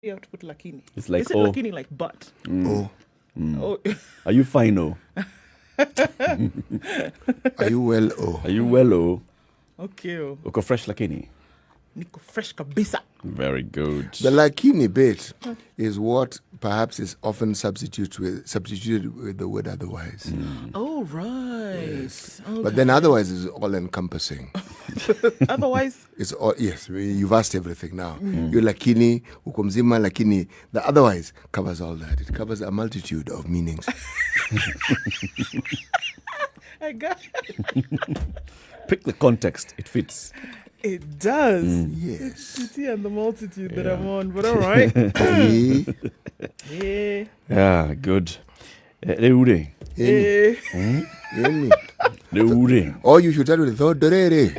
You have to put lakini. It's like, is it lakini like but? Oh. Oh. Are you fine, oh? Are you well, oh? Are you well, oh? Okay. Uko fresh lakini? Niko fresh kabisa. Very good. The lakini bit is what perhaps is often substituted with the word otherwise. Oh, right. Yes. Okay. But then otherwise is all encompassing. Otherwise? It's all, yes, you've asked everything now. You're lakini, ukomzima lakini. The otherwise covers all that. It covers a multitude of meanings. I got Pick the context. It fits. It does. Yes. City and the multitude that I'm on, but all right. Yeah. Yeah, good. Leure. Yeah. Leure. Or you should start with Thodorere.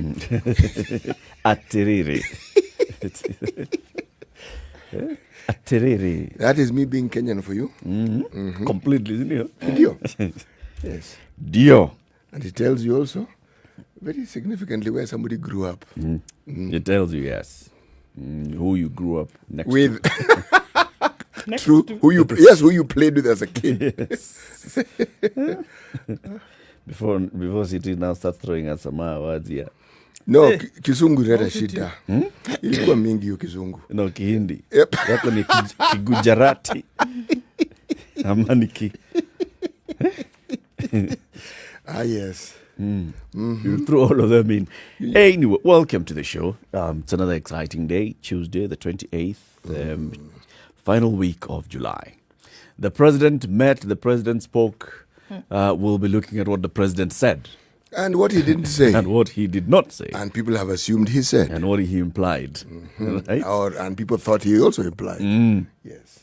Aterere. Aterere. That is me being Kenyan for you. Completely, isn't it? Dio. Yes. Dio. And it tells you also very significantly where somebody grew up. It tells you, yes, who you grew up next With Next true to- who you played with as a kid. Before City now starts throwing us some words here. No, Kizungu rada shida. Ilikuwa mingi hiyo Kizungu. No, Kihindi. Yep. Yako ni Kigujarati. Ama ni Yes. You threw all of them in. Anyway, welcome to the show. It's another exciting day, Tuesday, the 28th, final week of July. The president met, the president spoke. We'll be looking at what the president said And what he didn't say. and what he did not say And people have assumed he said. and what he implied. Right? And people thought he also implied. Yes.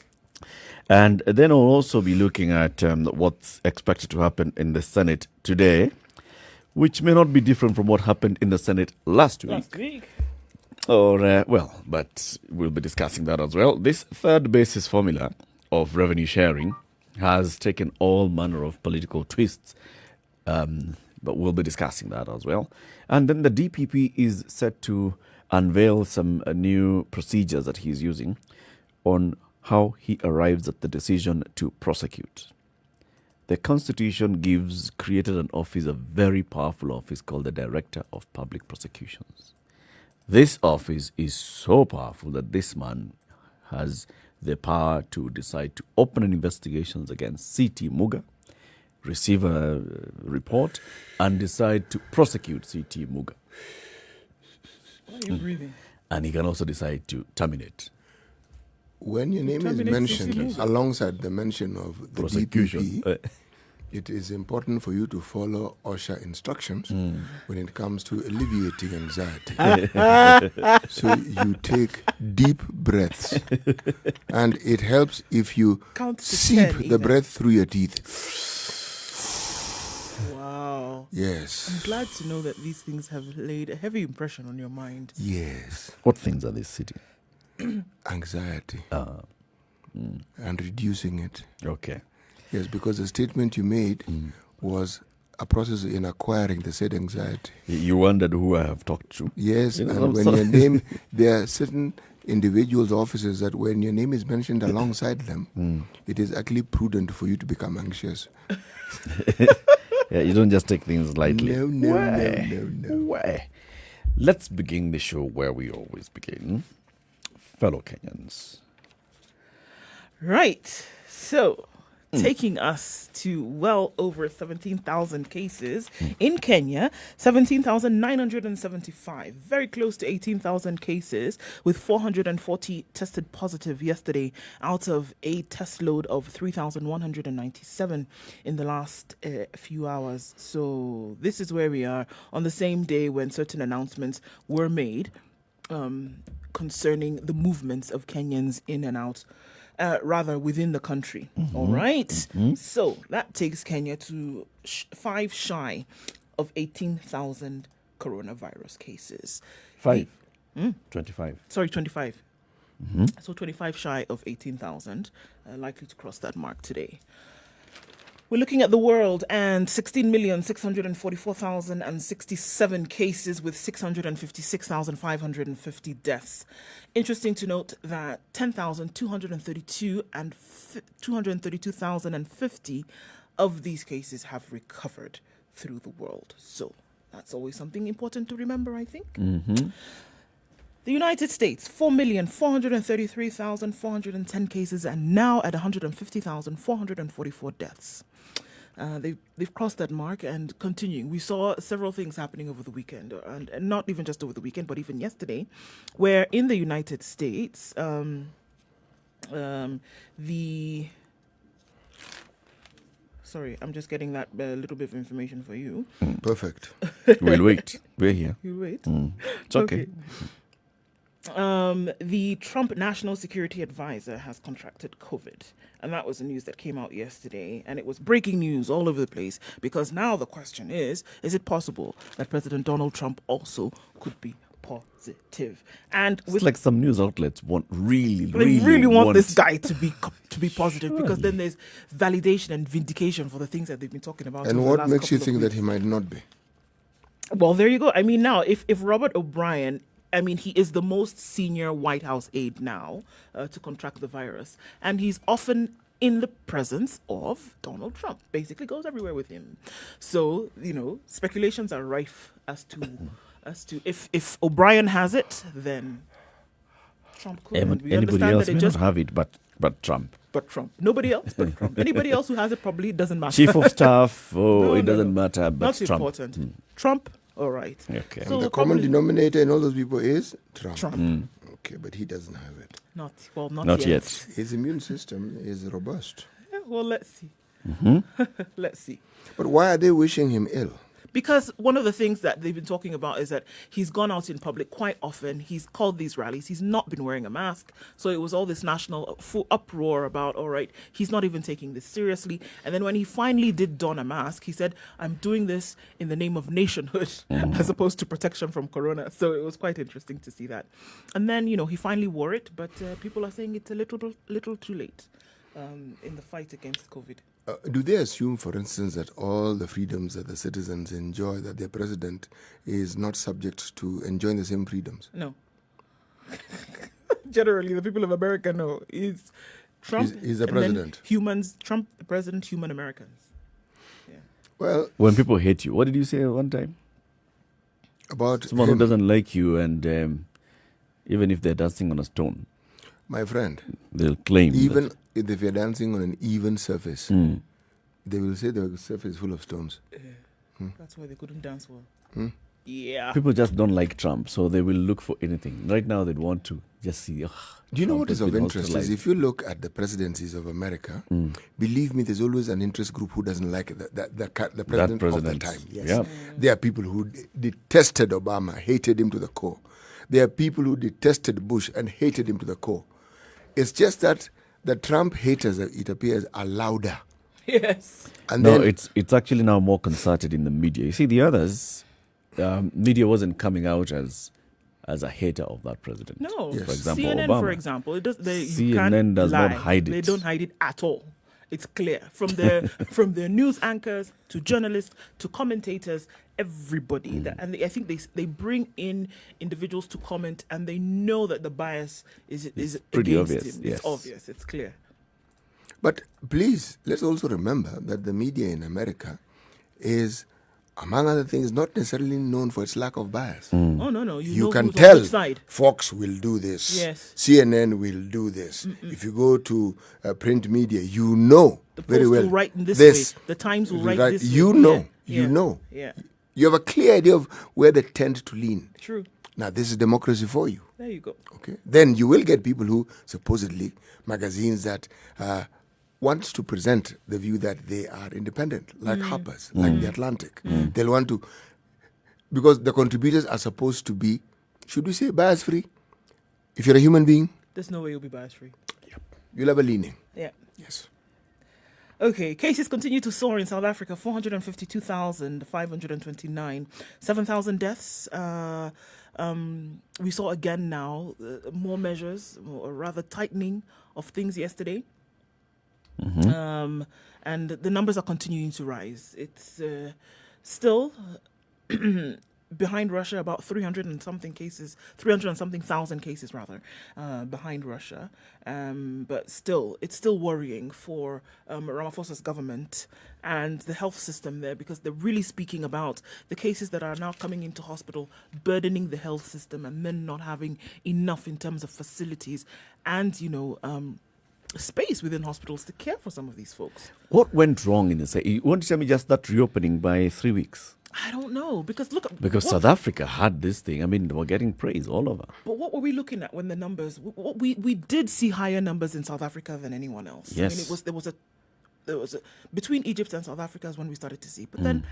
And then we'll also be looking at what's expected to happen in the Senate today, which may not be different from what happened in the Senate last week. Last week. Or, but we'll be discussing that as well. This third basis formula of revenue sharing has taken all manner of political twists, but we'll be discussing that as well. And then the DPP is set to unveil some new procedures that he's using on how he arrives at the decision to prosecute. The Constitution created an office, a very powerful office called the Director of Public Prosecutions. This office is so powerful that this man has the power to decide to open an investigation against CT Muga, receive a report, and decide to prosecute CT Muga. Why are you breathing? And he can also decide to terminate. When your name is Terminate mentioned CCTV. alongside the mention of the Prosecution. DPP, it is important for you to follow OSHA instructions when it comes to alleviating anxiety. So you take deep breaths. And it helps if you Count to seep 10 the even. breath through your teeth. Wow. Yes. I'm glad to know that these things have laid a heavy impression on your mind. Yes. What things are they sitting? Anxiety. And reducing it. Okay. Yes, because the statement you made was a process in acquiring the said anxiety. You wondered who I have talked to. Yes, You know, and when so- your name, there are certain individuals' offices that when your name is mentioned alongside them, it is actually prudent for you to become anxious. Yeah, you don't just take things lightly. No. Why? Let's begin the show where we always begin. Fellow Kenyans. Right. So, taking us to well over 17,000 cases in Kenya, 17,975, very close to 18,000 cases, with 440 tested positive yesterday out of a test load of 3,197 in the last few hours. So this is where we are on the same day when certain announcements were made concerning the movements of Kenyans in and out. Rather within the country. All right. So that takes Kenya to 5 shy of 18,000 coronavirus cases. 5. 25. Sorry, 25. So 25 shy of 18,000, likely to cross that mark today. We're looking at the world and 16,644,067 cases with 656,550 deaths. Interesting to note that 232,050 of these cases have recovered through the world. So that's always something important to remember, I think. Mm-hmm. The United States, 4,433,410 cases and now at 150,444 deaths. They've crossed that mark and continuing. We saw several things happening over the weekend, and not even just over the weekend, but even yesterday, where in the United States, Sorry, I'm just getting that little bit of information for you. Perfect. We'll wait. We're here. You wait. It's okay. The Trump National Security Advisor has contracted COVID. And that was the news that came out yesterday. And it was breaking news all over the place. Because now the question is it possible that President Donald Trump also could be positive? And It's like some news outlets want they really really want this guy to be positive, because then there's validation and vindication for the things that they've been talking about. And over the what last makes you couple of think that weeks. he might not be? Well, there you go. I mean, now, if Robert O'Brien, I mean, he is the most senior White House aide now to contract the virus. And he's often in the presence of Donald Trump, basically goes everywhere with him. So, speculations are rife as to if O'Brien has it, then Trump could. And we Anybody understand else that may it not just have it, but Trump. but Trump. Nobody else but Trump. Anybody else who has it probably doesn't matter. Chief of staff, No, it no, doesn't no. matter, but Not Trump. important. Trump, all right. Okay. So The common probably denominator in all those people is Trump. Trump. Okay, but he doesn't have it. Not yet. His immune system is robust. Yeah, well, let's see. Let's see. But why are they wishing him ill? Because one of the things that they've been talking about is that he's gone out in public quite often. He's called these rallies. He's not been wearing a mask. So it was all this national uproar about, all right, he's not even taking this seriously. And then when he finally did don a mask, he said, I'm doing this in the name of nationhood as opposed to protection from corona. So it was quite interesting to see that. And then, he finally wore it, but people are saying it's a little too late in the fight against COVID. Do they assume, for instance, that all the freedoms that the citizens enjoy, that their president is not subject to enjoying the same freedoms? No. Generally, the people of America know. He's Trump. He's the and then president. Humans, Trump, the president, human Americans. Yeah. Well, When people hate you, what did you say one time? about Someone who him, doesn't like you, and even if they're dancing on a stone, my friend, they'll claim even that. if you're dancing on an even surface, they will say the surface is full of stones. That's why they couldn't dance well. Yeah. People just don't like Trump, so they will look for anything. Right now, they'd want to just see. Do you know Trump what is has of been interest? Is ostracized. if you look at the presidencies of America, believe me, there's always an interest group who doesn't like the president of the president. time. Yes. Yeah. There are people who detested Obama, hated him to the core. There are people who detested Bush and hated him to the core. It's just that the Trump haters, it appears, are louder. Yes. And No, then it's actually now more concerted in the media. You see, the others, media wasn't coming out as a hater of that president. No. Yes. For example, CNN, Obama. for example, you CNN can't does not lie. hide it. They don't hide it at all. It's clear from their news anchors to journalists to commentators, everybody. And I think they bring in individuals to comment, and they know that the bias is pretty against obvious, him. yes. It's obvious. It's clear. But please, let's also remember that the media in America is, among other things, not necessarily known for its lack of bias. Oh no! You know can who's on tell which side. Fox will do this. Yes. CNN will do this. If you go to print media, you know The Post very well. will write in this way. The Times will write this You way. know. Yeah. You know. Yeah. You have a clear idea of where they tend to lean. True. Now, this is democracy for you. There you go. Okay. Then you will get people who supposedly magazines that want to present the view that they are independent, like Harper's, like The Atlantic. They'll want to, because the contributors are supposed to be, should we say, bias free? If you're a human being, There's no way you'll be bias free. you'll have a leaning. Yeah. Yes. Okay, cases continue to soar in South Africa, 452,529, 7,000 deaths. We saw again now more measures, or rather tightening of things yesterday. And the numbers are continuing to rise. It's still behind Russia, about 300 and something thousand cases rather, behind Russia. But still, it's still worrying for Ramaphosa's government and the health system there, because they're really speaking about the cases that are now coming into hospital, burdening the health system, and then not having enough in terms of facilities and, space within hospitals to care for some of these folks. What went wrong in this? You want to tell me just that reopening by 3 weeks? I don't know, because look... Because South Africa had this thing. I mean, they were getting praise all over. But what were we looking at when the numbers... We did see higher numbers in South Africa than anyone else. Yes. I mean, there was a between Egypt and South Africa is when we started to see. But then,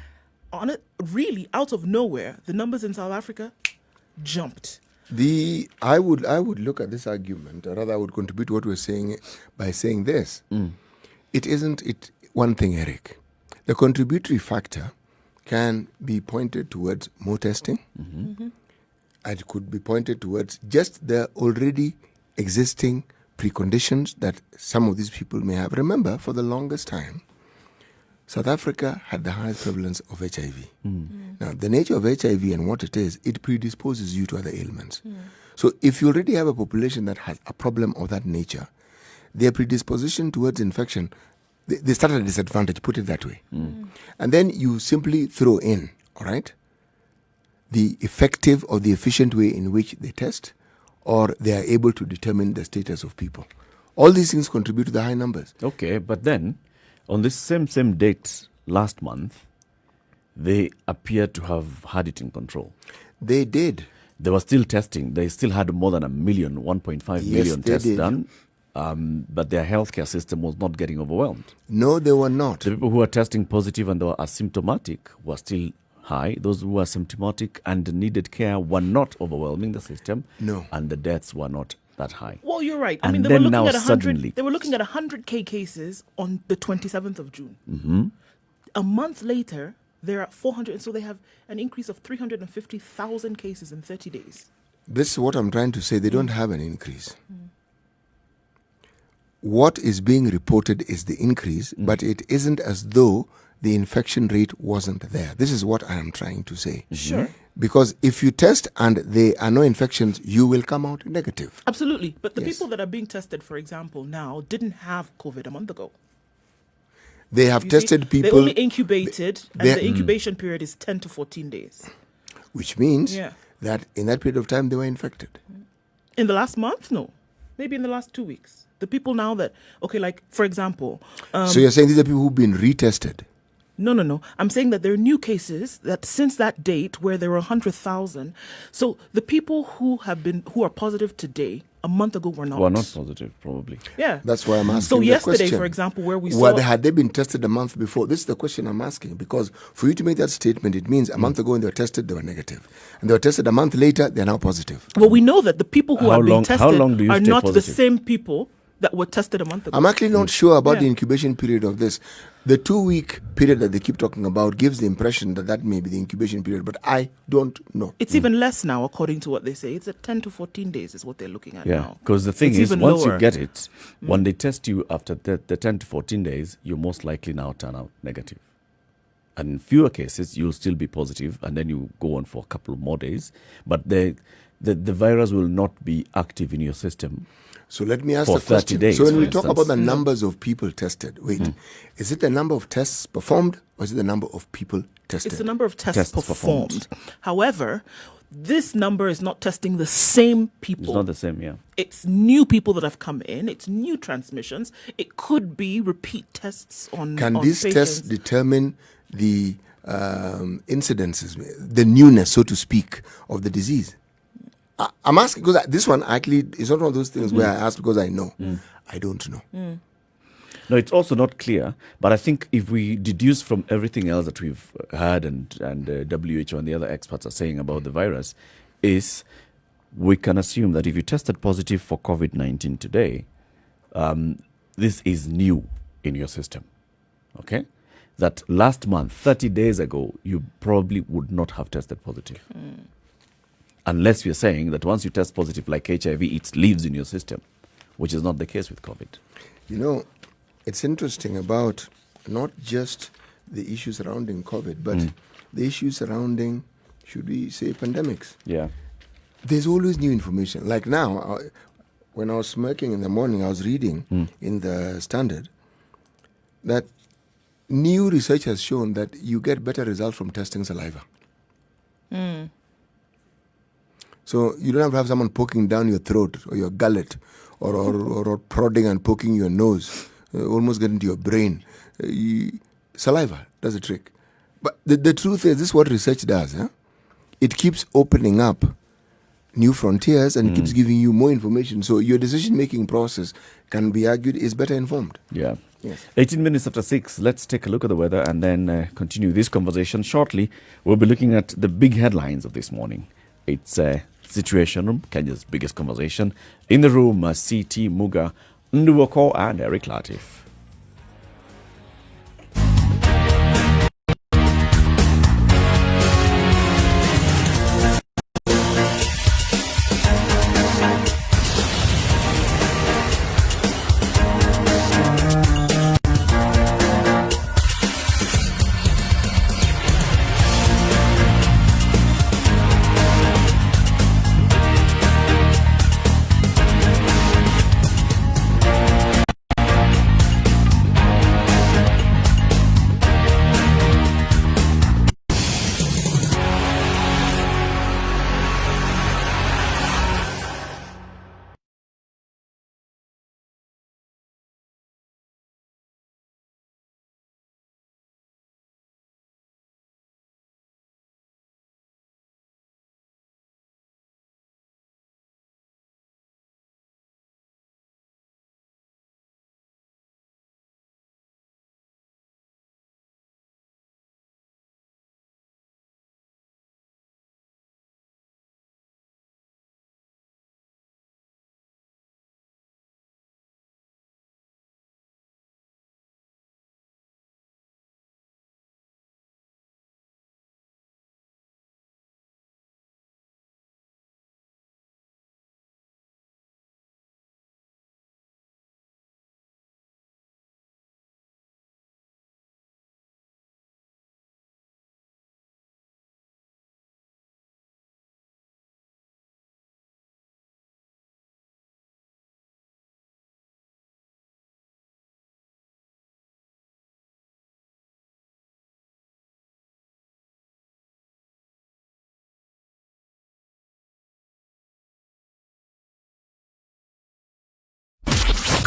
really, out of nowhere, the numbers in South Africa jumped. I would look at this argument, or rather I would contribute to what we're saying by saying this. It isn't one thing, Eric. The contributory factor can be pointed towards more testing. It could be pointed towards just the already existing preconditions that some of these people may have. Remember, for the longest time, South Africa had the highest prevalence of HIV. Now, the nature of HIV and what it is, it predisposes you to other ailments. So if you already have a population that has a problem of that nature, their predisposition towards infection, they start at a disadvantage, put it that way. And then you simply throw in, all right, the effective or the efficient way in which they test, or they are able to determine the status of people. All these things contribute to the high numbers. Okay, but then on this same date last month, they appeared to have had it in control. They did. They were still testing. They still had more than 1.5 million tests done. But their healthcare system was not getting overwhelmed. No, they were not. The people who were testing positive and they were asymptomatic were still high. Those who were symptomatic and needed care were not overwhelming the system. No. And the deaths were not that high. Well, you're right. I And mean, they then were looking now at 100. suddenly- They were looking at 100K cases on the 27th of June. A month later, they're at 400, so they have an increase of 350,000 cases in 30 days. This is what I'm trying to say. They don't have an increase. What is being reported is the increase, but it isn't as though the infection rate wasn't there. This is what I am trying to say. Sure. Because if you test and there are no infections, you will come out negative. Absolutely. But the Yes. people that are being tested, for example, now didn't have COVID a month ago. They have You tested see, people, They only incubated, they- and the incubation period is 10 to 14 days. which means Yeah. that in that period of time they were infected. In the last month? No. Maybe in the last 2 weeks. The people now that, okay, like, for example... So you're saying these are people who've been retested? No. I'm saying that there are new cases that since that date where there were 100,000. So the people who are positive today, a month ago were not. Were not positive, probably. Yeah. That's why I'm asking So the yesterday, question. for example, where we saw... Had they been tested a month before? This is the question I'm asking, because for you to make that statement, it means a month ago when they were tested, they were negative. And they were tested a month later, they're now positive. Well, we know that the people who How are being long- tested how long do you are stay not the positive? same people that were tested a month ago. I'm actually not sure about Yeah. the incubation period of this. The 2-week period that they keep talking about gives the impression that may be the incubation period, but I don't know. It's even less now, according to what they say. It's at 10 to 14 days is what they're looking at Yeah, now. because the thing It's is, even once lower. you get it, when they test you after the 10 to 14 days, you most likely now turn out negative. And in fewer cases, you'll still be positive, and then you go on for a couple of more days. But the virus will not be active in your system. So let me ask For the 30 question. days, So when for we talk instance. about the numbers of people tested, is it the number of tests performed, or is it the number of people tested? It's the number of tests, Tests performed. performed. However, this number is not testing the same people. It's not the same, yeah. It's new people that have come in. It's new transmissions. It could be repeat tests on Can on these tests patients. determine the incidences, the newness, so to speak, of the disease? I'm asking because this one actually is not one of those things where I ask because I know. I don't know. No, it's also not clear. But I think if we deduce from everything else that we've heard and WHO and the other experts are saying about the virus, is we can assume that if you tested positive for COVID-19 today, this is new in your system. Okay? That last month, 30 days ago, you probably would not have tested positive. Unless we're saying that once you test positive like HIV, it lives in your system, which is not the case with COVID. You know, it's interesting about not just the issues surrounding COVID, but the issues surrounding, should we say, pandemics. Yeah. There's always new information. Like now, when I was smirking in the morning, I was reading in the Standard that new research has shown that you get better results from testing saliva. So you don't have to have someone poking down your throat or your gullet or prodding and poking your nose, almost getting to your brain. Saliva does the trick. But the truth is, this is what research does. Huh? It keeps opening up new frontiers and it keeps giving you more information. So your decision-making process can be argued is better informed. Yeah. Yes. 18 minutes after 6. Let's take a look at the weather and then continue this conversation shortly. We'll be looking at the big headlines of this morning. It's Situation Room, Kenya's biggest conversation. In the room, CT Muga, Nduh Okoh and Eric Latiff.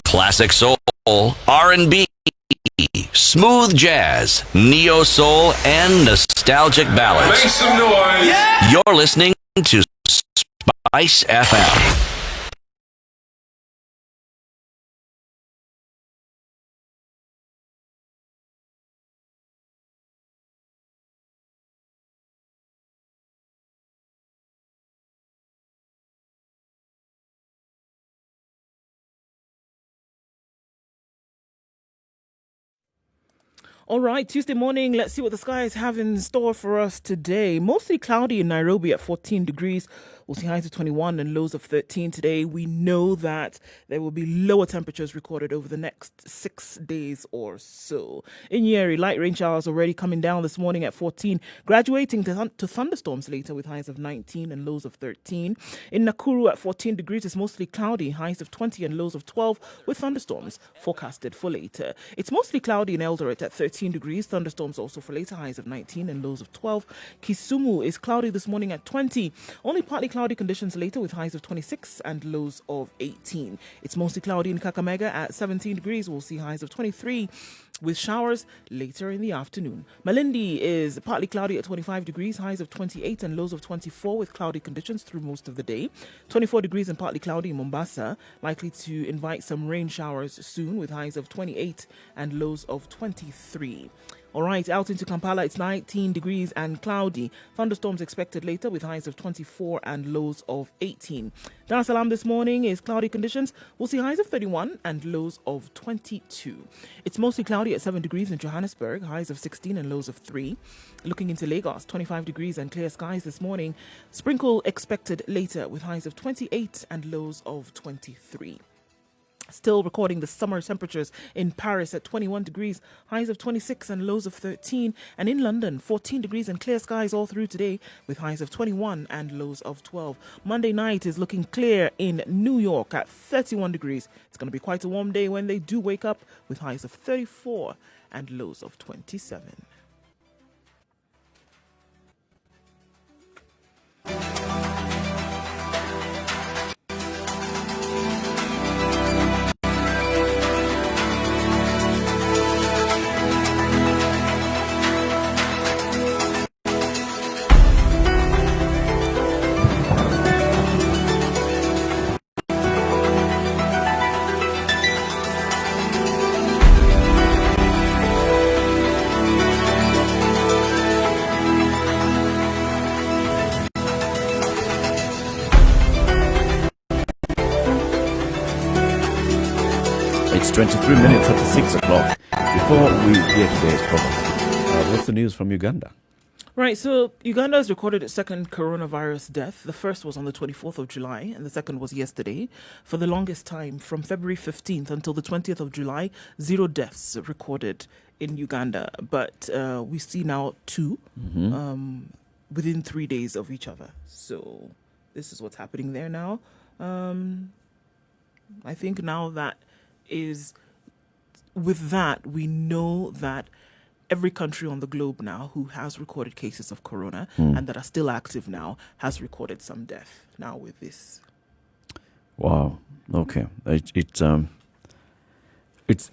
Classic soul, R&B, smooth jazz, neo soul, and nostalgic ballads. Make some noise. Yeah. You're listening to Spice FM. All right, Tuesday morning, let's see what the skies have in store for us today. Mostly cloudy in Nairobi at 14 degrees. We'll see highs of 21 and lows of 13 today. We know that there will be lower temperatures recorded over the next 6 days or so. In Njeri, light rain showers already coming down this morning at 14, graduating to thunderstorms later with highs of 19 and lows of 13. In Nakuru at 14 degrees, it's mostly cloudy, highs of 20 and lows of 12 with thunderstorms forecasted for later. It's mostly cloudy in Eldoret at 13 degrees, thunderstorms also for later, highs of 19 and lows of 12. Kisumu is cloudy this morning at 20, only partly cloudy conditions later with highs of 26 and lows of 18. It's mostly cloudy in Kakamega at 17 degrees. We'll see highs of 23 with showers later in the afternoon. Malindi is partly cloudy at 25 degrees, highs of 28 and lows of 24 with cloudy conditions through most of the day. 24 degrees and partly cloudy in Mombasa, likely to invite some rain showers soon with highs of 28 and lows of 23. All right, out into Kampala, it's 19 degrees and cloudy. Thunderstorms expected later with highs of 24 and lows of 18. Dar es Salaam this morning is cloudy conditions. We'll see highs of 31 and lows of 22. It's mostly cloudy at 7 degrees in Johannesburg, highs of 16 and lows of 3. Looking into Lagos, 25 degrees and clear skies this morning. Sprinkle expected later with highs of 28 and lows of 23. Still recording the summer temperatures in Paris at 21 degrees, highs of 26 and lows of 13. And in London, 14 degrees and clear skies all through today with highs of 21 and lows of 12. Monday night is looking clear in New York at 31 degrees. It's going to be quite a warm day when they do wake up with highs of 34 and lows of 27. It's 23 minutes after 6 o'clock. Before we get to today's program, what's the news from Uganda? Right, so Uganda has recorded its second coronavirus death. The first was on the 24th of July, and the second was yesterday. For the longest time, from February 15th until the 20th of July, 0 deaths recorded in Uganda. But we see now 2 within 3 days of each other. So this is what's happening there now. I think now that is, with that, we know that every country on the globe now who has recorded cases of corona and that are still active now has recorded some death now with this. Wow. Okay. It's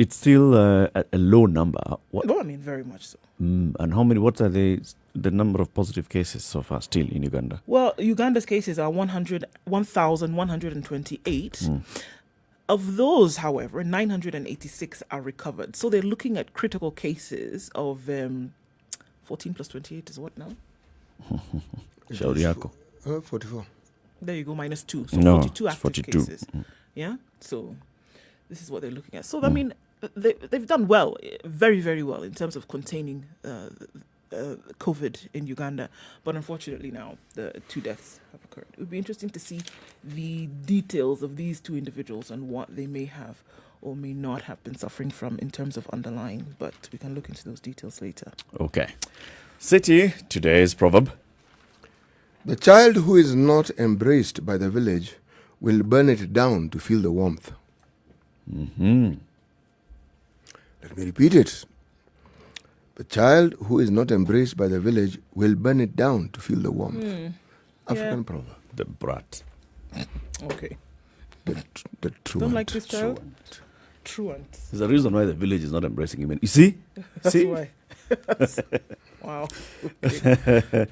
still a low number. Well, I mean, very much so. And how many? What are the number of positive cases so far still in Uganda? Well, Uganda's cases are 1,128. Of those, however, 986 are recovered. So they're looking at critical cases of 14 plus 28 is what now? Shauri yako. 44. There you go, minus 2. So No, 42 it's active 42. cases. Yeah? So this is what they're looking at. So, I mean, they've done well, very, very well in terms of containing COVID in Uganda. But unfortunately now, the 2 deaths have occurred. It would be interesting to see the details of these 2 individuals and what they may have or may not have been suffering from in terms of underlying. But we can look into those details later. Okay. City, today's proverb. The child who is not embraced by the village will burn it down to feel the warmth. Let me repeat it. The child who is not embraced by the village will burn it down to feel the warmth. African proverb. The brat. Okay. The truant. Don't like this child? Truant. There's a reason why the village is not embracing him. You see? That's See? why. Wow. Okay.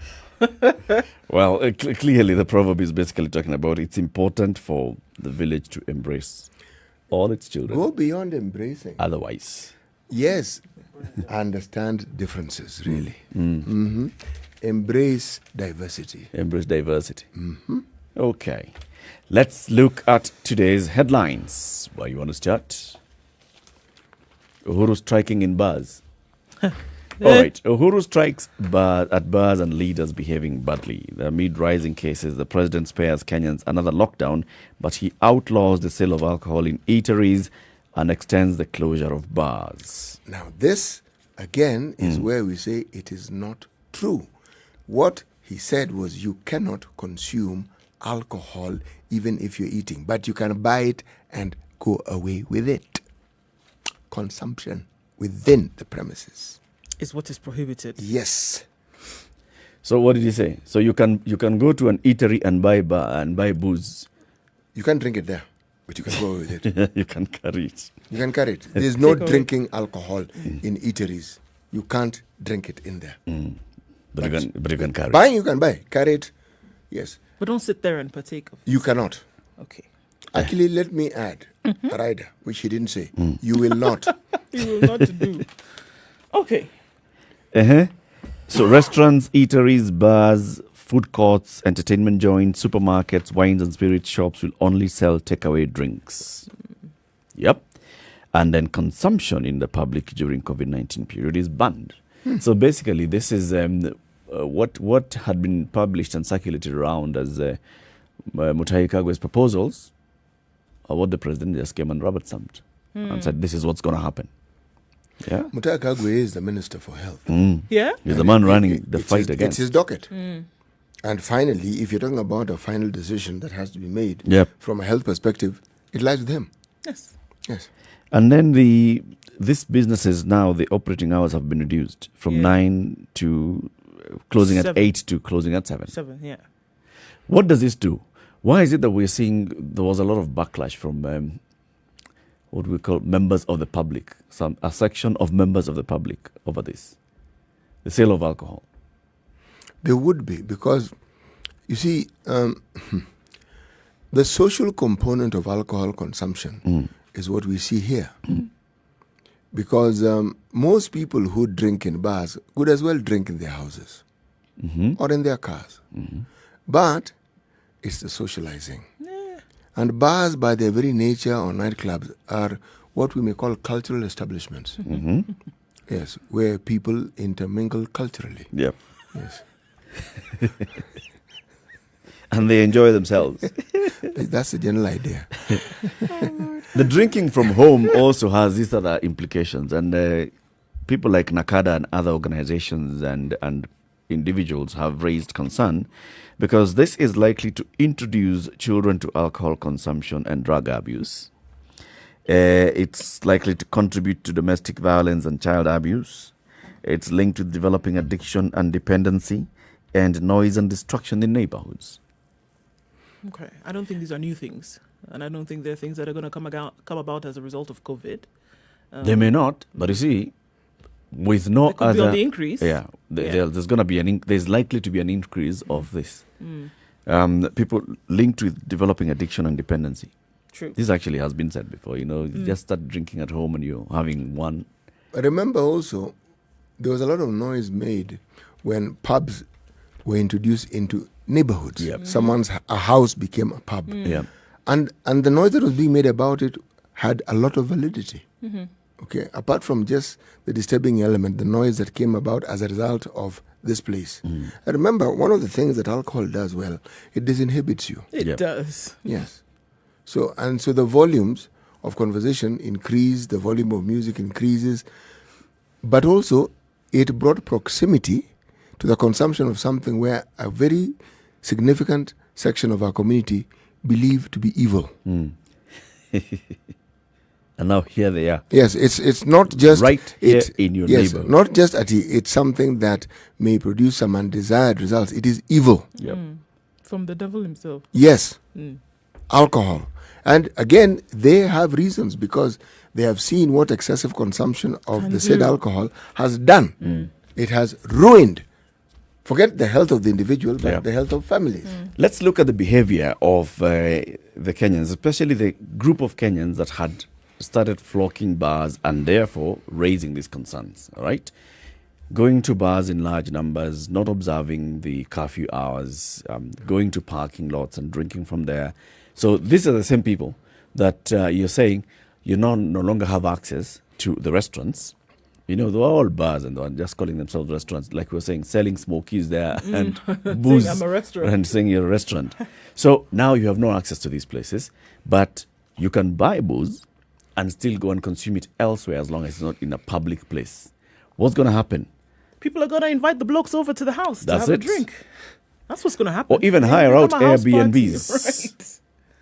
Well, clearly the proverb is basically talking about it's important for the village to embrace all its children. Go beyond embracing. Otherwise. Yes. Understand differences, really. Embrace diversity. Embrace diversity. Okay. Let's look at today's headlines. Where you want to start? Uhuru striking in bars. All right. Uhuru strikes at bars and leaders behaving badly. Amid rising cases, the president spares Kenyans another lockdown, but he outlaws the sale of alcohol in eateries and extends the closure of bars. Now, this, again, is where we say it is not true. What he said was you cannot consume alcohol even if you're eating, but you can buy it and go away with it. Consumption within the premises Is what is prohibited. Yes. So what did he say? So you can go to an eatery and buy booze. You can't drink it there, but you can go with it. You can carry it. You can carry it. There's no Take away. drinking alcohol in eateries. You can't drink it in there. But you can carry it. Buying, you can buy. Carry it, yes. But don't sit there and partake of You cannot. Okay. Actually, let me add, Rider, which he didn't say. You will not. You will not do. Okay. So restaurants, eateries, bars, food courts, entertainment joints, supermarkets, wines and spirit shops will only sell takeaway drinks. Yep. And then consumption in the public during COVID-19 period is banned. So basically, this is what had been published and circulated around as Mutahi Kagwe's proposals what the president just came and rubber stamped and said, this is what's going to happen. Yeah. Mutahi Kagwe is the Minister for Health. Yeah. He's the man running the It's fight his, against. It's his docket. And finally, if you're talking about a final decision that has to be made Yep. from a health perspective, it lies with him. Yes. Yes. And then these businesses now, the operating hours have been reduced from 9 to closing at 7. 8 to closing at 7. 7, yeah. What does this do? Why is it that we're seeing there was a lot of backlash from what we call members of the public, a section of members of the public over this, the sale of alcohol? There would be, because, you see, the social component of alcohol consumption is what we see here. Because most people who drink in bars could as well drink in their houses or in their cars. But it's the socializing. And bars, by their very nature, or nightclubs, are what we may call cultural establishments. Yes, where people intermingle culturally. Yep. Yes. And they enjoy themselves. That's the general idea. The drinking from home also has these other implications, and people like NACADA and other organizations and individuals have raised concern because this is likely to introduce children to alcohol consumption and drug abuse. It's likely to contribute to domestic violence and child abuse. It's linked to developing addiction and dependency and noise and destruction in neighborhoods. Okay. I don't think these are new things. And I don't think they're things that are going to come about as a result of COVID. They may not, but you see, with no It could other... be on the increase. Yeah, there's going to be there's likely to be an increase of this. People linked with developing addiction and dependency. True. This actually has been said before, you just start drinking at home and you're having one. But remember also, there was a lot of noise made when pubs were introduced into neighborhoods. Yep. A house became a pub. Yeah. And the noise that was being made about it had a lot of validity. Okay, apart from just the disturbing element, the noise that came about as a result of this place. And remember, one of the things that alcohol does well, it disinhibits you. It does. Yes. So the volumes of conversation increase, the volume of music increases, but also it brought proximity to the consumption of something where a very significant section of our community believe to be evil. And now here they are. Yes, it's not just right here in your neighborhood. Not just it's something that may produce some undesired results. It is evil. Yep. From the devil himself. Yes, alcohol. And again, they have reasons because they have seen what excessive consumption of the said alcohol has done. It has ruined, forget the health of the individual, but the health of families. Let's look at the behavior of the Kenyans, especially the group of Kenyans that had started flocking bars and therefore raising these concerns, all right? Going to bars in large numbers, not observing the curfew hours, going to parking lots and drinking from there. So these are the same people that you're saying you no longer have access to the restaurants. They're all bars and they're just calling themselves restaurants. Like we were saying, selling smokies there and booze. Saying I'm a restaurant. And saying you're a restaurant. So now you have no access to these places, but you can buy booze and still go and consume it elsewhere as long as it's not in a public place. What's going to happen? People are going to invite the blokes over to the house That's to have it. a drink. That's what's going to happen. Or even hire out Become a house party. Airbnbs. Right.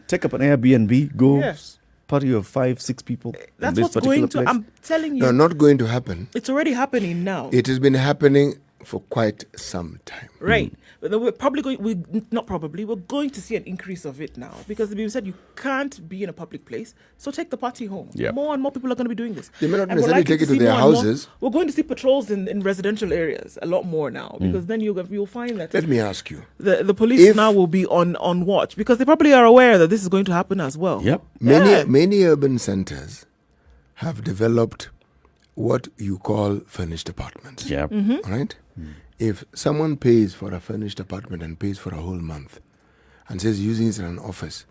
Take up an Airbnb, go Yes. party of 5-6 people. That's in this what's particular going to... place. I'm telling you. No, not going to happen. It's already happening now. It has been happening for quite some time. Right. But then we're going to see an increase of it now because the people said you can't be in a public place, so take the party home. Yeah. More and more people are going to be doing this. They may not And we're necessarily likely take it to see their more and more- houses. We're going to see patrols in residential areas a lot more now because then you'll find that Let me ask you. the police If- now will be on watch because they probably are aware that this is going to happen as well. Yep. Many urban centers have developed what you call furnished apartments. Yeah. All right? If someone pays for a furnished apartment and pays for a whole month and says using it as an office,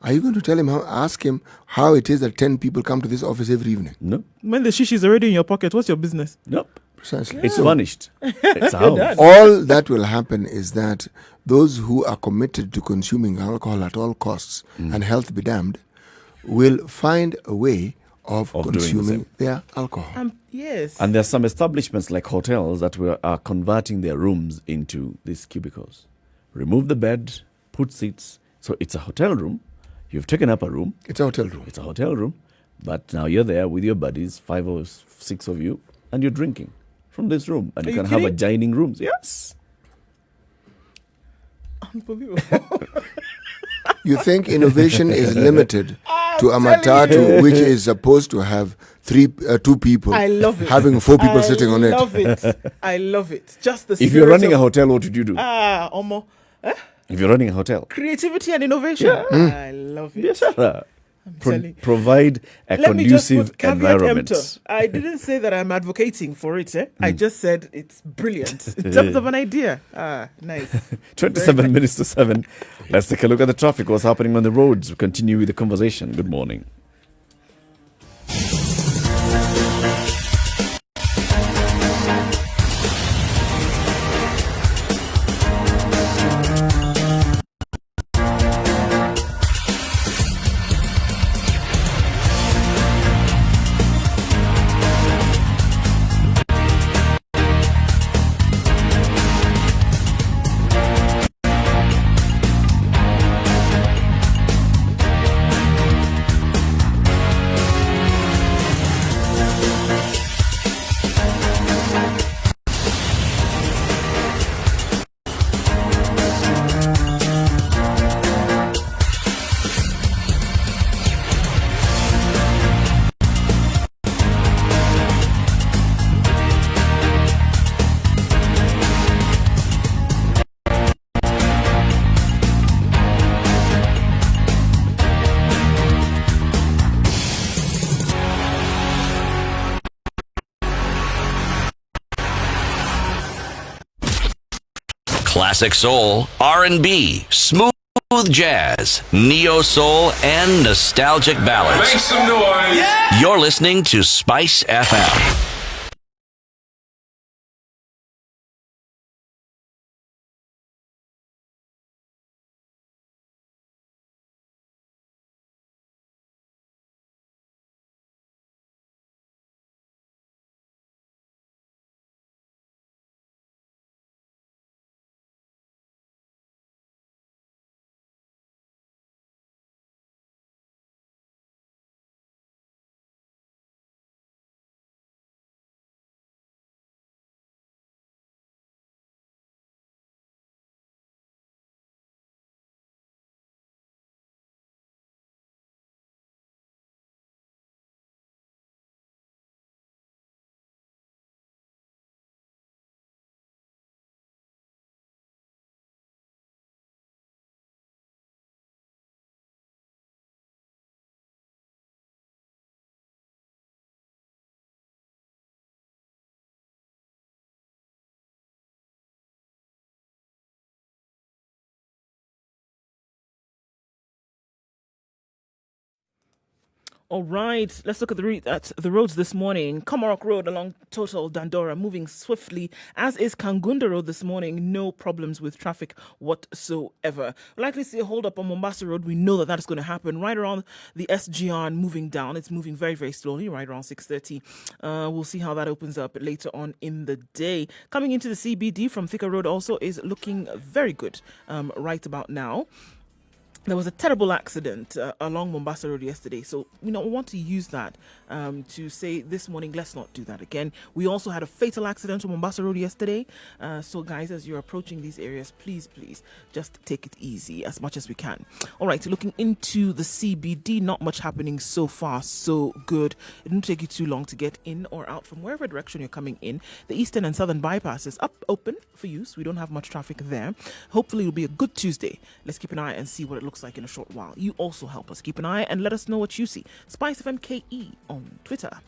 are you going to ask him how it is that 10 people come to this office every evening? No. When the shishi is already in your pocket, what's your business? Nope. Precisely. It's furnished. It's a house. done. All that will happen is that those who are committed to consuming alcohol at all costs and health be damned will find a way of Of doing the consuming same. their alcohol. Yes. And there are some establishments like hotels that are converting their rooms into these cubicles. Remove the bed, put seats. So it's a hotel room. You've taken up a room. It's a hotel room. It's a hotel room. But now you're there with your buddies, 5 or 6 of you, and you're drinking from this room. And you Are can you have kidding? adjoining rooms. Yes. Unbelievable. You think innovation is limited to a matatu which is supposed to have 2 people I love it. having 4 people sitting on it? I love it. I love it. Just the If you're spirit running a of- hotel, what would you do? Omo. If you're running a hotel, Creativity and innovation. Yeah. I love it. yes, sir. telling you. Provide a Let me just conducive put caveat environment. emptor. I didn't say that I'm advocating for it. I just said it's brilliant in terms of an idea. Nice. 27 minutes to 7. Let's take a look at the traffic. What's happening on the roads? We continue with the conversation. Good morning. Classic soul, R&B, smooth jazz, neo soul, and nostalgic ballads. Make some noise. You're listening to Spice FM. All right, let's look at the roads this morning. Komarok Road along Total Dandora moving swiftly, as is Kangunda Road this morning. No problems with traffic whatsoever. We'll likely see a hold up on Mombasa Road. We know that is going to happen right around the SGR moving down. It's moving very, very slowly, right around 6:30. We'll see how that opens up later on in the day. Coming into the CBD from Thika Road also is looking very good right about now. There was a terrible accident along Mombasa Road yesterday, so we want to use that to say this morning, let's not do that again. We also had a fatal accident on Mombasa Road yesterday, so guys, as you're approaching these areas, please just take it easy as much as we can. All right, looking into the CBD, not much happening so far, so good. It didn't take you too long to get in or out from wherever direction you're coming in. The eastern and southern bypass is open for use. We don't have much traffic there. Hopefully it'll be a good Tuesday. Let's keep an eye and see what it looks like in a short while. You also help us keep an eye and let us know what you see. Spice FM KE on Twitter.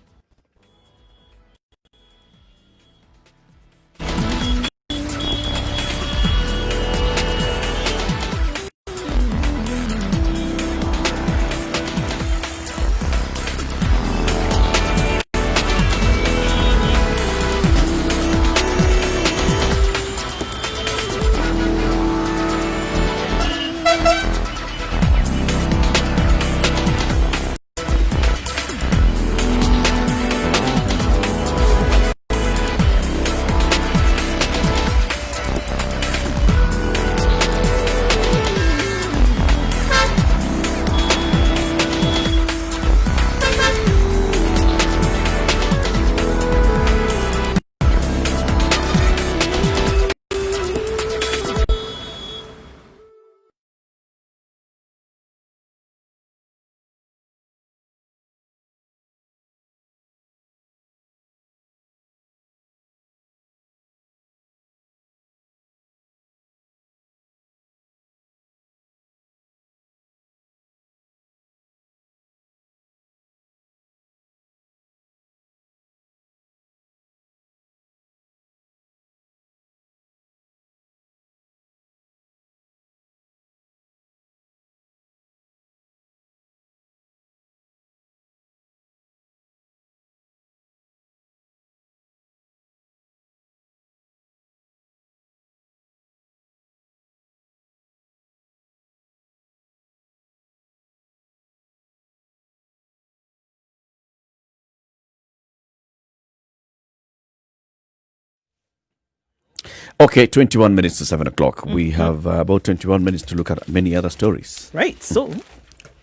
Okay, 21 minutes to 7 o'clock. We have about 21 minutes to look at many other stories. Right, so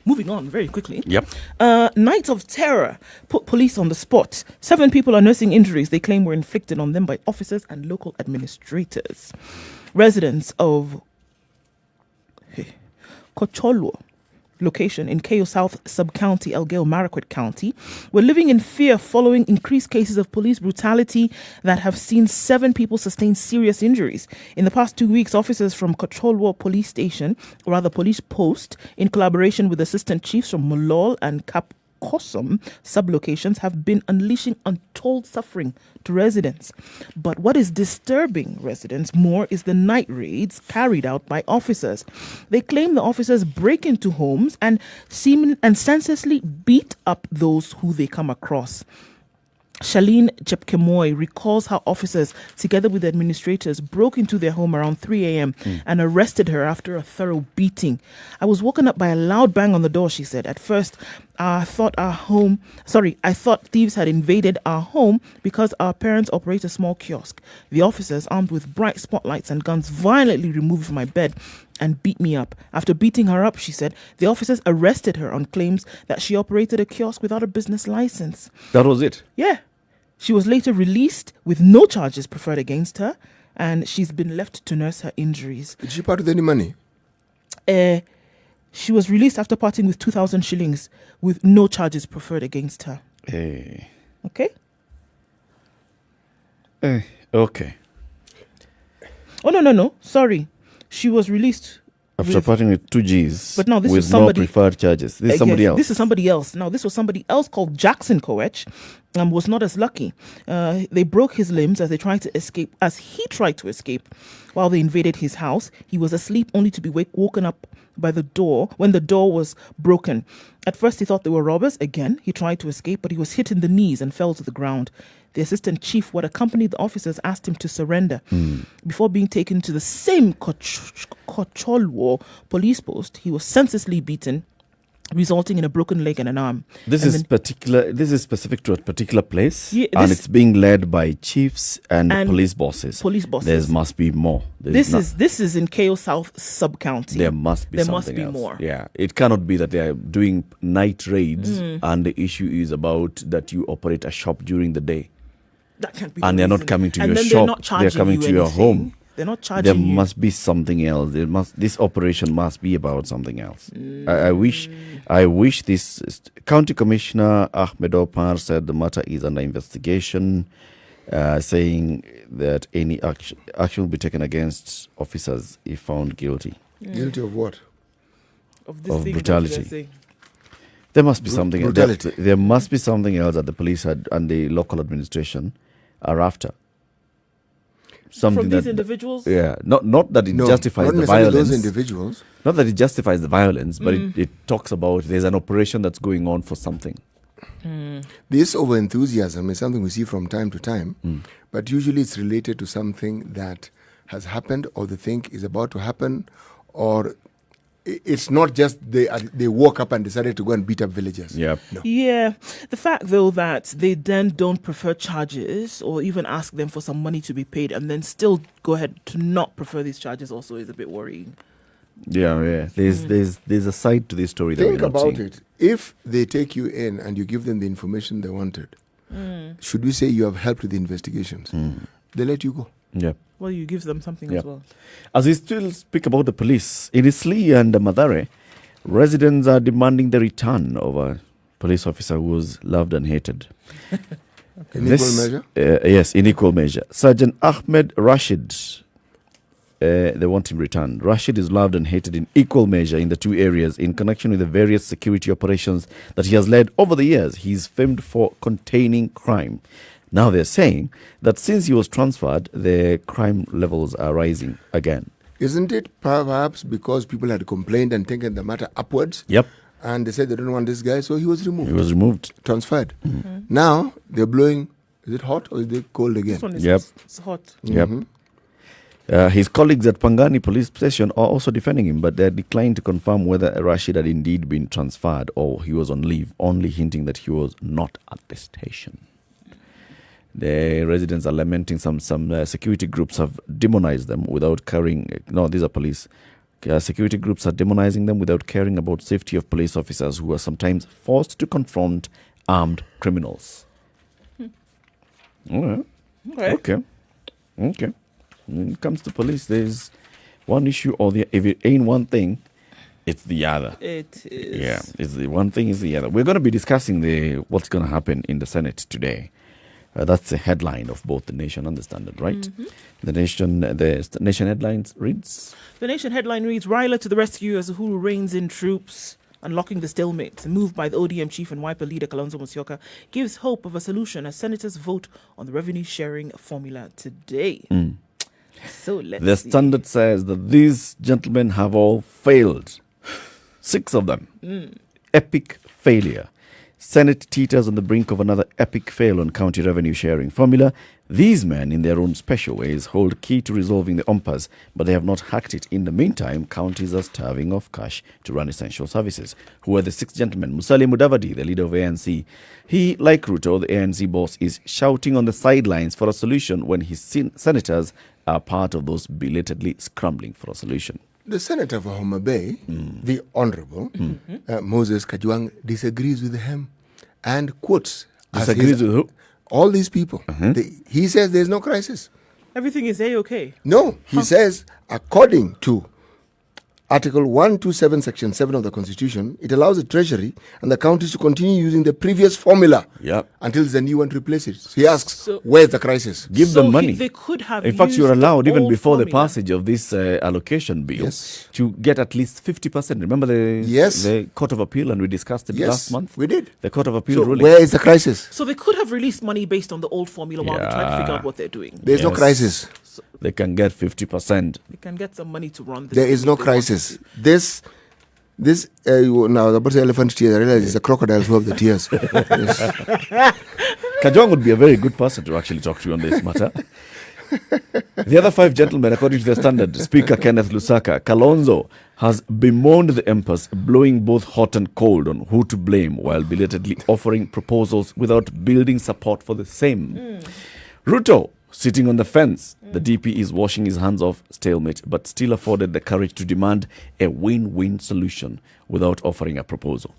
moving on very quickly. Yep. Night of terror put police on the spot. 7 people are nursing injuries they claim were inflicted on them by officers and local administrators. Residents of Kocholwo location in Keio South Sub-County, Elgeyo Marakwet County, were living in fear following increased cases of police brutality that have seen 7 people sustain serious injuries. In the past 2 weeks, officers from Kocholwo Police Station, or rather police post, in collaboration with assistant chiefs from Molol and Kosom sub-locations, have been unleashing untold suffering to residents. But what is disturbing residents more is the night raids carried out by officers. They claim the officers break into homes and senselessly beat up those who they come across. Shalene Chepkemoy recalls how officers, together with administrators, broke into their home around 3 a.m. and arrested her after a thorough beating. I was woken up by a loud bang on the door, she said. At first, I thought thieves had invaded our home because our parents operate a small kiosk. The officers, armed with bright spotlights and guns, violently removed my bed and beat me up. After beating her up, she said, the officers arrested her on claims that she operated a kiosk without a business license. That was it? Yeah. She was later released with no charges preferred against her, and she's been left to nurse her injuries. Did she part with any money? She was released after parting with 2,000 shillings with no charges preferred against her. Okay? Okay. Oh, no. Sorry. She was released After parting with 2 Gs, but now this with was somebody, no preferred charges. This is somebody else. This is somebody else. Now, this was somebody else called Jackson Koech, was not as lucky. They broke his limbs as he tried to escape while they invaded his house. He was asleep only to be woken up by the door when the door was broken. At first, he thought they were robbers. Again, he tried to escape, but he was hit in the knees and fell to the ground. The assistant chief who had accompanied the officers asked him to surrender. Before being taken to the same Kocholwo police post, he was senselessly beaten, resulting in a broken leg and an arm. This is specific to a particular place, Yeah, and it's being led by chiefs and police bosses. There must be more. This is in Keio South Sub-County. There must be something else. More. Yeah, it cannot be that they are doing night raids and the issue is about that you operate a shop during the day. That can't be. And they're not coming to and your then shop. They're coming to your home. They're not charging There you. must be something else. This operation must be about something else. I wish this County Commissioner Ahmed Opar said the matter is under investigation, saying that any action will be taken against officers if found guilty. Guilty of what? Of brutality. There must be something else. There must be something else that the police and the local administration are after. From these individuals? Yeah, not that it justifies the violence. Those individuals. Not that it justifies the violence, but it talks about there's an operation that's going on for something. This over-enthusiasm is something we see from time to time, but usually it's related to something that has happened or they think is about to happen, or it's not just they woke up and decided to go and beat up villagers. Yeah. No. Yeah. The fact, though, that they then don't prefer charges or even ask them for some money to be paid and then still go ahead to not prefer these charges also is a bit worrying. Yeah. There's a side to this story that Think we're not about seeing. it. If they take you in and you give them the information they wanted, should we say you have helped with the investigations? They let you go. Yeah. Well, you give them something as well. As we still speak about the police, in Isli and Madare, residents are demanding the return of a police officer who was loved and hated. In equal measure? Yes, in equal measure. Sergeant Ahmed Rashid, they want him returned. Rashid is loved and hated in equal measure in the 2 areas in connection with the various security operations that he has led over the years. He's famed for containing crime. Now they're saying that since he was transferred, the crime levels are rising again. Isn't it perhaps because people had complained and taken the matter upwards? Yep. And they said they don't want this guy, so he was removed. He was removed. Transferred. Now they're blowing. Is it hot or is it cold again? This one is it's hot. Yep. His colleagues at Pangani police station are also defending him, but they declined to confirm whether Rashid had indeed been transferred or he was on leave, only hinting that he was not at the station. The residents are lamenting some security groups have demonized them without caring. No, these are police. Security groups are demonizing them without caring about safety of police officers who are sometimes forced to confront armed criminals. All right. Okay. When it comes to police, there's one issue or the if it ain't one thing, it's the other. It is. Yeah, it's the one thing is the other. We're going to be discussing what's going to happen in the Senate today. That's the headline of both the Nation and the Standard, right? Mm-hmm. The Nation headlines reads. The Nation headline reads: Raila to the rescue as Uhuru reins in troops, unlocking the stalemate. A move by the ODM chief and Wiper leader Kalonzo Musyoka gives hope of a solution as senators vote on the revenue sharing formula today. So The Standard says that these gentlemen have all failed. 6 of them. Epic failure. Senate teeters on the brink of another epic fail on county revenue sharing formula. These men, in their own special ways, hold key to resolving the impasse, but they have not hacked it. In the meantime, counties are starving of cash to run essential services. Who are the 6 gentlemen? Musalia Mudavadi, the leader of ANC. He, like Ruto, the ANC boss, is shouting on the sidelines for a solution when his senators are part of those belatedly scrambling for a solution. The senator for Homa Bay, the Honorable Moses Kajwang, disagrees with him and quotes Disagrees with who? all these people. He says there's no crisis. everything is A-okay. No, he says, according to Article 127, Section 7 of the Constitution, it allows the Treasury and the counties to continue using the previous formula until there's a new one to replace it. So he asks, where's the crisis? Give them money. They could have. In fact, you're allowed, even before the formula. passage of this allocation bill, to get at least 50%. Remember the Court of Appeal, and we discussed it last month? We did. The Court of Appeal ruling. Where is the crisis? So they could have released money based on the old formula while they try to figure out what they're doing. There's no crisis. So they can get 50%. they can get some money to run this. There is no crisis. This now the elephant tears. I realize it's a crocodile who have the tears. Kajwang would be a very good person to actually talk to you on this matter. The other 5 gentlemen, according to the Standard, Speaker Kenneth Lusaka, Kalonzo has bemoaned the impasse, blowing both hot and cold on who to blame while belatedly offering proposals without building support for the same. Ruto, sitting on the fence, the DP is washing his hands off stalemate, but still afforded the courage to demand a win-win solution without offering a proposal.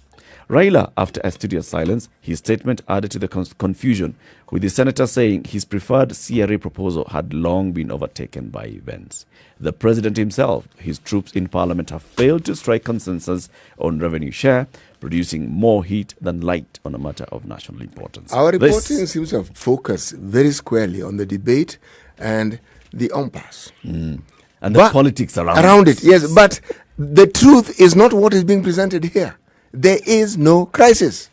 Raila, after a studious silence, his statement added to the confusion, with the senator saying his preferred CRA proposal had long been overtaken by events. The president himself, his troops in parliament have failed to strike consensus on revenue share, producing more heat than light on a matter of national importance. Our reporting seems to have focused very squarely on the debate and the impasse. And the politics around it. Yes, but the truth is not what is being presented here. There is no crisis.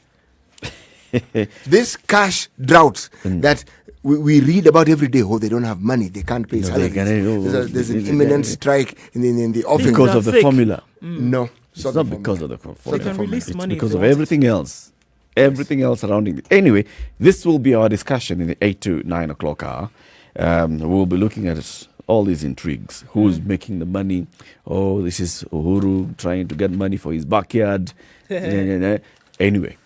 This cash drought that we read about every day. Oh, they don't have money. They can't pay salaries. There's an imminent strike in the office. Because of the formula. No. It's not because of the formula. They can release money because of everything else. Everything else surrounding it. Anyway, this will be our discussion in the 8 to 9 o'clock hour. We'll be looking at all these intrigues. Who's making the money? Oh, this is Uhuru trying to get money for his backyard. Anyway,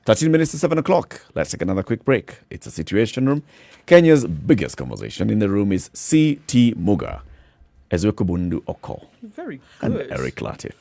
13 minutes to 7 o'clock. Let's take another quick break. It's a Situation Room. Kenya's biggest conversation in the room is C.T. Muga, Nduh Okoh, Very and good. Eric Latiff.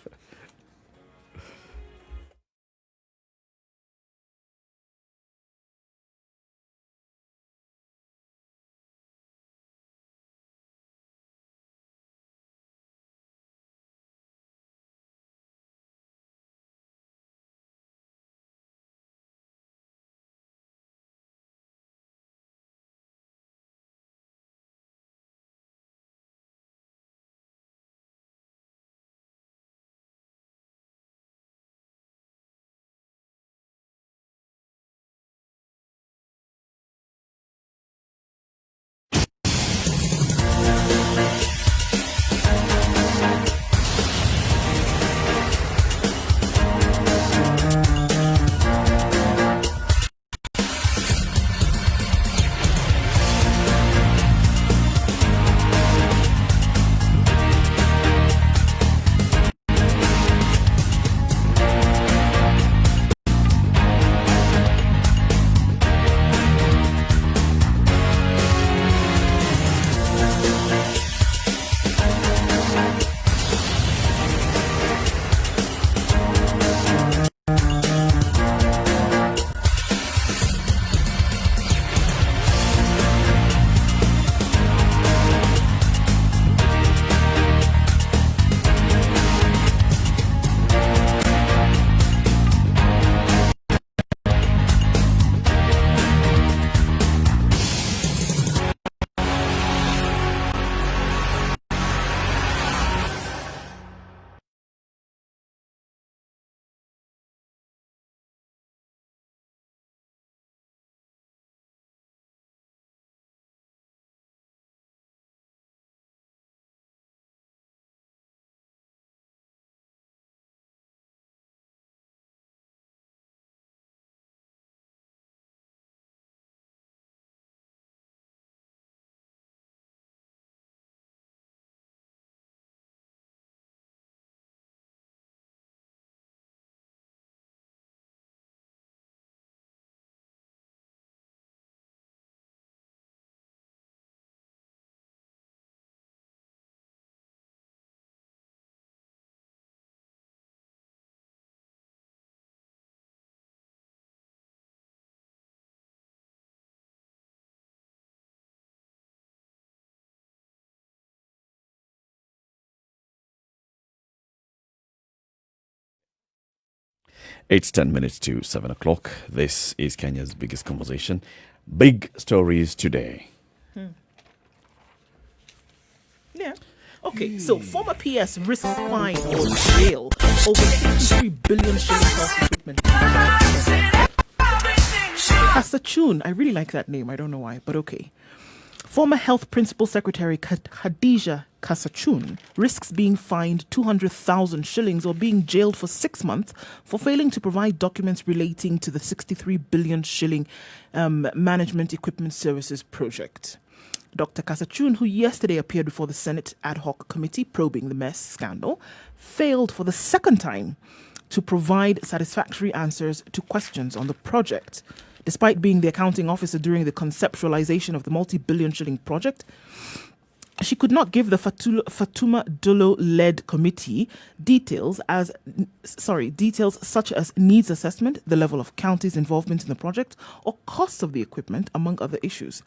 It's 10 minutes to 7 o'clock. This is Kenya's biggest conversation. Big stories today. Yeah. Okay, so former PS risks fine or jail over 63 billion shilling health equipment. Kasachun, I really like that name. I don't know why, but okay. Former Health Principal Secretary Khadija Kasachun risks being fined 200,000 shillings or being jailed for 6 months for failing to provide documents relating to the 63 billion shilling management equipment services project. Dr. Kasachun, who yesterday appeared before the Senate ad hoc committee probing the mess scandal, failed for the second time to provide satisfactory answers to questions on the project. Despite being the accounting officer during the conceptualization of the multi-billion shilling project, she could not give the Fatuma Dolo-led committee details such as needs assessment, the level of counties' involvement in the project, or costs of the equipment, among other issues.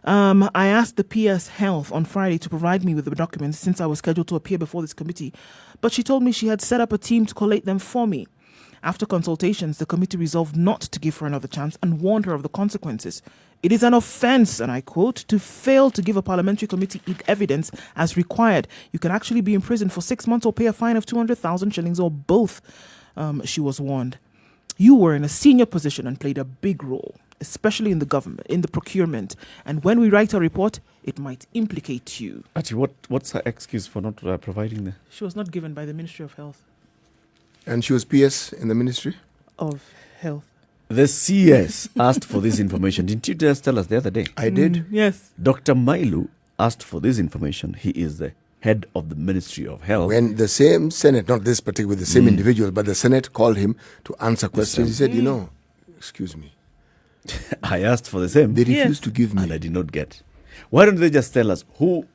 I asked the PS Health on Friday to provide me with the documents since I was scheduled to appear before this committee, but she told me she had set up a team to collate them for me. After consultations, the committee resolved not to give her another chance and warned her of the consequences. It is an offence, and I quote, to fail to give a parliamentary committee evidence as required. You can actually be imprisoned for 6 months or pay a fine of 200,000 shillings or both, she was warned. You were in a senior position and played a big role, especially in the government, in the procurement. And when we write a report, it might implicate you. Actually, what's her excuse for not providing the... She was not given by the Ministry of Health. And she was PS in the Ministry of Health. The CS asked for this information. Didn't you just tell us the other day? I did. Yes. Dr. Mailu asked for this information. He is the head of the Ministry of Health. When the same Senate, not this particular, with the same individual, but the Senate called him to answer questions, he said, excuse me. I asked for the same. They refused to give me. And I did not get. Why don't they just tell us who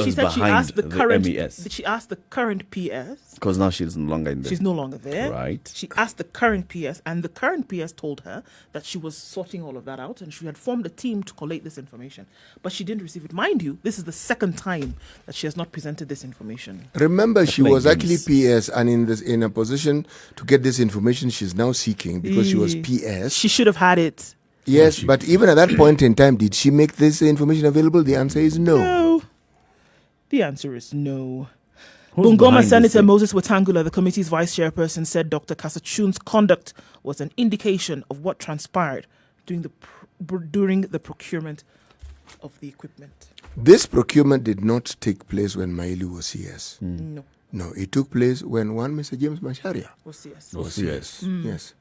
She said she asked the current MES? She asked the current PS. Because now she's no longer in there. She's no longer there. Right. She asked the current PS, and the current PS told her that she was sorting all of that out, and she had formed a team to collate this information. But she didn't receive it. Mind you, this is the second time that she has not presented this information. Remember, she playing was actually games. PS, and in a position to get this information she's now seeking because she was PS. She should have had it. Yes, but even at that point in time, did she make this information available? The answer is no. No. The answer is no. Who's Bungoma behind this Senator thing? Moses Wetangula, the committee's vice chairperson, said Dr. Kasachun's conduct was an indication of what transpired during the procurement of the equipment. This procurement did not take place when Mailu was CS. No. No, it took place when one Mr. James Macharia Was yes. Was CS. Yes.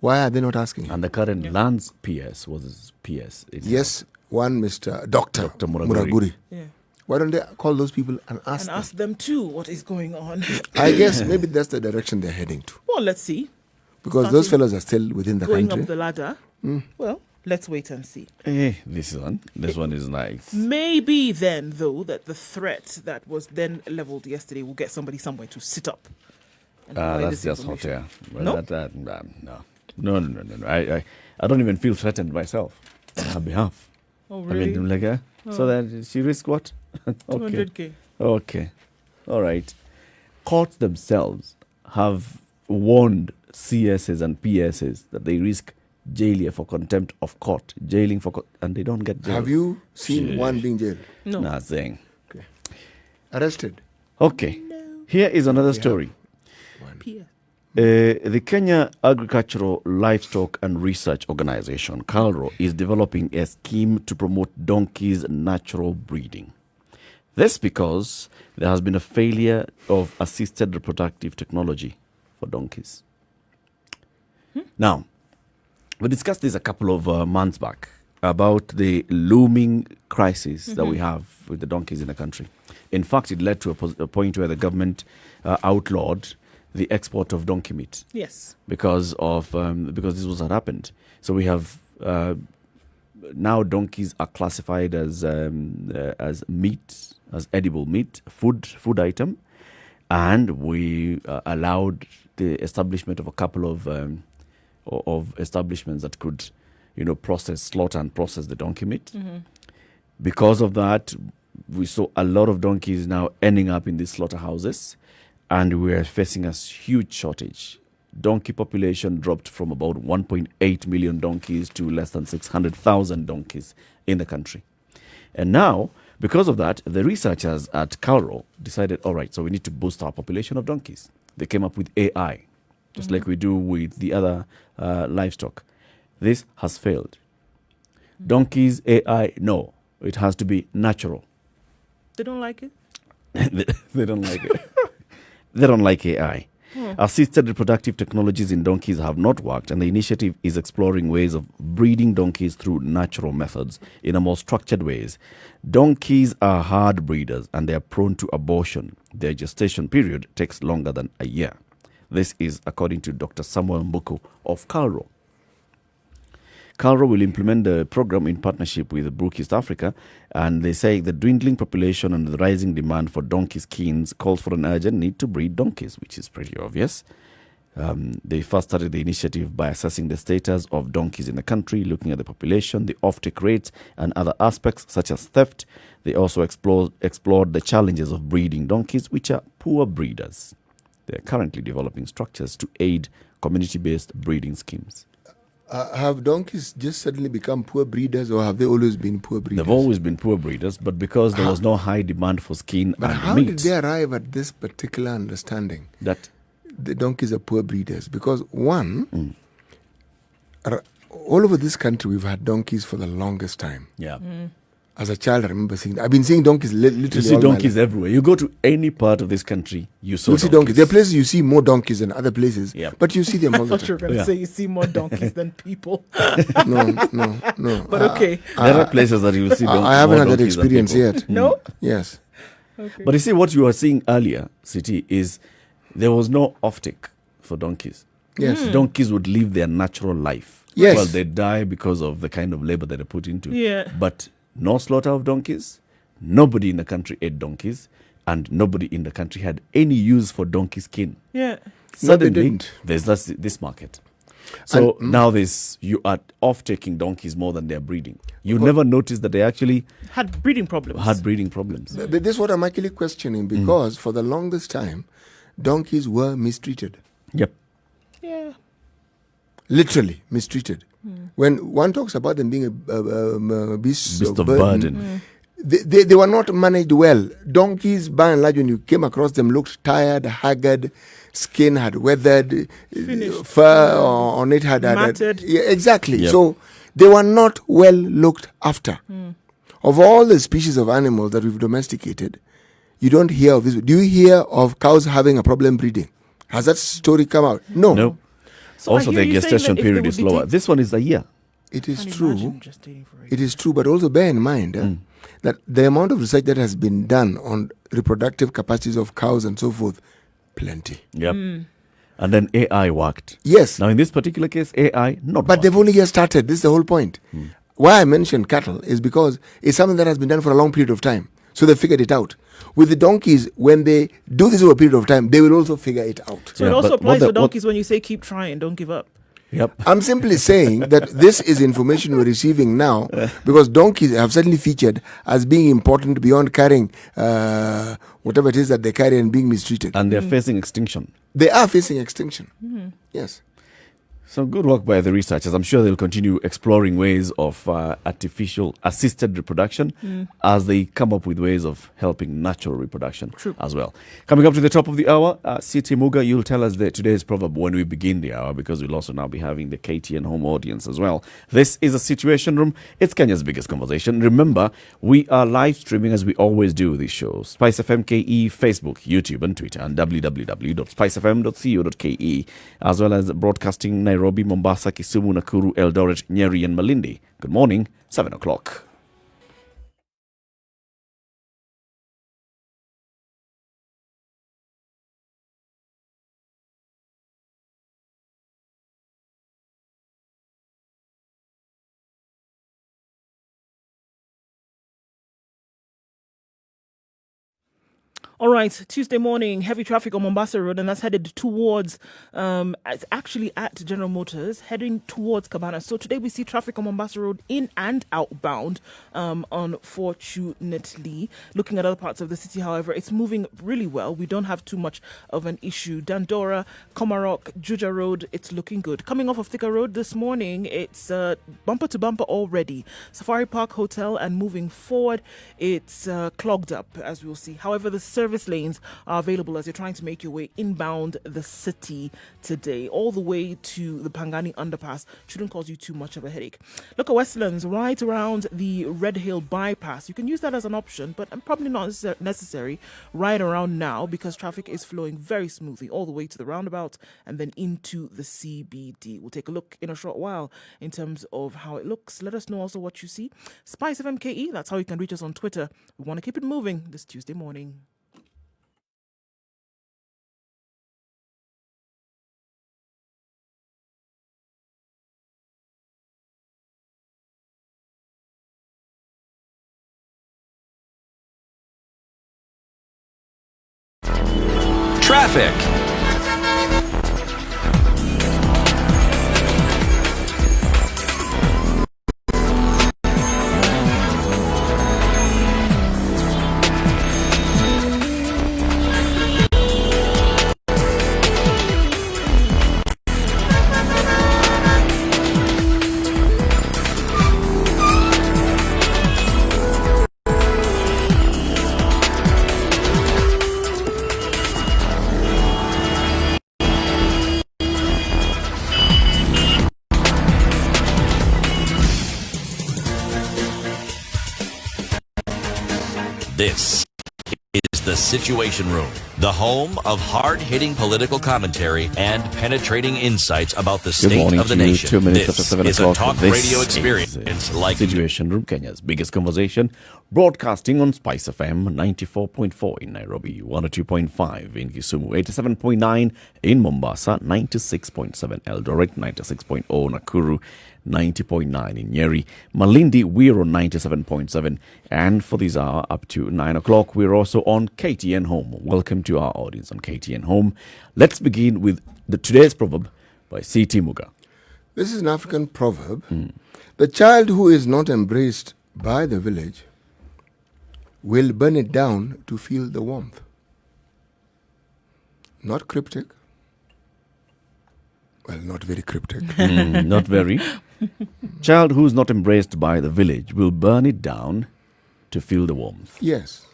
Why are they not asking him? And the current Lands PS was his PS. Yes, one Mr. Dr. Muraguri. Muraguri. Yeah. Why don't they call those people and ask And them? ask them too what is going on. I guess maybe that's the direction they're heading to. Well, let's see. Because those fellows are still within the Going country. up the ladder. Well, let's wait and see. This one is nice. Maybe then, though, that the threat that was then leveled yesterday will get somebody somewhere to sit up. And provide That's this just hot information. air. Well, No? No. I don't even feel threatened myself on her behalf. Oh, I really? mean, like, so that she risked what? Okay. 200K. Okay. All right. Courts themselves have warned CSs and PSs that they risk jail for contempt of court, jailing for and they don't get jailed. Have you seen Shit. one being jailed? No. Nothing. Arrested? Okay. Here is another story. PS. The Kenya Agricultural Livestock and Research Organization, KALRO, is developing a scheme to promote donkeys' natural breeding. This because there has been a failure of assisted reproductive technology for donkeys. Now, we discussed this a couple of months back about the looming crisis that we have with the donkeys in the country. In fact, it led to a point where the government outlawed the export of donkey meat Yes. because this was what happened. So we have now donkeys are classified as meat, as edible meat, food item, and we allowed the establishment of a couple of establishments that could, slaughter and process the donkey meat. Because of that, we saw a lot of donkeys now ending up in these slaughterhouses, and we are facing a huge shortage. donkey population dropped from about 1.8 million donkeys to less than 600,000 donkeys in the country. And now, because of that, the researchers at Calro decided, all right, so we need to boost our population of donkeys. They came up with AI, just like we do with the other livestock. This has failed. Donkeys, AI, no. It has to be natural. They don't like it? They don't like it. They don't like AI. Assisted reproductive technologies in donkeys have not worked, and the initiative is exploring ways of breeding donkeys through natural methods in a more structured ways. Donkeys are hard breeders, and they are prone to abortion. Their gestation period takes longer than a year. This is according to Dr. Samuel Muga of Calro. Calro will implement the program in partnership with Brook East Africa, and they say the dwindling population and the rising demand for donkey skins calls for an urgent need to breed donkeys, which is pretty obvious. They first started the initiative by assessing the status of donkeys in the country, looking at the population, the offtake rates, and other aspects such as theft. They also explored the challenges of breeding donkeys, which are poor breeders. They are currently developing structures to aid community-based breeding schemes. Have donkeys just suddenly become poor breeders, or have they always been poor breeders? They've always been poor breeders, but because there was no high demand for skin But and how meat, did they arrive at this particular understanding that the donkeys are poor breeders? Because one, all over this country, we've had donkeys for the longest time. yeah. As a child, I remember seeing. I've been seeing donkeys literally. You see all my donkeys life. everywhere. You go to any part of this country, you saw You see donkeys. There are places you see more donkeys than other places, but you see them I all the thought you were time. going to say you see more donkeys than people. No. But okay. There are places that you will see I haven't more had that donkeys than experience people. yet. No? Yes. Okay. But you see, what you were seeing earlier, City, is there was no offtake for donkeys. Yes. Donkeys would live their natural life. Yes. Well, they die because of the kind of labor that they put into. Yeah. But no slaughter of donkeys. Nobody in the country ate donkeys. And nobody in the country had any use for donkey skin. Yeah. Suddenly, didn't. there's this market. So now you are off-taking donkeys more than they're breeding. You never noticed that they actually Had breeding problems. had breeding problems. This is what I'm actually questioning, because for the longest time, donkeys were mistreated. Yep. Yeah. Literally mistreated. When one talks about them being a beast Beast of of burden, burden. they were not managed well. Donkeys, by and large, when you came across them, looked tired, haggard, skin had weathered, Finished. fur on it had Matted. yeah, exactly. Yep. So they were not well looked after. Of all the species of animals that we've domesticated, you don't hear of this. Do you hear of cows having a problem breeding? Has that story come out? No. No. So I Also, hear their you saying gestation that if they period would is be lower. take- This one is a year. It is Can't true. imagine just dating for a It year. is true, but also bear in mind that the amount of research that has been done on reproductive capacities of cows and so forth, plenty. Yep. And then AI worked. Yes, Now, in this particular case, AI not but working. they've only just started. This is the whole point. Why I mentioned cattle is because it's something that has been done for a long period of time. So they figured it out. With the donkeys, when they do this over a period of time, they will also figure it out. So Yeah, it also but applies what to the- what- donkeys when you say keep trying, don't give up. Yep. I'm simply saying that this is information we're receiving now, because donkeys have suddenly featured as being important beyond carrying whatever it is that they carry and being mistreated. And they're facing extinction. They are facing extinction. Yes. So good work by the researchers. I'm sure they'll continue exploring ways of artificial assisted reproduction as they come up with ways of helping natural reproduction as well. Coming up to the top of the hour, CT Muga, you'll tell us today's proverb when we begin the hour, because we'll also now be having the KTN home audience as well. This is a Situation Room. It's Kenya's biggest conversation. Remember, we are live streaming as we always do these shows. Spice FM KE, Facebook, YouTube and Twitter, and www.spicefm.co.ke, as well as broadcasting Nairobi, Mombasa, Kisumu, Nakuru, Eldoret, Nyeri and Malindi. Good morning, 7 o'clock. All right, Tuesday morning, heavy traffic on Mombasa Road, and that's headed towards, it's actually at General Motors, heading towards Cabana. So today we see traffic on Mombasa Road in and outbound, unfortunately. Looking at other parts of the city, however, it's moving really well. We don't have too much of an issue. Dandora, Komarok, Juja Road, it's looking good. Coming off of Thika Road this morning, it's bumper to bumper already. Safari Park Hotel, and moving forward, it's clogged up, as we'll see. However, the service lanes are available as you're trying to make your way inbound the city today, all the way to the Pangani underpass. Shouldn't cause you too much of a headache. Look at Westlands, right around the Red Hill bypass. You can use that as an option, but probably not necessary right around now, because traffic is flowing very smoothly all the way to the roundabout and then into the CBD. We'll take a look in a short while in terms of how it looks. Let us know also what you see. Spice of MKE, that's how you can reach us on Twitter. We want to keep it moving this Tuesday morning. Traffic. This is the Situation Room, the home of hard-hitting political commentary and penetrating insights about the Good state morning of the to you. nation. 2 minutes This after 7 is a o'clock. talk This radio is experience like Situation Room, Kenya's biggest conversation, broadcasting on Spice FM 94.4 in Nairobi, 102.5 in Kisumu, 87.9 in Mombasa, 96.7 Eldoret, 96.0 Nakuru, 90.9 in Njeri, Malindi, we're on 97.7, and for this hour up to 9 o'clock, we're also on KTN Home. Welcome to our audience on KTN Home. Let's begin with today's proverb by C.T. Muga. This is an African proverb. The child who is not embraced by the village will burn it down to feel the warmth. Not cryptic. Well, not very cryptic. Not very. Child who's not embraced by the village will burn it down to feel the warmth. Yes.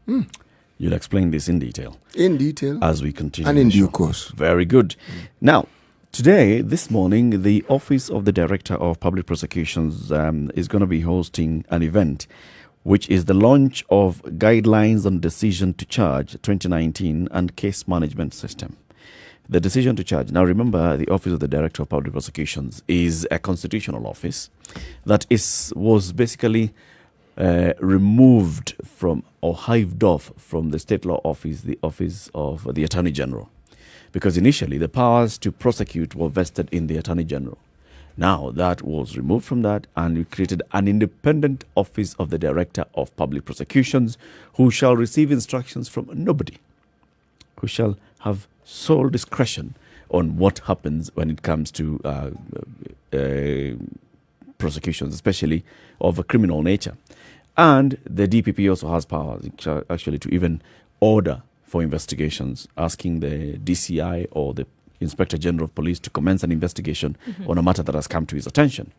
You'll explain this in detail In detail as we continue. and in the due show. course. Very good. Now, this morning, the Office of the Director of Public Prosecutions is going to be hosting an event, which is the launch of Guidelines on Decision to Charge 2019 and Case Management System. The decision to charge. Now, remember, the Office of the Director of Public Prosecutions is a constitutional office that was basically removed from or hived off from the state law office, the Office of the Attorney General. Because initially, the powers to prosecute were vested in the Attorney General. Now, that was removed from that, and we created an independent Office of the Director of Public Prosecutions, who shall receive instructions from nobody, who shall have sole discretion on what happens when it comes to prosecutions, especially of a criminal nature. And the DPP also has powers actually to even order for investigations, asking the DCI or the Inspector General of Police to commence an investigation on a matter that has come to his attention.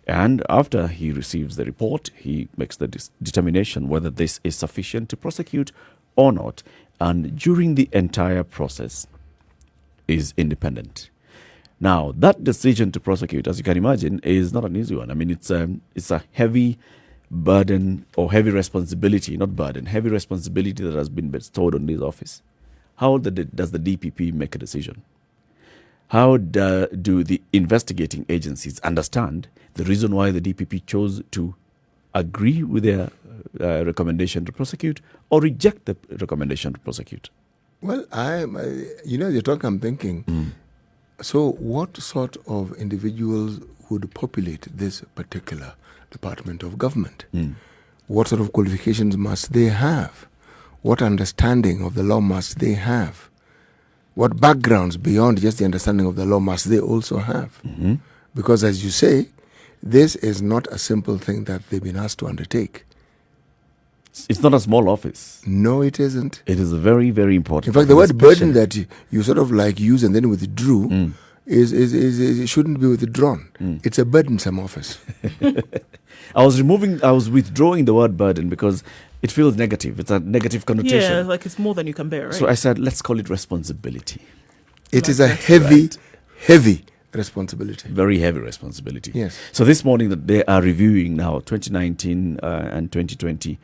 And after he receives the report, he makes the determination whether this is sufficient to prosecute or not. And during the entire process is independent. Now, that decision to prosecute, as you can imagine, is not an easy one. I mean, it's a heavy burden or heavy responsibility, not burden, heavy responsibility that has been bestowed on this office. How does the DPP make a decision? How do the investigating agencies understand the reason why the DPP chose to agree with their recommendation to prosecute or reject the recommendation to prosecute? Well, you're talking, I'm thinking, so what sort of individuals would populate this particular department of government? What sort of qualifications must they have? what understanding of the law must they have? What backgrounds beyond just the understanding of the law must they also have? Because as you say, this is not a simple thing that they've been asked to undertake. It's not a small office. No, it isn't. It is a very, very important. In fact, the office, word burden that you sort of like use and then withdrew is it shouldn't be withdrawn. It's a burdensome office. I was withdrawing the word burden because it feels negative. It's a negative connotation. Yeah, like it's more than you can bear, right? So I said, let's call it responsibility. It is a heavy responsibility. Very heavy responsibility. Yes. So this morning that they are reviewing now 2019 and 2020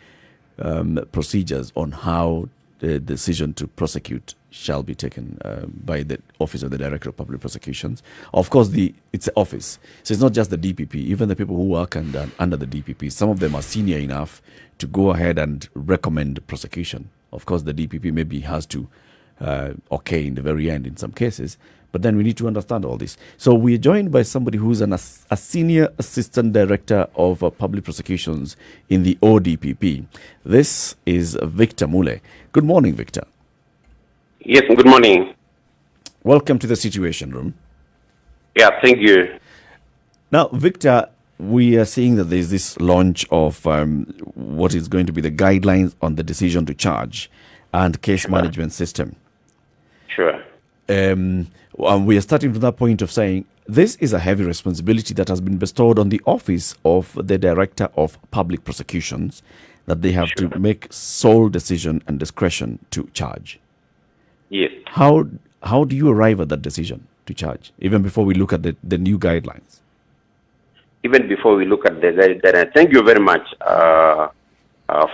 procedures on how the decision to prosecute shall be taken by the Office of the Director of Public Prosecutions. Of course, it's an office. So it's not just the DPP. Even the people who work under the DPP, some of them are senior enough to go ahead and recommend prosecution. Of course, the DPP maybe has to okay in the very end in some cases. But then we need to understand all this. So we're joined by somebody who's a senior assistant director of public prosecutions in the ODPP. This is Victor Mule. Good morning, Victor. Yes, good morning. Welcome to the Situation Room. Yeah, thank you. Now, Victor, we are seeing that there's this launch of what is going to be the guidelines on the decision to charge and case management system. Sure. We are starting from that point of saying this is a heavy responsibility that has been bestowed on the Office of the Director of Public Prosecutions, that they have to make sole decision and discretion to charge. Yes. How do you arrive at that decision to charge, even before we look at the new guidelines? Even before we look at the guidelines, thank you very much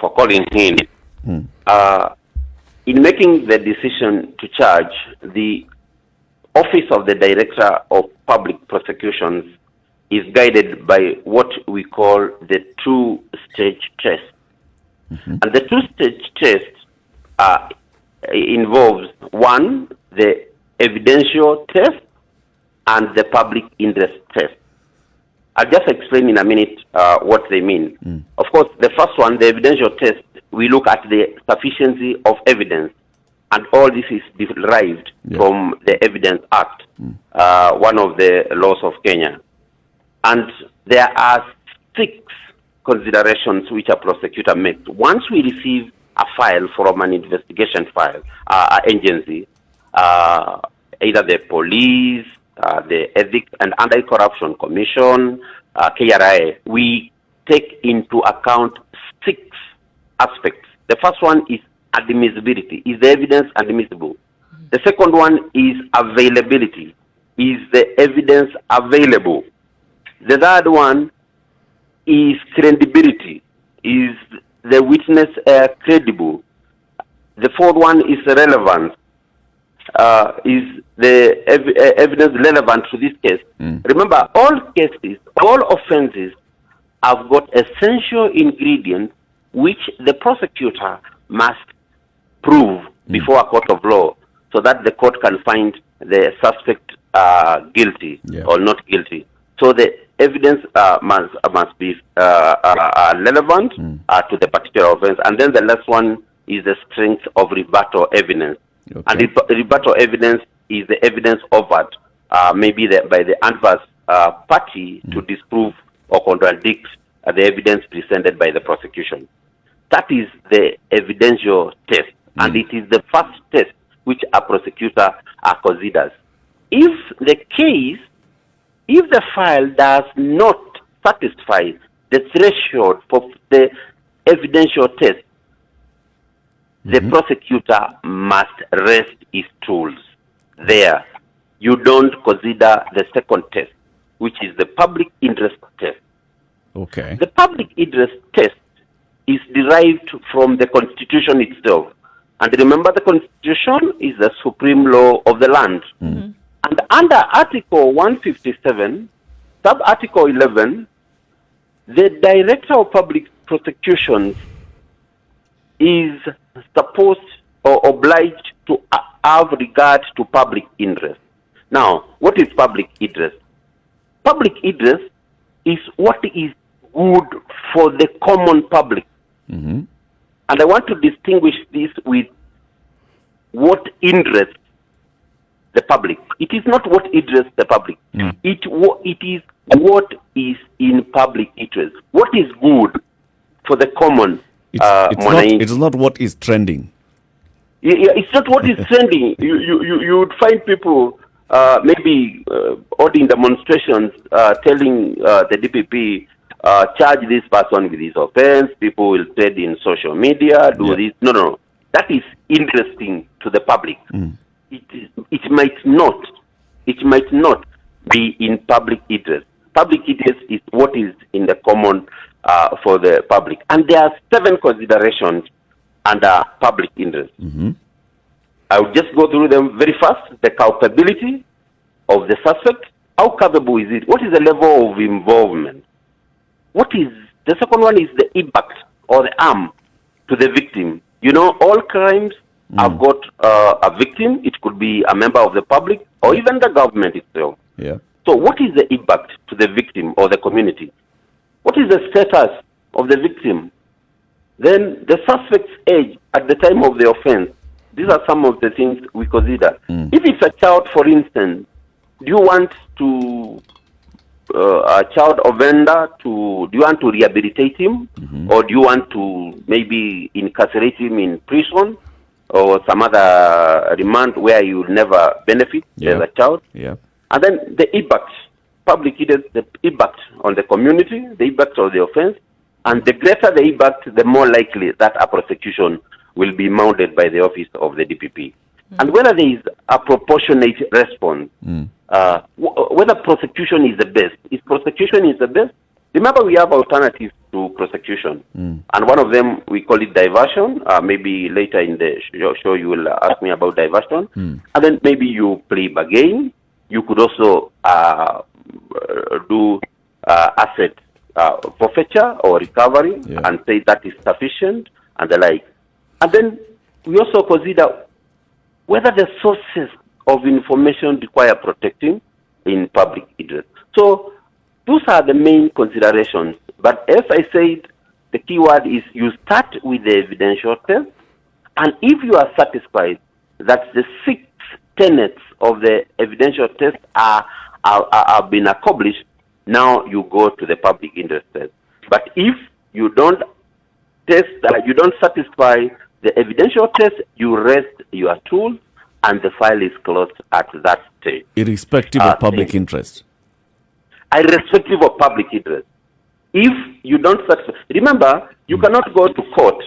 for calling in. In making the decision to charge, the Office of the Director of Public Prosecutions is guided by what we call the two-stage test. And the two-stage test involves, one, the evidential test and the public interest test. I'll just explain in a minute what they mean. Of course, the first one, the evidential test, we look at the sufficiency of evidence. And all this is derived from the Evidence Act, one of the laws of Kenya. And there are 6 considerations which a prosecutor makes. Once we receive a file from an investigation file, agency, either the police, the Ethics and Anti-Corruption Commission, KRI, we take into account 6 aspects. The first one is admissibility. Is the evidence admissible? The second one is availability. Is the evidence available? The third one is credibility. Is the witness credible? The fourth one is relevance. Is the evidence relevant to this case? Remember, all cases, all offenses have got essential ingredients which the prosecutor must prove before a court of law, so that the court can find the suspect guilty or not guilty. So the evidence must be relevant to the particular offense. And then the last one is the strength of rebuttal evidence. Okay. And rebuttal evidence is the evidence offered maybe by the adverse party to disprove or contradict the evidence presented by the prosecution. That is the evidential test, and it is the first test which a prosecutor considers. If the file does not satisfy the threshold for the evidential test, the prosecutor must rest his tools there. You don't consider the second test, which is the public interest test. Okay. The public interest test is derived from the Constitution itself. And remember, the Constitution is the supreme law of the land. And under Article 157, Sub-Article 11, the Director of Public Prosecutions is supposed or obliged to have regard to public interest. Now, what is public interest? Public interest is what is good for the common public. And I want to distinguish this with what interests the public. It is not what interests the public. It is what is in public interest. What is good for the common it's not what is trending. Yeah, it's not what is trending. You would find people maybe holding demonstrations telling the DPP, charge this person with this offense. People will trade in social media, do this. No. That is interesting to the public. It might not be in public interest. Public interest is what is in the common for the public. And there are 7 considerations under public interest. I will just go through them very fast. The culpability of the suspect. How culpable is it? What is the level of involvement? The second one is the impact or the harm to the victim. You know, all crimes have got a victim. It could be a member of the public or even the government itself. Yeah. So what is the impact to the victim or the community? What is the status of the victim? Then the suspect's age at the time of the offense. These are some of the things we consider. If it's a child, for instance, do you want to a child offender do you want to rehabilitate him, or do you want to maybe incarcerate him in prison or some other remand where you will never benefit as a child? Yeah. And then the impact, public interest, the impact on the community, the impact of the offense, and the greater the impact, the more likely that a prosecution will be mounted by the office of the DPP. And whether there is a proportionate response, whether prosecution is the best. If prosecution is the best, remember we have alternatives to prosecution. And one of them, we call it diversion. Maybe later in the show you will ask me about diversion. And then maybe you plea bargain. You could also do asset forfeiture or recovery and say that is sufficient and the like. And then we also consider whether the sources of information require protecting in public interest. So those are the main considerations. But as I said, the key word is you start with the evidential test, and if you are satisfied that the 6 tenets of the evidential test are been accomplished, now you go to the public interest test. But if you don't you don't satisfy the evidential test, you rest your tools, and the file is closed at that stage. Irrespective of public interest. Irrespective of public interest. If you don't satisfy, remember, you cannot go to court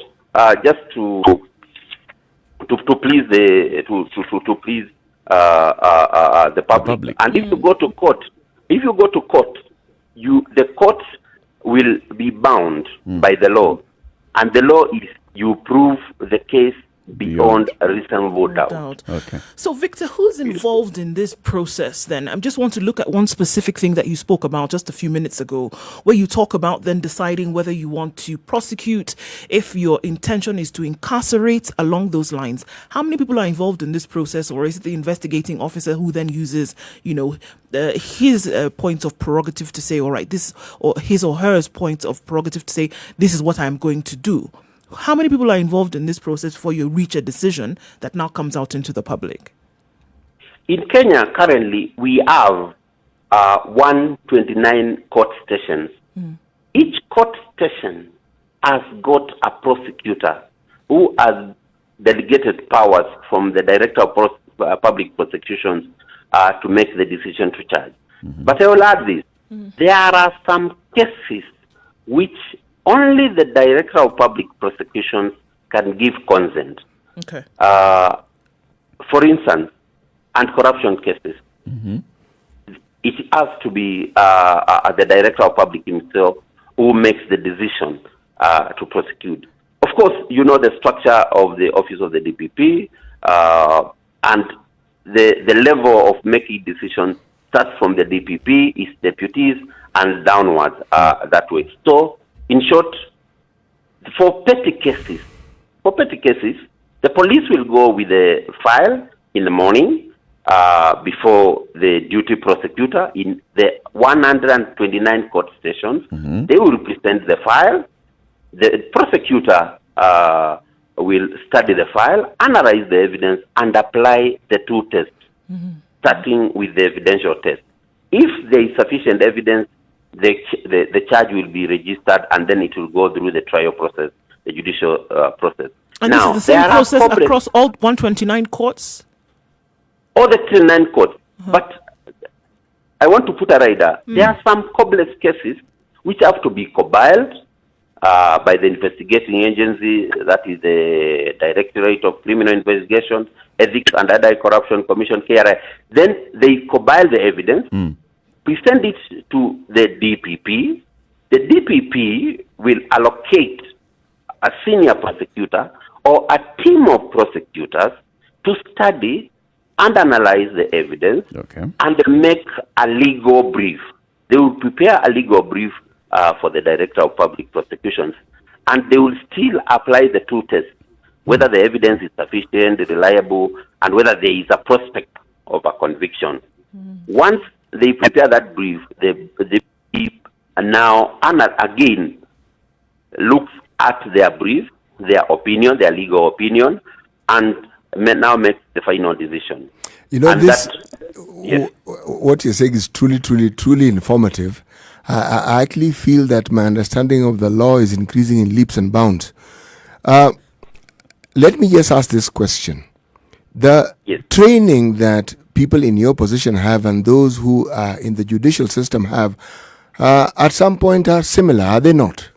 just to please the public. And if you go to court, the court will be bound by the law, and the law is you prove the case beyond a reasonable doubt. Okay. So, Victor, who's involved in this process then? I just want to look at one specific thing that you spoke about just a few minutes ago, where you talk about then deciding whether you want to prosecute, if your intention is to incarcerate, along those lines. How many people are involved in this process, or is it the investigating officer who then uses, his point of prerogative to say, all right, this, or his or her point of prerogative to say, this is what I'm going to do? How many people are involved in this process before you reach a decision that now comes out into the public? In Kenya, currently, we have 129 court stations. Each court station has got a prosecutor who has delegated powers from the Director of Public Prosecutions to make the decision to charge. But I will add this. There are some cases which only the Director of Public Prosecutions can give consent. Okay. For instance, anti-corruption cases. It has to be the Director of Public himself who makes the decision to prosecute. Of course, you know the structure of the office of the DPP, and the level of making decisions starts from the DPP, its deputies, and downwards that way. So, in short, for petty cases, the police will go with the file in the morning before the duty prosecutor in the 129 court stations. They will present the file. The prosecutor will study the file, analyze the evidence, and apply the two tests, starting with the evidential test. If there is sufficient evidence, the charge will be registered, and then it will go through the trial process, the judicial process. And now, this is the same process across all 129 courts? All the 39 courts. But I want to put a rider. There are some complex cases which have to be compiled by the investigating agency, that is the Directorate of Criminal Investigation, Ethics and Anti-Corruption Commission, KRI. Then they compile the evidence, present it to the DPP. The DPP will allocate a senior prosecutor or a team of prosecutors to study and analyze the evidence and make a legal brief. They will prepare a legal brief for the Director of Public Prosecutions, and they will still apply the two tests, whether the evidence is sufficient, reliable, and whether there is a prospect of a conviction. Once they prepare that brief, the now and again looks at their brief, their opinion, their legal opinion, and now makes the final decision. You know, and this, yes. What you're saying is truly informative. I actually feel that my understanding of the law is increasing in leaps and bounds. Let me just ask this question. The training that people in your position have and those who are in the judicial system have, at some point are similar, are they not?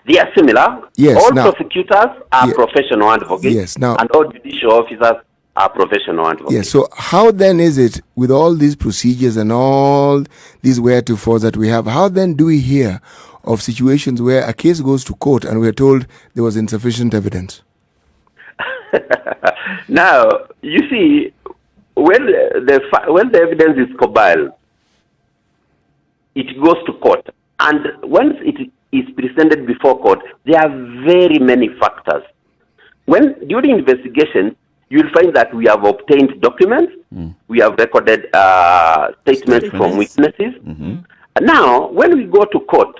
They are similar. Yes. All prosecutors are professional advocates. Yes. Now, and all judicial officers are professional advocates. Yes. So how then is it, with all these procedures and all these wherewithals that we have, how then do we hear of situations where a case goes to court and we're told there was insufficient evidence? Now, you see, when the evidence is compiled, it goes to court. And once it is presented before court, there are very many factors. During investigation, you'll find that we have obtained documents, we have recorded statements from witnesses. Now, when we go to court,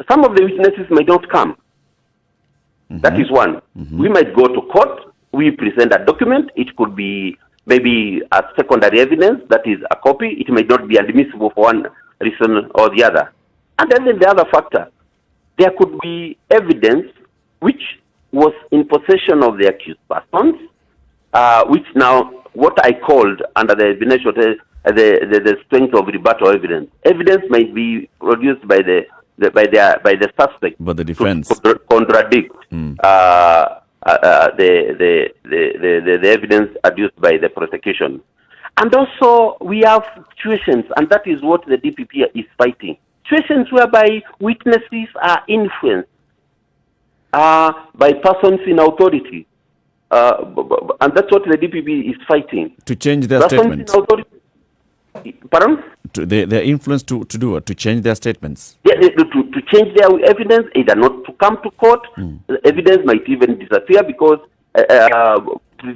some of the witnesses may not come. That is one. We might go to court, we present a document, it could be maybe a secondary evidence, that is a copy, it may not be admissible for one reason or the other. And then the other factor, there could be evidence which was in possession of the accused persons, which now, what I called under the the strength of rebuttal evidence. Evidence might be produced by the suspect, but the defense to contradict the evidence adduced by the prosecution. And also, we have situations, and that is what the DPP is fighting. Situations whereby witnesses are influenced by persons in authority. And that's what the DPP is fighting. To change their statements. Pardon? Their influence to do it, to change their statements. Yeah, to change their evidence, either not to come to court. The evidence might even disappear because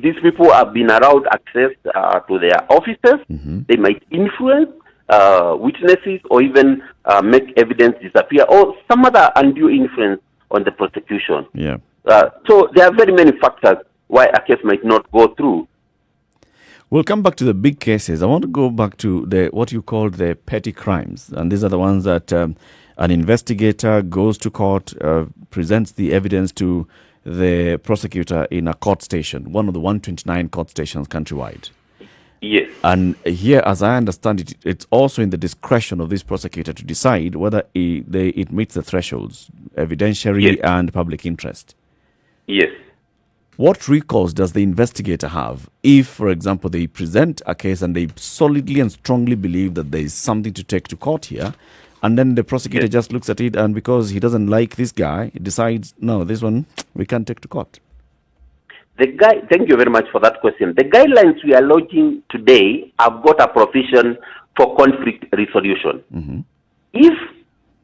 these people have been allowed access to their offices. They might influence witnesses or even make evidence disappear or some other undue influence on the prosecution. Yeah. So there are very many factors why a case might not go through. We'll come back to the big cases. I want to go back to what you call the petty crimes. And these are the ones that an investigator goes to court, presents the evidence to the prosecutor in a court station, one of the 129 court stations countrywide. Yes. And here, as I understand it, it's also in the discretion of this prosecutor to decide whether it meets the thresholds, evidentiary and public interest. Yes. What recourse does the investigator have if, for example, they present a case and they solidly and strongly believe that there is something to take to court here, and then the prosecutor just looks at it and because he doesn't like this guy, decides, no, this one we can't take to court? Thank you very much for that question. The guidelines we are launching today have got a provision for conflict resolution. If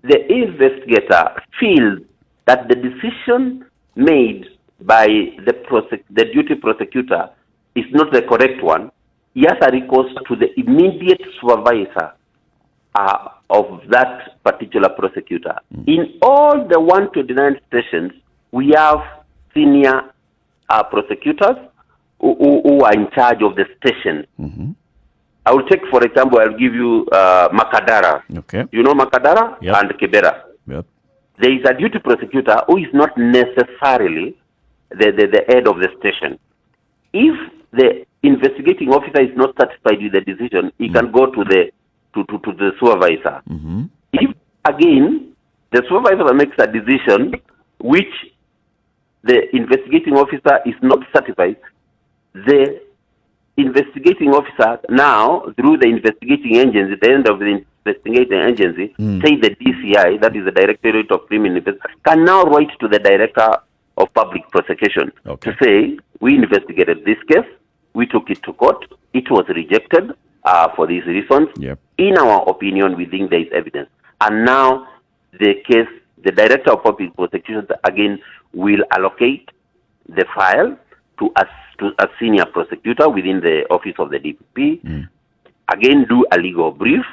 the investigator feels that the decision made by the duty prosecutor is not the correct one, he has a recourse to the immediate supervisor of that particular prosecutor. In all the 129 stations, we have senior prosecutors who are in charge of the station. Mm-hmm. I will take, for example, I'll give you Makadara. Okay. You know Makadara? Yep. And Kibera. Yep. There is a duty prosecutor who is not necessarily the head of the station. If the investigating officer is not satisfied with the decision, he can go to the supervisor. Mm-hmm. If again the supervisor makes a decision which the investigating officer is not satisfied, the investigating officer now, through the investigating agency, the end of the investigating agency, say the DCI, that is the Directorate of Criminal Investigation, can now write to the Director of Public Prosecution to say, we investigated this case, we took it to court, it was rejected for these reasons. Yep. In our opinion, we think there is evidence. And now the case, the Director of Public Prosecution again will allocate the file to a senior prosecutor within the office of the DPP, again do a legal brief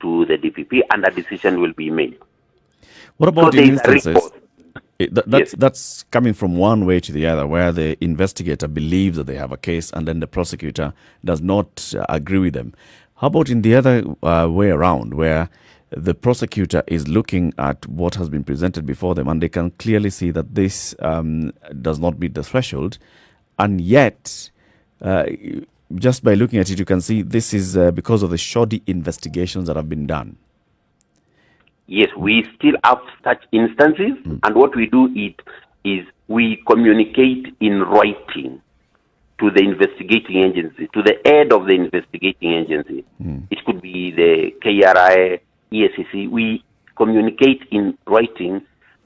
to the DPP, and a decision will be made. What about So in instances? Yes. That's coming from one way to the other, where the investigator believes that they have a case and then the prosecutor does not agree with them. How about in the other way around, where the prosecutor is looking at what has been presented before them and they can clearly see that this does not meet the threshold, and yet just by looking at it you can see this is because of the shoddy investigations that have been done? Yes, we still have such instances, and what we do is we communicate in writing to the investigating agency, to the head of the investigating agency. It could be the KRI, ESCC. We communicate in writing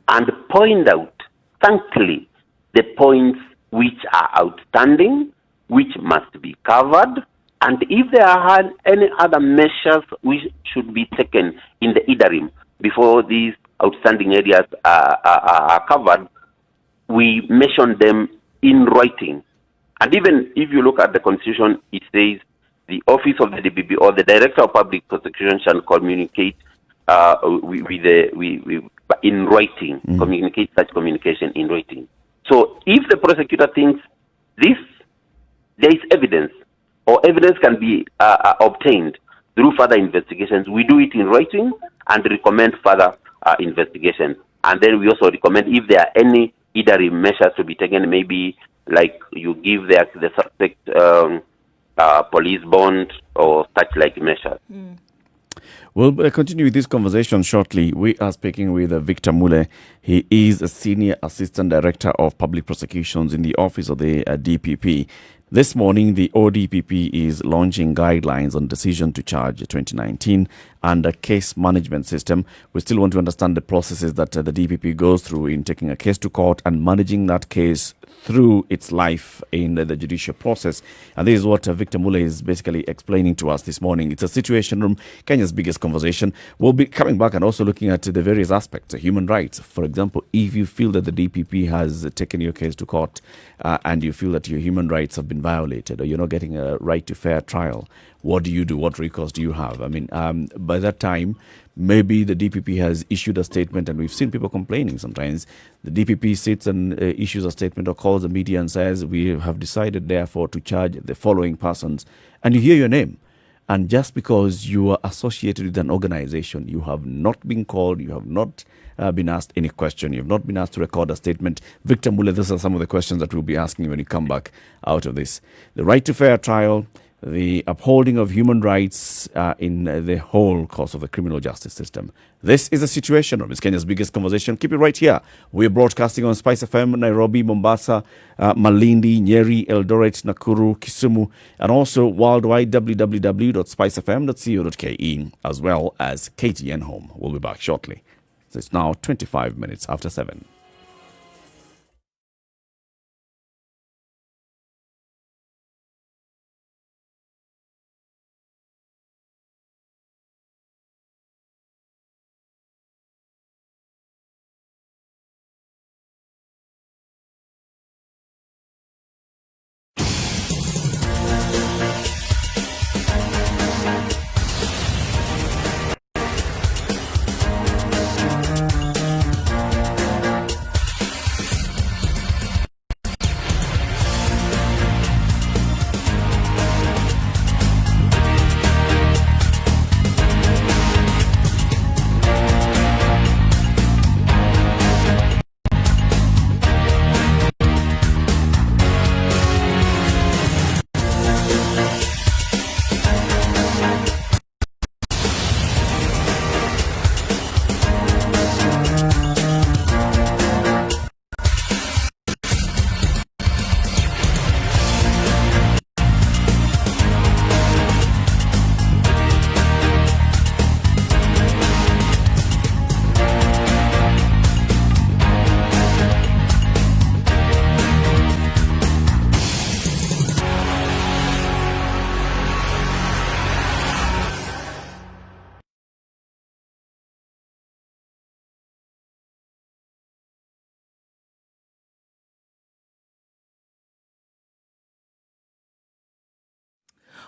and point out, thankfully, the points which are outstanding, which must be covered, and if there are any other measures which should be taken in the interim before these outstanding areas are covered, we mention them in writing. And even if you look at the Constitution, it says the office of the DPP or the Director of Public Prosecution shall communicate in writing, communicate such communication in writing. So if the prosecutor thinks there is evidence, or evidence can be obtained through further investigations, we do it in writing and recommend further investigation. And then we also recommend if there are any interim measures to be taken, maybe like you give the suspect police bond or such like measures. We'll continue with this conversation shortly. We are speaking with Victor Mule. He is a Senior Assistant Director of Public Prosecutions in the Office of the DPP. This morning, the ODPP is launching guidelines on decision to charge 2019 and a case management system. We still want to understand the processes that the DPP goes through in taking a case to court and managing that case through its life in the judicial process. And this is what Victor Mule is basically explaining to us this morning. It's a situation room, Kenya's biggest conversation. We'll be coming back and also looking at the various aspects of human rights. For example, if you feel that the DPP has taken your case to court and you feel that your human rights have been violated or you're not getting a right to fair trial, what do you do? What recourse do you have? I mean, by that time, maybe the DPP has issued a statement, and we've seen people complaining sometimes. The DPP sits and issues a statement or calls the media and says, we have decided, therefore, to charge the following persons. And you hear your name. And just because you are associated with an organization, you have not been called, you have not been asked any question, you have not been asked to record a statement. Victor Mule, these are some of the questions that we'll be asking when you come back out of this. The right to fair trial, the upholding of human rights in the whole course of the criminal justice system. This is a situation room. It's Kenya's biggest conversation. Keep it right here. We're broadcasting on Spice FM, Nairobi, Mombasa, Malindi, Nyeri, Eldoret, Nakuru, Kisumu, and also worldwide www.spicefm.co.ke, as well as KTN Home. We'll be back shortly. So it's now 25 minutes after 7.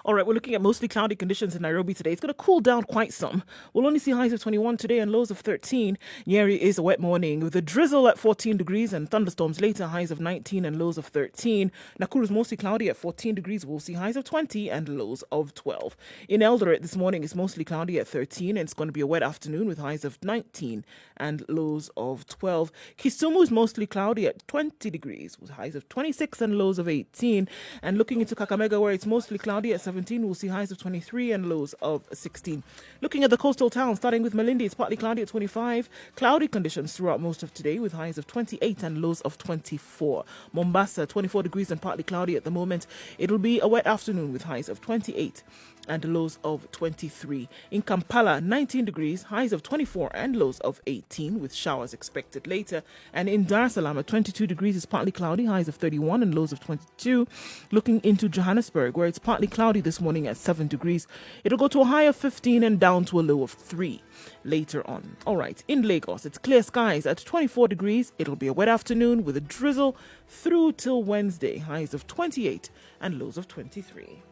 All right, we're looking at mostly cloudy conditions in Nairobi today. It's going to cool down quite some. We'll only see highs of 21 today and lows of 13. Nyeri is a wet morning with a drizzle at 14 degrees and thunderstorms later, highs of 19 and lows of 13. Nakuru is mostly cloudy at 14 degrees. We'll see highs of 20 and lows of 12. In Eldoret this morning, it's mostly cloudy at 13 and it's going to be a wet afternoon with highs of 19 and lows of 12. Kisumu is mostly cloudy at 20 degrees with highs of 26 and lows of 18. And looking into Kakamega, where it's mostly cloudy at 17, we'll see highs of 23 and lows of 16. Looking at the coastal towns, starting with Malindi, it's partly cloudy at 25. Cloudy conditions throughout most of today with highs of 28 and lows of 24. Mombasa, 24 degrees and partly cloudy at the moment. It'll be a wet afternoon with highs of 28 and lows of 23. In Kampala, 19 degrees, highs of 24 and lows of 18 with showers expected later. And in Dar es Salaam, at 22 degrees, it's partly cloudy, highs of 31 and lows of 22. Looking into Johannesburg, where it's partly cloudy this morning at 7 degrees, it'll go to a high of 15 and down to a low of 3 later on. All right, in Lagos, it's clear skies at 24 degrees. It'll be a wet afternoon with a drizzle through till Wednesday, highs of 28 and lows of 23.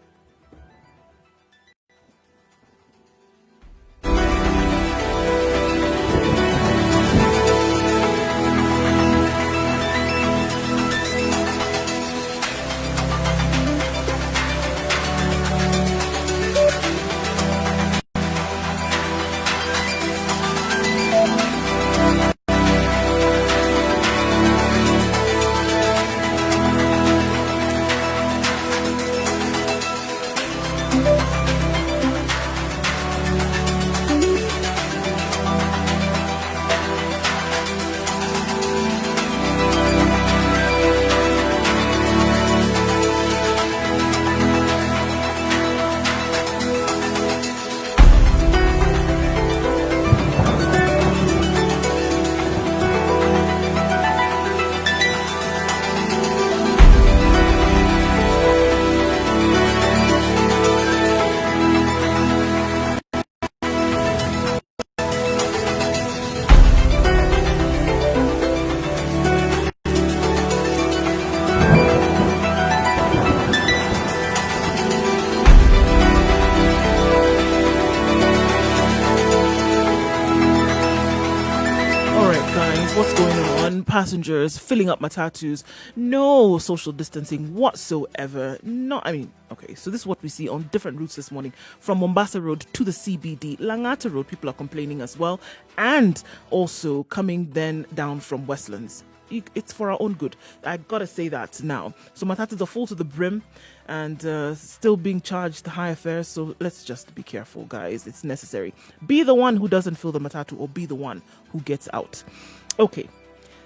Passengers filling up matatus, no social distancing whatsoever. Okay, so this is what we see on different routes this morning. From Mombasa Road to the CBD, Langata Road, people are complaining as well, and also coming then down from Westlands. It's for our own good. I gotta say that now. So matatus are full to the brim and still being charged higher fares. So let's just be careful, guys. It's necessary. Be the one who doesn't fill the matatu, or be the one who gets out. Okay.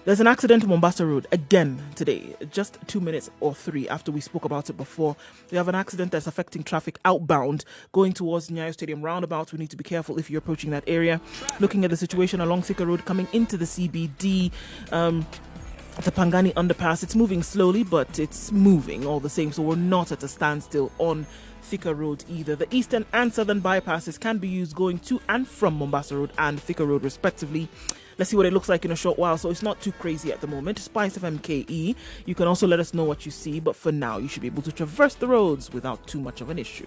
There's an accident on Mombasa Road again today, just 2 minutes or 3 after we spoke about it before. We have an accident that's affecting traffic outbound going towards Nyayo Stadium roundabout. We need to be careful if you're approaching that area. Looking at the situation along Thika Road coming into the CBD, the Pangani underpass, it's moving slowly, but it's moving all the same. So we're not at a standstill on Thika Road either. The eastern and southern bypasses can be used going to and from Mombasa Road and Thika Road respectively. Let's see what it looks like in a short while. So it's not too crazy at the moment. Spice of MKE. You can also let us know what you see. But for now, you should be able to traverse the roads without too much of an issue.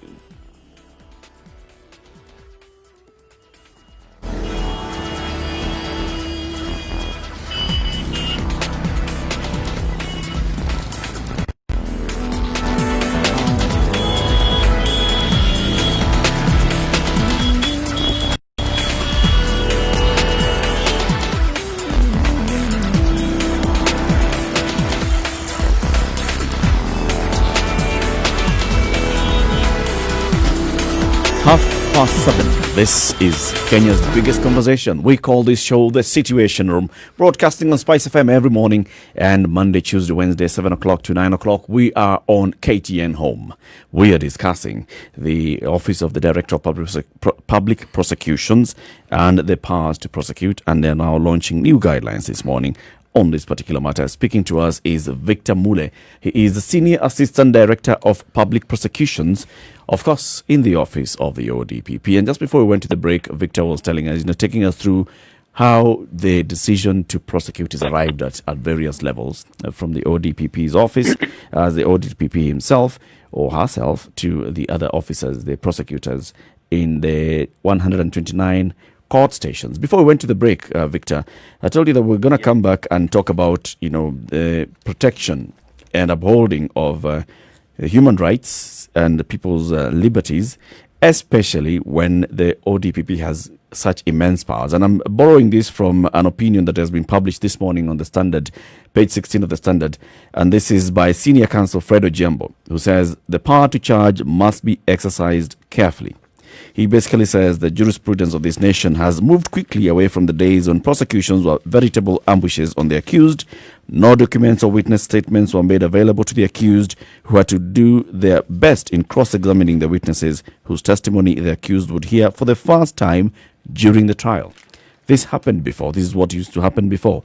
Past 7. This is Kenya's biggest conversation. We call this show The Situation Room, broadcasting on Spice FM every morning and Monday, Tuesday, Wednesday, 7 o'clock to 9 o'clock. We are on KTN Home. We are discussing the Office of the Director of Public Prosecutions and the powers to prosecute, and they're now launching new guidelines this morning on this particular matter. Speaking to us is Victor Mule. He is the Senior Assistant Director of Public Prosecutions, of course, in the office of the ODPP. And just before we went to the break, Victor was telling us, taking us through how the decision to prosecute is arrived at various levels, from the ODPP's office, as the ODPP himself, or herself to the other officers, the prosecutors in the 129 court stations. Before we went to the break, Victor, I told you that we're going to come back and talk about, the protection and upholding of human rights and people's liberties, especially when the ODPP has such immense powers. And I'm borrowing this from an opinion that has been published this morning on the Standard, page 16 of the Standard. And this is by Senior Counsel Fred Ojiambo, who says the power to charge must be exercised carefully. He basically says the jurisprudence of this nation has moved quickly away from the days when prosecutions were veritable ambushes on the accused. No documents or witness statements were made available to the accused, who had to do their best in cross-examining the witnesses whose testimony the accused would hear for the first time during the trial. This happened before. This is what used to happen before.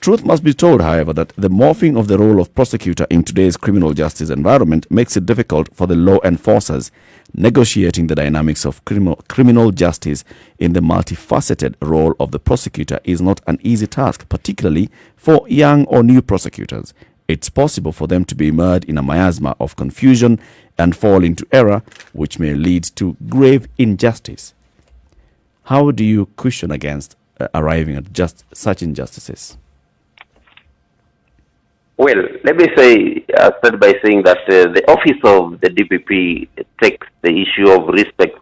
Truth must be told, however, that the morphing of the role of prosecutor in today's criminal justice environment makes it difficult for the law enforcers negotiating the dynamics of criminal justice in the multifaceted role of the prosecutor is not an easy task, particularly for young or new prosecutors. It's possible for them to be immersed in a miasma of confusion and fall into error, which may lead to grave injustice. How do you cushion against arriving at just such injustices? Well, let me start by saying that the office of the DPP takes the issue of respect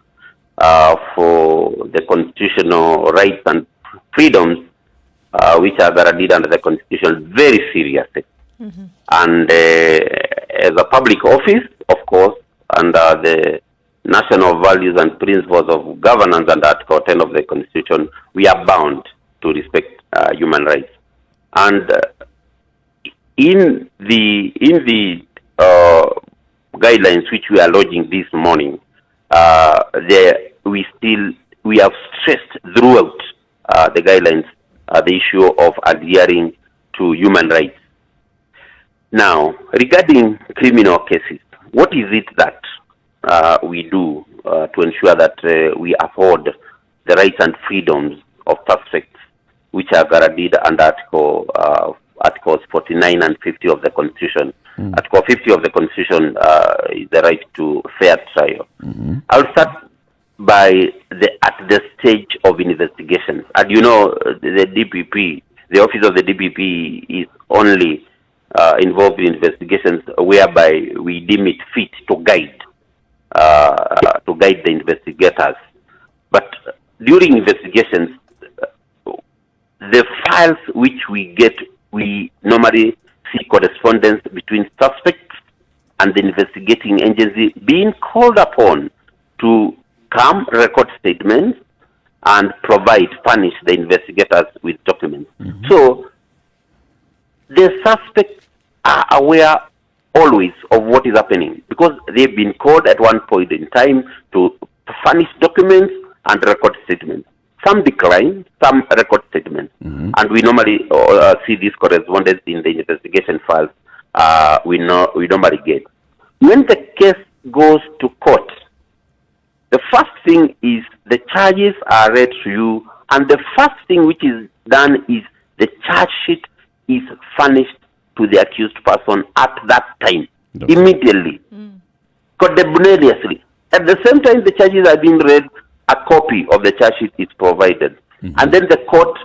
for the constitutional rights and freedoms which are guaranteed under the Constitution very seriously. Mm-hmm. And as a public office, of course, under the national values and principles of governance under Article 10 of the Constitution, we are bound to respect human rights. And in the guidelines which we are lodging this morning, we have stressed throughout the guidelines the issue of adhering to human rights. Now, regarding criminal cases, what is it that we do to ensure that we afford the rights and freedoms of suspects which are guaranteed under Articles 49 and 50 of the Constitution? Article 50 of the Constitution is the right to fair trial. Mm-hmm. I'll start by at the stage of investigations. And the DPP, the office of the DPP is only involved in investigations whereby we deem it fit to guide the investigators. But during investigations, the files which we get, we normally see correspondence between suspects and the investigating agency being called upon to come record statements and furnish the investigators with documents. Mm-hmm. So the suspects are aware always of what is happening because they've been called at one point in time to furnish documents and record statements. Some decline, some record statements. Mm-hmm. And we normally see this correspondence in the investigation files we normally get. When the case goes to court, the first thing is the charges are read to you, and the first thing which is done is the charge sheet is furnished to the accused person at that time, immediately, contemporaneously. At the same time the charges are being read, a copy of the charge sheet is provided. Mm-hmm. And then the court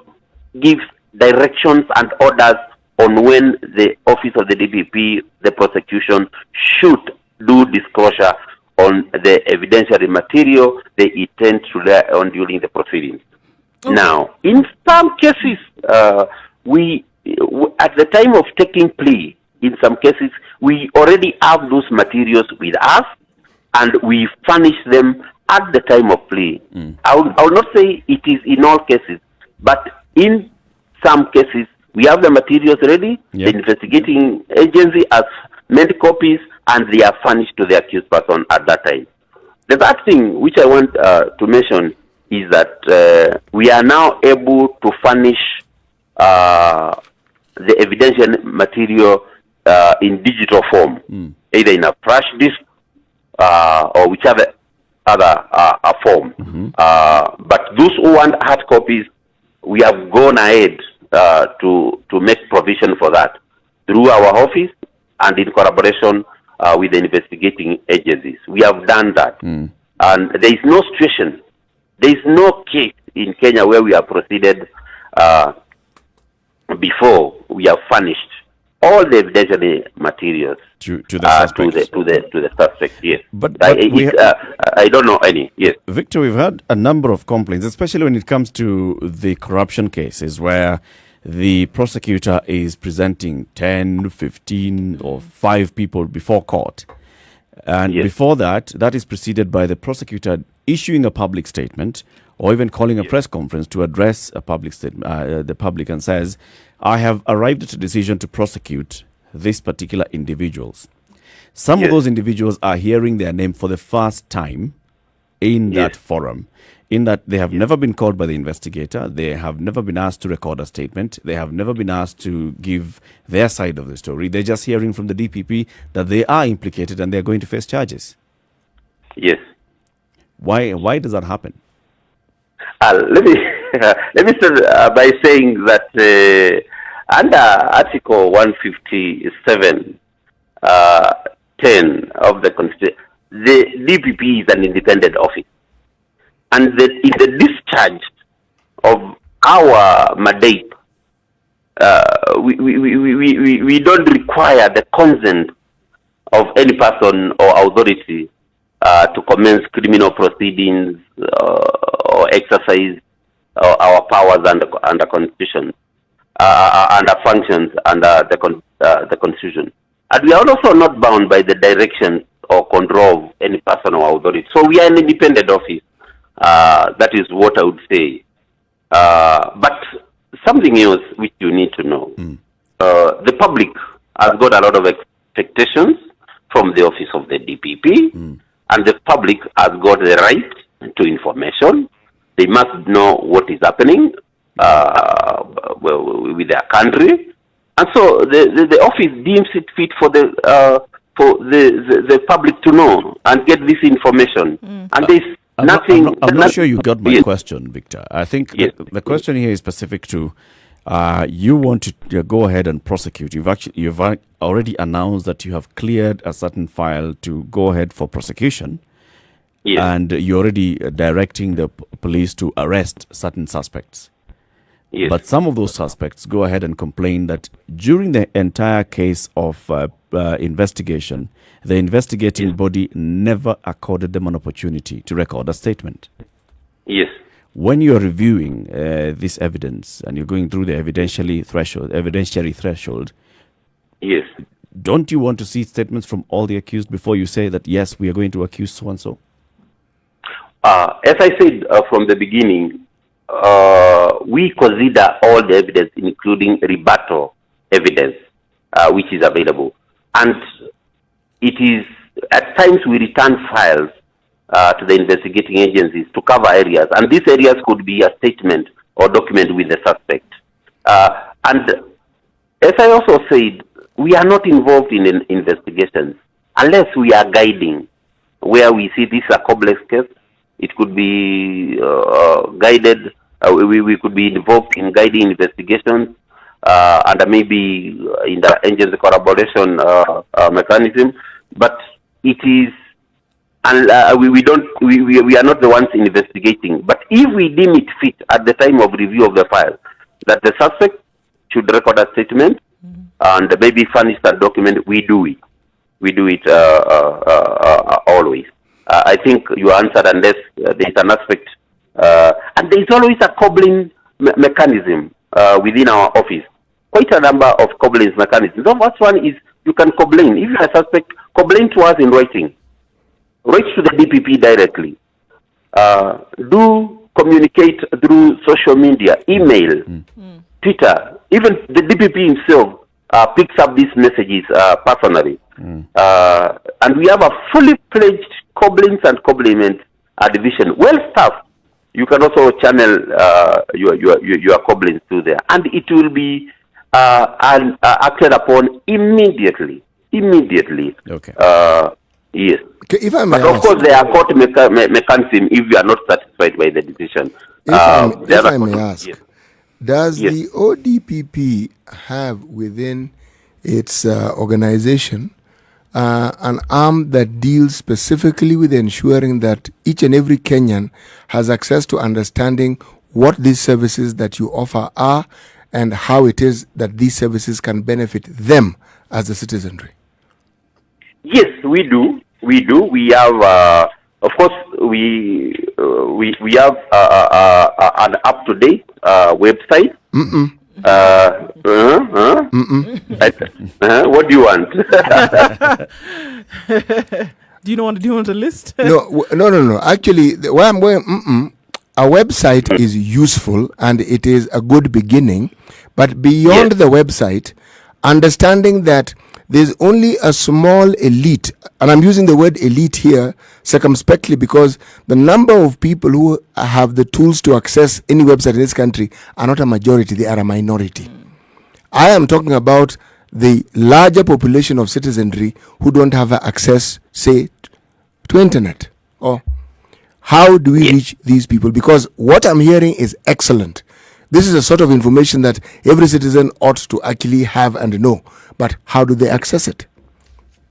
gives directions and orders on when the office of the DPP, the prosecution, should do disclosure on the evidentiary material they intend to rely on during the proceedings. Okay. Now, in some cases, we at the time of taking plea, in some cases, we already have those materials with us, and we furnish them at the time of plea. I will not say it is in all cases, but in some cases, we have the materials ready, the investigating agency has made copies, and they are furnished to the accused person at that time. The third thing which I want to mention is that we are now able to furnish the evidential material in digital form, either in a flash disk or whichever other form. Mm-hmm. But those who want hard copies, we have gone ahead to make provision for that through our office and in collaboration with the investigating agencies. We have done that. And there is no situation, there is no case in Kenya where we have proceeded before we have furnished all the evidentiary materials to the suspects. To the suspect. Yes, but I don't know any. Yes, Victor, we've had a number of complaints, especially when it comes to the corruption cases where the prosecutor is presenting 10, 15 or 5 people before court. And before that is preceded by the prosecutor issuing a public statement or even calling a press conference to address a public statement, the public, and says, I have arrived at a decision to prosecute these particular individuals. Some of those individuals are hearing their name for the first time in that forum, in that they have never been called by the investigator, they have never been asked to record a statement, they have never been asked to give their side of the story. They're just hearing from the DPP that they are implicated and they're going to face charges. Yes. Why does that happen? Let me start by saying that under Article 157, 10 of the Constitution, the DPP is an independent office, and in the discharge of our mandate, we don't require the consent of any person or authority to commence criminal proceedings or exercise our powers under Constitution, under functions under the Constitution. And we are also not bound by the direction or control of any person or authority. So we are an independent office. That is what I would say. But something else which you need to know. The public has got a lot of expectations from the office of the DPP, and the public has got the right to information. They must know what is happening with their country, and so the office deems it fit for the public to know and get this information. And there's nothing. I'm not sure you got my question, Victor. I think the question here is specific to you want to go ahead and prosecute. You've already announced that you have cleared a certain file to go ahead for prosecution. Yes. And you're already directing the police to arrest certain suspects. Yes. But some of those suspects go ahead and complain that during the entire case of investigation, the investigating body never accorded them an opportunity to record a statement. Yes. When you're reviewing this evidence and you're going through the evidentiary threshold, yes, don't you want to see statements from all the accused before you say that, yes, we are going to accuse so-and-so? As I said from the beginning, we consider all the evidence, including rebuttal evidence, which is available. And it is, at times, we return files to the investigating agencies to cover areas. And these areas could be a statement or document with the suspect. And as I also said, we are not involved in investigations unless we are guiding where we see this is a complex case. It could be guided. We could be involved in guiding investigations and maybe in the agency collaboration mechanism. But it is, and we are not the ones investigating. But if we deem it fit at the time of review of the file that the suspect should record a statement and maybe furnish that document, we do it. We do it always. I think you answered, unless there is an aspect, and there is always a cobbling mechanism within our office. Quite a number of cobbling mechanisms. The first one is you can complain. If you are a suspect, complain to us in writing. Write to the DPP directly. Do communicate through social media, email, Twitter. Even the DPP himself picks up these messages personally. And we have a fully fledged Cobblings and Complement division, well staffed. You can also channel your Cobblings through there, and it will be acted upon immediately. Okay. Yes. Okay, if I may but ask, of course, there are court mechanism if you are not satisfied by the decision. If I may ask, yes. does Yes. the ODPP have within its organization an arm that deals specifically with ensuring that each and every Kenyan has access to understanding what these services that you offer are and how it is that these services can benefit them as a citizenry? Yes, we do. We do. We have, of course, we have an up-to-date website. What do you want? Do you want a list? No. Actually, where I'm going, a website is useful and it is a good beginning, but beyond the website, understanding that there's only a small elite, and I'm using the word elite here circumspectly because the number of people who have the tools to access any website in this country are not a majority, they are a minority. I am talking about the larger population of citizenry who don't have access, say, to internet. Or how do we reach these people? Because what I'm hearing is excellent. This is a sort of information that every citizen ought to actually have and know. But how do they access it?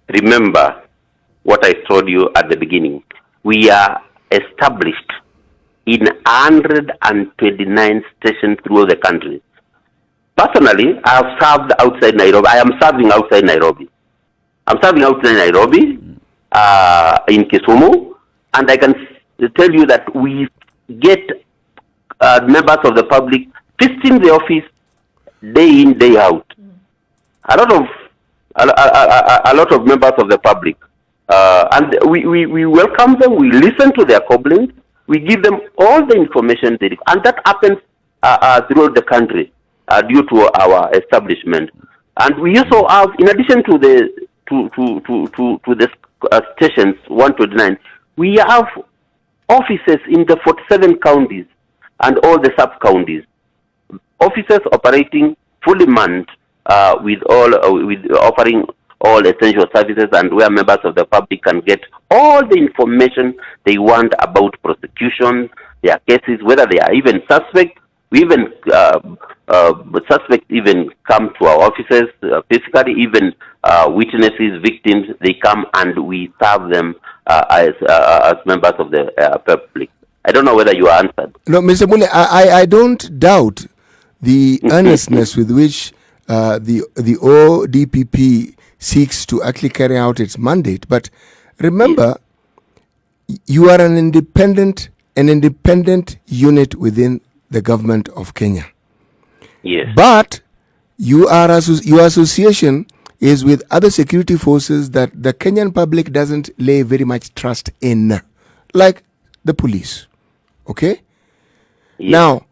Remember what I told you at the beginning. We are established in 129 stations throughout the country. Personally, I have served outside Nairobi. I am serving outside Nairobi. I'm serving outside Nairobi, in Kisumu, and I can tell you that we get members of the public visiting the office day in, day out. A lot of members of the public, and we welcome them. We listen to their complaints. We give them all the information they need, and that happens throughout the country due to our establishment. And we also have, in addition to the stations 129, we have offices in the 47 counties and all the sub-counties. Offices operating fully manned with offering all essential services, and where members of the public can get all the information they want about prosecution, their cases, whether they are even suspect. We even suspects even come to our offices physically. Even witnesses, victims, they come and we serve them as members of the public. I don't know whether you are answered. No, Mr. Mule, I don't doubt the earnestness with which the ODPP seeks to actually carry out its mandate. But remember, you are an independent unit within the government of Kenya. Yes. But your association is with other security forces that the Kenyan public doesn't lay very much trust in, like the police. Okay? Yes. Now,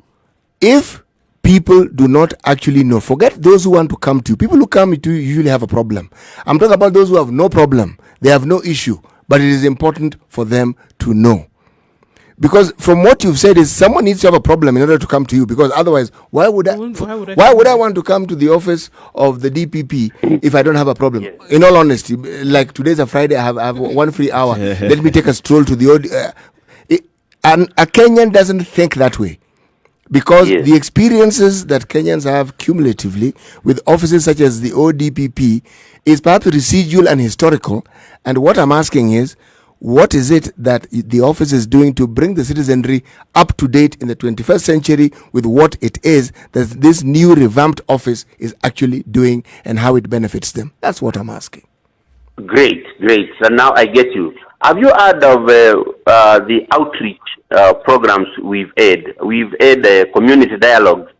if people do not actually know, forget those who want to come to you. People who come to you usually have a problem. I'm talking about those who have no problem. They have no issue. But it is important for them to know. Because from what you've said is someone needs to have a problem in order to come to you. Because otherwise, why would I want to come to the office of the DPP if I don't have a problem? Yes. In all honesty, like today's a Friday, I have 1 free hour. Let me take a stroll to the and a Kenyan doesn't think that way. Because the experiences that Kenyans have cumulatively with offices such as the ODPP is perhaps residual and historical. And what I'm asking is, what is it that the office is doing to bring the citizenry up to date in the 21st century with what it is that this new revamped office is actually doing and how it benefits them? That's what I'm asking. Great. So now I get you. Have you heard of the outreach programs we've had? We've had community dialogue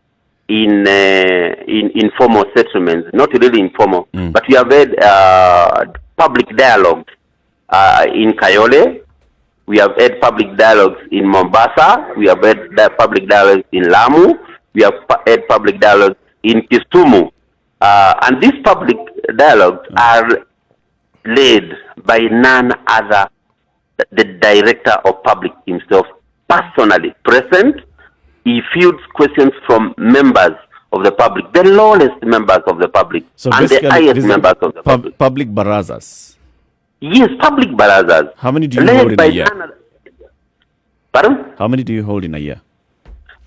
in informal settlements, not really informal, but we have had public dialogue in Kayole. We have had public dialogues in Mombasa. We have had public dialogues in Lamu. We have had public dialogues in Kisumu. And these public dialogues are led by none other the Director of Public himself, personally present. He fields questions from members of the public, the lowest members of the public, so and the highest members of the public. Public barazas. Yes, public barazas. How many do you hold in a year? Pardon? How many do you hold in a year?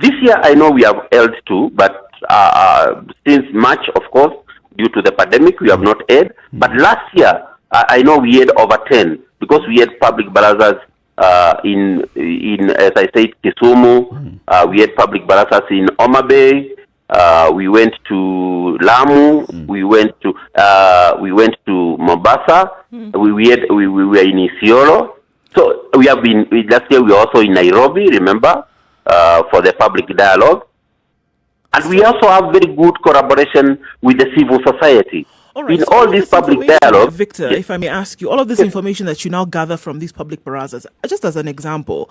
This year I know we have held 2, but since March, of course, due to the pandemic, we have not held. But last year I know we had over 10 because we had public barazas in as I said, Kisumu. We had public barazas in Homa Bay. We went to Lamu. We went to Mombasa. We were in Isiolo. So we have been last year. We were also in Nairobi. Remember, for the public dialogue, and we also have very good collaboration with the civil society. All right, in so all these public dialogue, Victor, yes. if I may ask you, all of this information that you now gather from these public barazas, just as an example,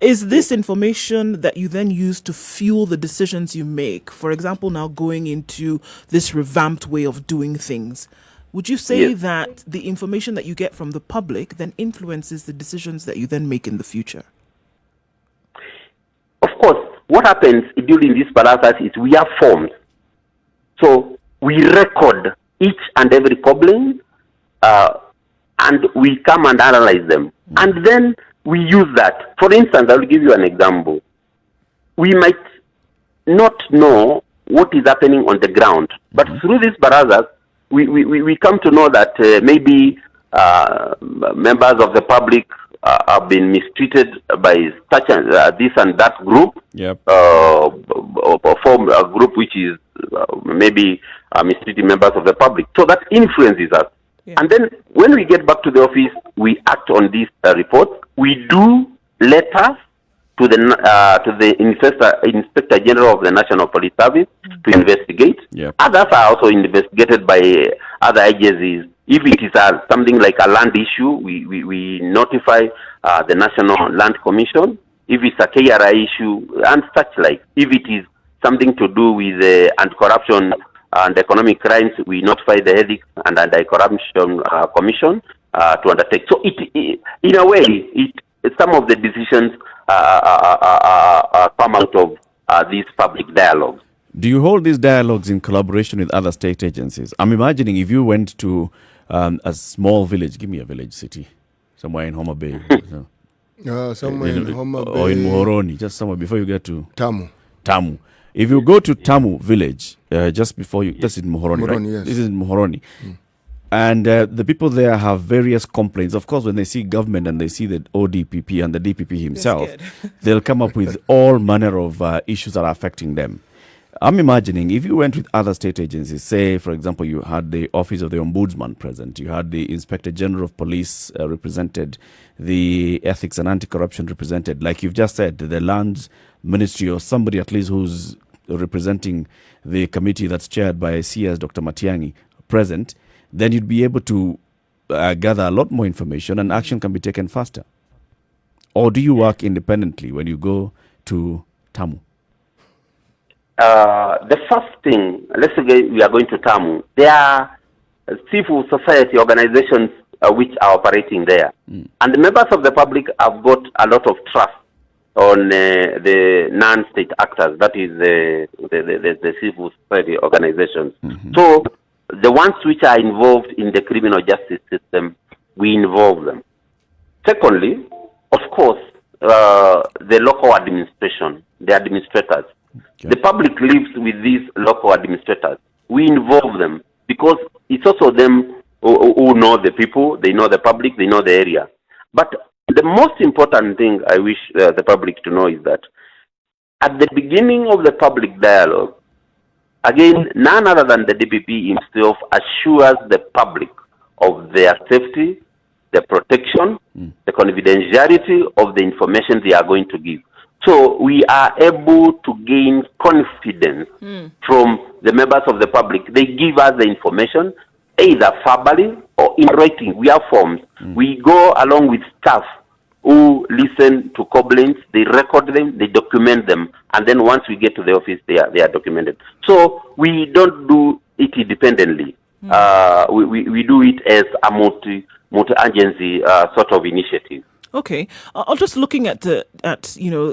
is this information that you then use to fuel the decisions you make? For example, now going into this revamped way of doing things, would you say Yes. that the information that you get from the public then influences the decisions that you then make in the future? Of course, what happens during these barazas is we have forms. So we record each and every problem, and we come and analyze them. And then we use that. For instance, I will give you an example. We might not know what is happening on the ground, but through these barazas, we come to know that maybe members of the public have been mistreated by such and this and that group, or form a group which is maybe mistreating members of the public. So that influences us. Yeah. And then when we get back to the office, we act on these reports. We do letters to the Inspector General of the National Police Service to investigate. Yep. Others are also investigated by other agencies. If it is something like a land issue, we notify the National Land Commission. If it's a KRI issue and such like. If it is something to do with anti-corruption and economic crimes, we notify the Ethics and Anti-Corruption Commission to undertake. So it in a way, some of the decisions come out of these public dialogues. Do you hold these dialogues in collaboration with other state agencies? I'm imagining if you went to a small village, give me a village city, somewhere in Homa Bay. Somewhere in Homa Bay. Or in Muhoroni, just somewhere before you get to Tamu. If you go to Tamu village, just before you, that's in Muhoroni, right? Yes. This is in Muhoroni. And the people there have various complaints. Of course, when they see government and they see the ODPP and the DPP himself, they'll come up with all manner of issues that are affecting them. I'm imagining if you went with other state agencies, say, for example, you had the Office of the Ombudsman present, you had the Inspector General of Police represented, the Ethics and Anti-Corruption represented, like you've just said, the Lands Ministry or somebody at least who's representing the committee that's chaired by CS Dr. Matiang'i present, then you'd be able to gather a lot more information and action can be taken faster. Or do you work independently when you go to Tamu? The first thing, let's say we are going to Tamu, there are civil society organizations which are operating there. And the members of the public have got a lot of trust on the non-state actors, that is the civil society organizations. So the ones which are involved in the criminal justice system, we involve them. Secondly, of course, the local administration, the administrators. Okay. The public lives with these local administrators. We involve them because it's also them who know the people, they know the public, they know the area. But the most important thing I wish the public to know is that at the beginning of the public dialogue, again, none other than the DPP himself assures the public of their safety, the protection, the confidentiality of the information they are going to give. So we are able to gain confidence from the members of the public. They give us the information, either verbally or in writing. We have forms. We go along with staff who listen to complaints, they record them, they document them, and then once we get to the office, they are documented. So we don't do it independently. We do it as a multi-agency sort of initiative. Okay, I'm just looking at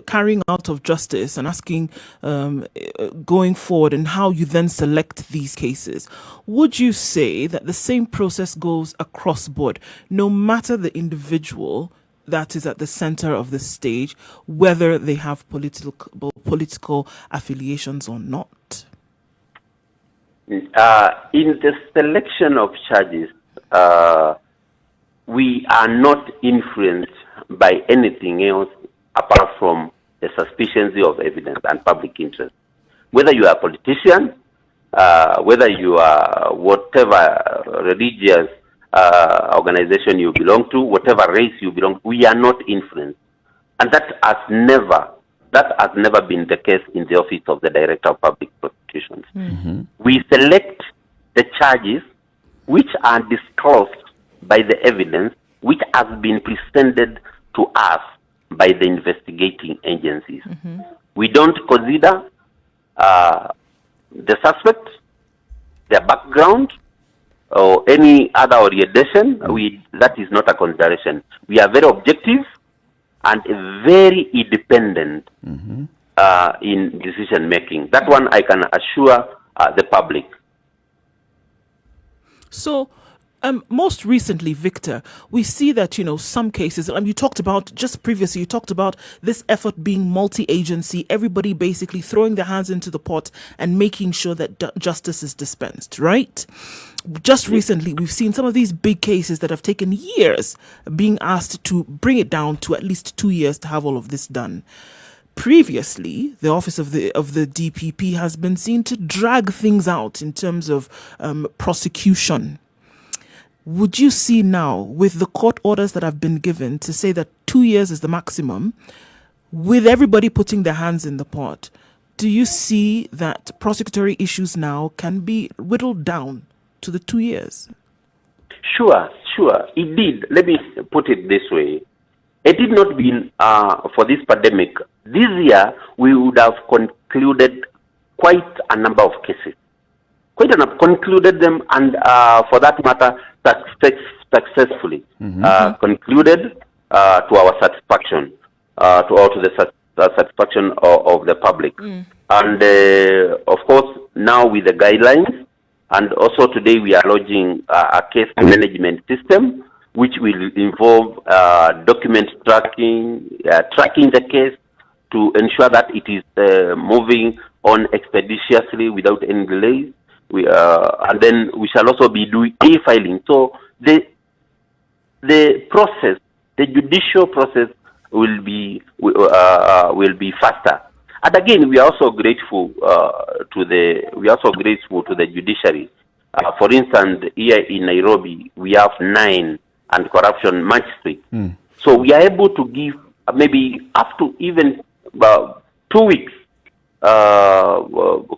carrying out of justice and asking going forward and how you then select these cases. Would you say that the same process goes across board, no matter the individual that is at the center of the stage, whether they have political affiliations or not? In the selection of charges, we are not influenced by anything else apart from the sufficiency of evidence and public interest. Whether you are a politician, whether you are whatever religious organization you belong to, whatever race you belong to, we are not influenced. And that has never been the case in the office of the Director of Public Prosecutions. Mm-hmm. We select the charges which are disclosed by the evidence which has been presented to us by the investigating agencies. Mm-hmm. We don't consider the suspect, their background, or any other orientation. That is not a consideration. We are very objective and very independent in decision making. That one I can assure the public. So, most recently, Victor, we see that, some cases, you talked about, just previously, you talked about this effort being multi-agency, everybody basically throwing their hands into the pot and making sure that justice is dispensed, right? Just recently, we've seen some of these big cases that have taken years being asked to bring it down to at least 2 years to have all of this done. Previously, the office of the DPP has been seen to drag things out in terms of prosecution. Would you see now, with the court orders that have been given to say that 2 years is the maximum, with everybody putting their hands in the pot, do you see that prosecutory issues now can be whittled down to the 2 years? Sure. It did. Let me put it this way. It did not been for this pandemic. This year, we would have concluded quite a number of cases. Concluded them, and for that matter, successfully concluded to our satisfaction, to the satisfaction of the public. And of course, now with the guidelines, and also today we are launching a case management system, which will involve document tracking the case to ensure that it is moving on expeditiously without any delays. And then we shall also be doing e-filing. So the process, the judicial process, will be faster. And again, we are also grateful to the judiciary. For instance, here in Nairobi, we have 9 anti-corruption magistrates. So we are able to give maybe up to even 2 weeks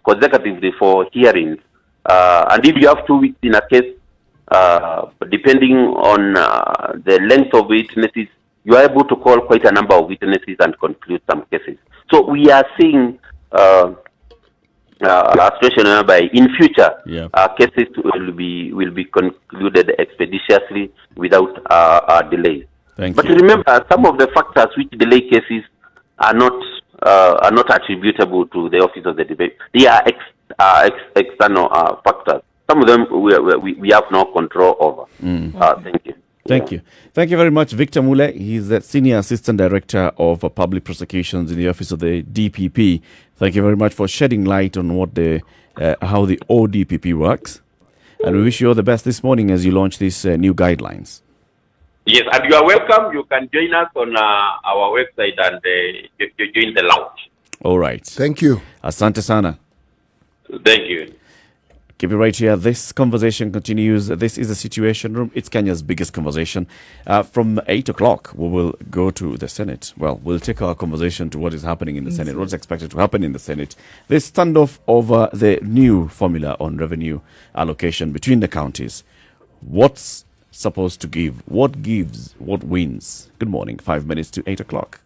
consecutively for hearings. And if you have 2 weeks in a case, depending on the length of witnesses, you are able to call quite a number of witnesses and conclude some cases. So we are seeing a situation whereby in future cases will be concluded expeditiously without delays. But remember, some of the factors which delay cases are not attributable to the office of the debate. They are external factors. Some of them we have no control over. Thank you. Thank you. Thank you very much, Victor Mule. He's the Senior Assistant Director of Public Prosecutions in the office of the DPP. Thank you very much for shedding light on what how the ODPP works. And we wish you all the best this morning as you launch these new guidelines. Yes, and you are welcome. You can join us on our website and join the lounge. All right. Thank you. Asante sana. Thank you. Keep it right here. This conversation continues. This is the Situation Room. It's Kenya's biggest conversation. From 8 o'clock, we will go to the Senate. Well, we'll take our conversation to what is happening in the Senate, what's expected to happen in the Senate. This standoff over the new formula on revenue allocation between the counties. What's supposed to give? What gives? What wins? Good morning. 5 minutes to 8 o'clock.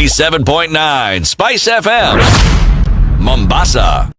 97.9 Spice FM, Mombasa.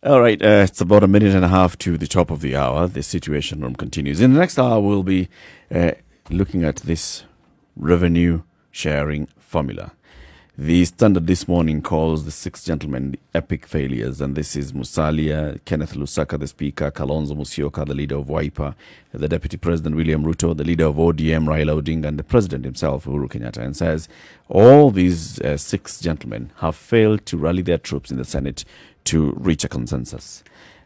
All right, it's about a minute and a half to the top of the hour. The Situation Room continues. In the next hour, we'll be looking at this revenue sharing formula. The Standard this morning calls the six gentlemen the epic failures, and this is Musalia, Kenneth Lusaka, the Speaker, Kalonzo Musyoka, the leader of Wiper, the Deputy President William Ruto, the leader of ODM Raila Odinga, and the President himself Uhuru Kenyatta, and says all these six gentlemen have failed to rally their troops in the Senate to reach a consensus.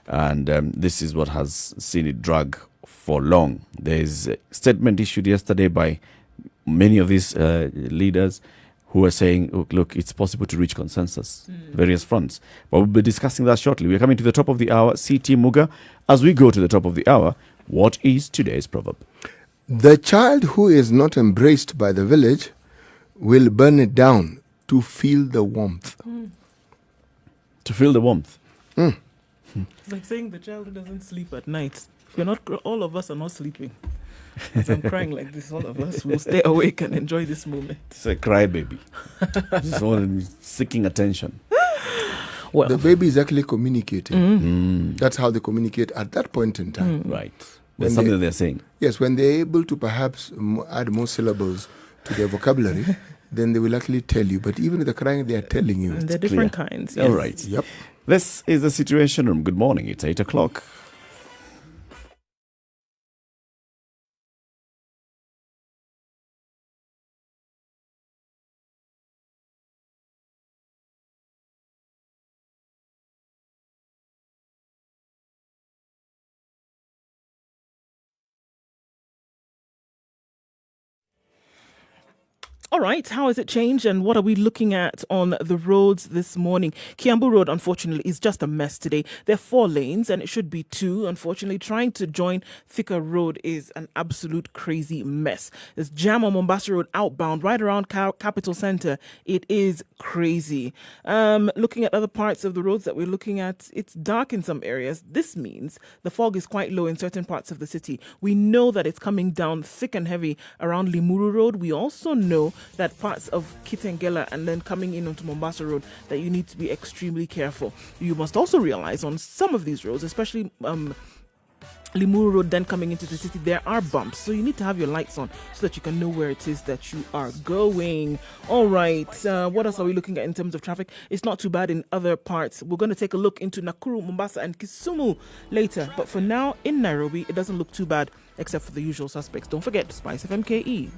And this is what has seen it drag for long. There's a statement issued yesterday by many of these leaders who are saying, look, it's possible to reach consensus, various fronts. But we'll be discussing that shortly. We're coming to the top of the hour. CT Muga, as we go to the top of the hour, what is today's proverb? The child who is not embraced by the village will burn it down to feel the warmth. To feel the warmth. It's like saying the child who doesn't sleep at night. If you're not, all of us are not sleeping. As I'm crying like this, all of us will stay awake and enjoy this moment. It's a crybaby. Just seeking attention. Well, The baby is actually communicating. That's how they communicate at that point in time. Right. When There's something they- that they're saying. Yes, when they're able to perhaps add more syllables to their vocabulary, then they will actually tell you. But even with the crying, they are telling you. and they're different kinds. All yes. right. Yep. This is the Situation Room. Good morning. It's 8 o'clock. All right, how has it changed and what are we looking at on the roads this morning? Kiambu Road, unfortunately, is just a mess today. There are 4 lanes and it should be 2. Unfortunately, trying to join Thika Road is an absolute crazy mess. There's jam on Mombasa Road outbound right around Capital Centre. It is crazy. Looking at other parts of the roads that we're looking at, it's dark in some areas. This means the fog is quite low in certain parts of the city. We know that it's coming down thick and heavy around Limuru Road. We also know that parts of Kitengela and then coming in onto Mombasa Road that you need to be extremely careful. You must also realize on some of these roads, especially Limuru Road then coming into the city, there are bumps. So you need to have your lights on so that you can know where it is that you are going. All right. What else are we looking at in terms of traffic? It's not too bad in other parts. We're going to take a look into Nakuru, Mombasa and Kisumu later. But for now, in Nairobi, it doesn't look too bad except for the usual suspects. Don't forget, Spice FMKE.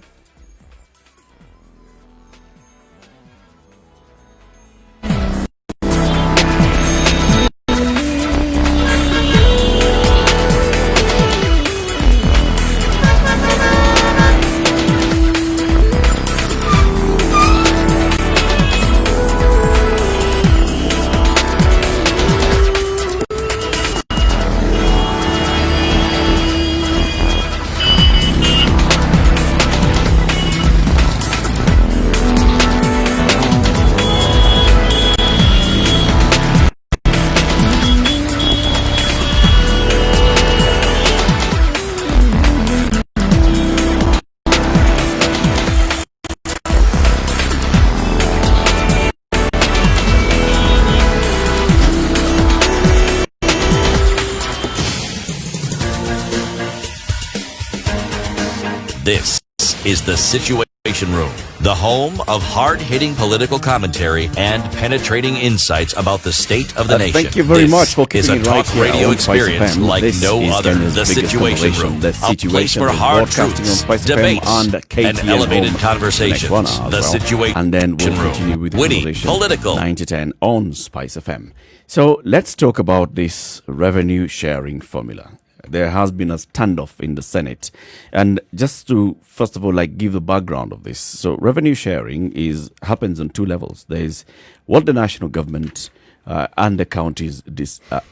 This is the Situation Room, the home of hard-hitting political commentary and penetrating insights about the state of the nation. Thank you very much for This keeping is it a right talk here radio on Spice experience FM. like This no is other. Kenya's The biggest Situation conversation, Room, the a place Situation for Room, hard broadcasting truths, on Spice FM debates, and and KTN elevated Home conversations. for the next 1 hour The as well. Situation And then we'll Room, continue with the witty, conversation political. 9 to 10 on Spice FM. So let's talk about this revenue sharing formula. There has been a standoff in the Senate. And just to, first of all, give the background of this. So revenue sharing happens on two levels. There is what the national government and the counties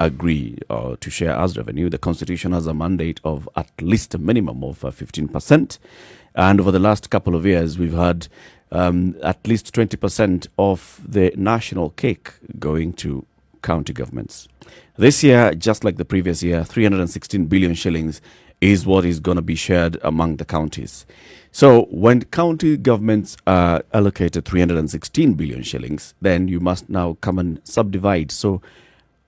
agree to share as revenue. The Constitution has a mandate of at least a minimum of 15%. And over the last couple of years, we've had at least 20% of the national cake going to county governments. This year, just like the previous year, 316 billion shillings is what is going to be shared among the counties. So when county governments are allocated 316 billion shillings, then you must now come and subdivide. So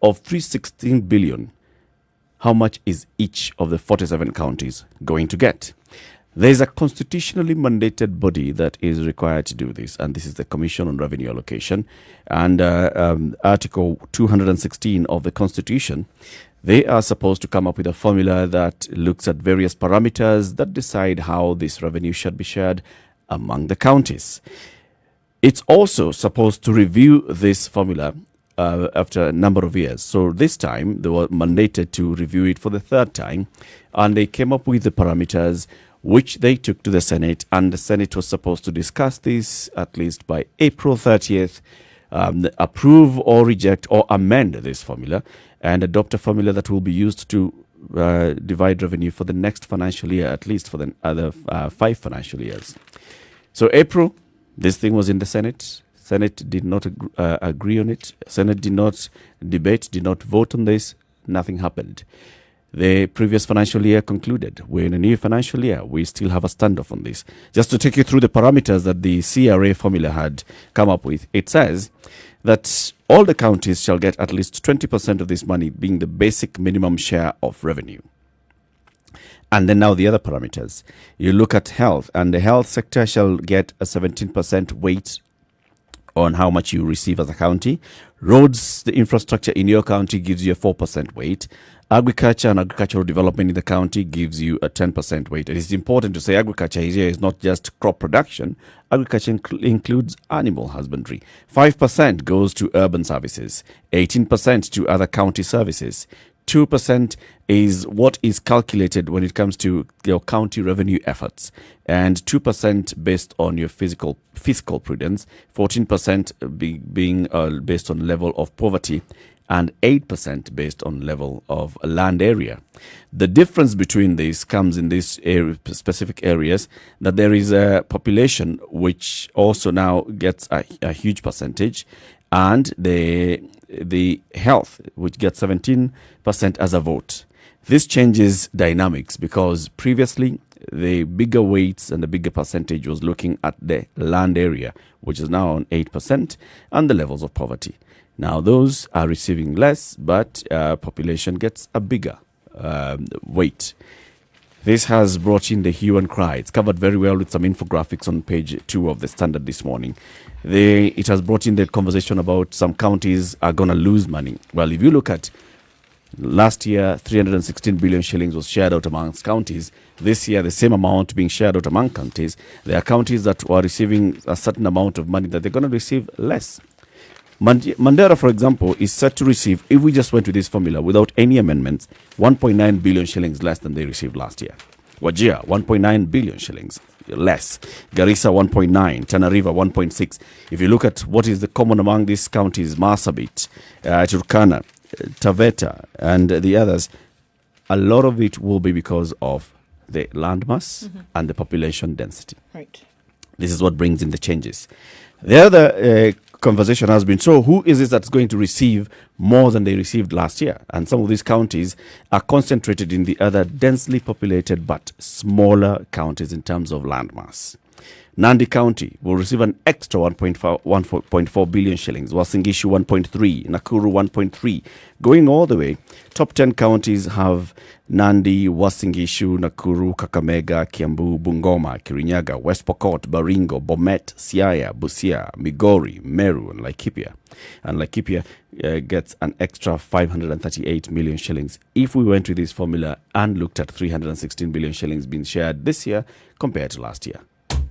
of 316 billion, how much is each of the 47 counties going to get? There is a constitutionally mandated body that is required to do this, and this is the Commission on Revenue Allocation. And Article 216 of the Constitution, they are supposed to come up with a formula that looks at various parameters that decide how this revenue should be shared among the counties. It's also supposed to review this formula after a number of years. So this time, they were mandated to review it for the third time, and they came up with the parameters which they took to the Senate, and the Senate was supposed to discuss this at least by April 30th, approve or reject or amend this formula, and adopt a formula that will be used to divide revenue for the next financial year, at least for the other 5 financial years. So April, this thing was in the Senate. Senate did not agree on it. Senate did not debate, did not vote on this. Nothing happened. The previous financial year concluded. We're in a new financial year. We still have a standoff on this. Just to take you through the parameters that the CRA formula had come up with, it says that all the counties shall get at least 20% of this money, being the basic minimum share of revenue. And then now the other parameters. You look at health, and the health sector shall get a 17% weight on how much you receive as a county. Roads, the infrastructure in your county gives you a 4% weight. Agriculture and agricultural development in the county gives you a 10% weight. It is important to say agriculture here is not just crop production. Agriculture includes animal husbandry. 5% goes to urban services, 18% to other county services. 2% is what is calculated when it comes to your county revenue efforts, and 2% based on your fiscal prudence, 14% being based on level of poverty, and 8% based on level of land area. The difference between these comes in these specific areas, that there is a population which also now gets a huge percentage, and the health, which gets 17% as a vote. This changes dynamics, because previously the bigger weights and the bigger percentage was looking at the land area, which is now on 8%, and the levels of poverty. Now those are receiving less, but population gets a bigger weight. This has brought in the hue and cry. It's covered very well with some infographics on page 2 of the Standard this morning. It has brought in the conversation about some counties are going to lose money. Well, if you look at last year, 316 billion shillings was shared out amongst counties. This year, the same amount being shared out among counties. There are counties that were receiving a certain amount of money that they're going to receive less. Mandera, for example, is set to receive, if we just went to this formula without any amendments, 1.9 billion shillings less than they received last year. Wajir, 1.9 billion shillings less. Garissa, 1.9. Tana River, 1.6. If you look at what is the common among these counties, Marsabit, Turkana, Taveta, and the others, a lot of it will be because of the landmass and the population density. Right. This is what brings in the changes. The other conversation has been, so who is it that's going to receive more than they received last year? And some of these counties are concentrated in the other densely populated but smaller counties in terms of landmass. Nandi County will receive an extra 1.4 billion shillings. Uasin Gishu 1.3, Nakuru 1.3. Going all the way, top 10 counties have Nandi, Uasin Gishu, Nakuru, Kakamega, Kiambu, Bungoma, Kirinyaga, West Pokot, Baringo, Bomet, Siaya, Busia, Migori, Meru, and Laikipia. And Laikipia gets an extra 538 million shillings. If we went with this formula and looked at 316 billion shillings being shared this year compared to last year.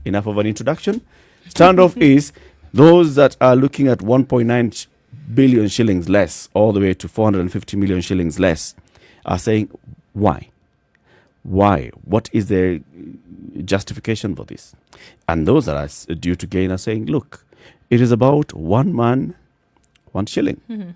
Enough of an introduction. Standoff is those that are looking at 1.9 billion shillings less all the way to 450 million shillings less are saying, why? Why? What is the justification for this? And those that are due to gain are saying, look, it is about one man, 1 shilling. Mm-hmm.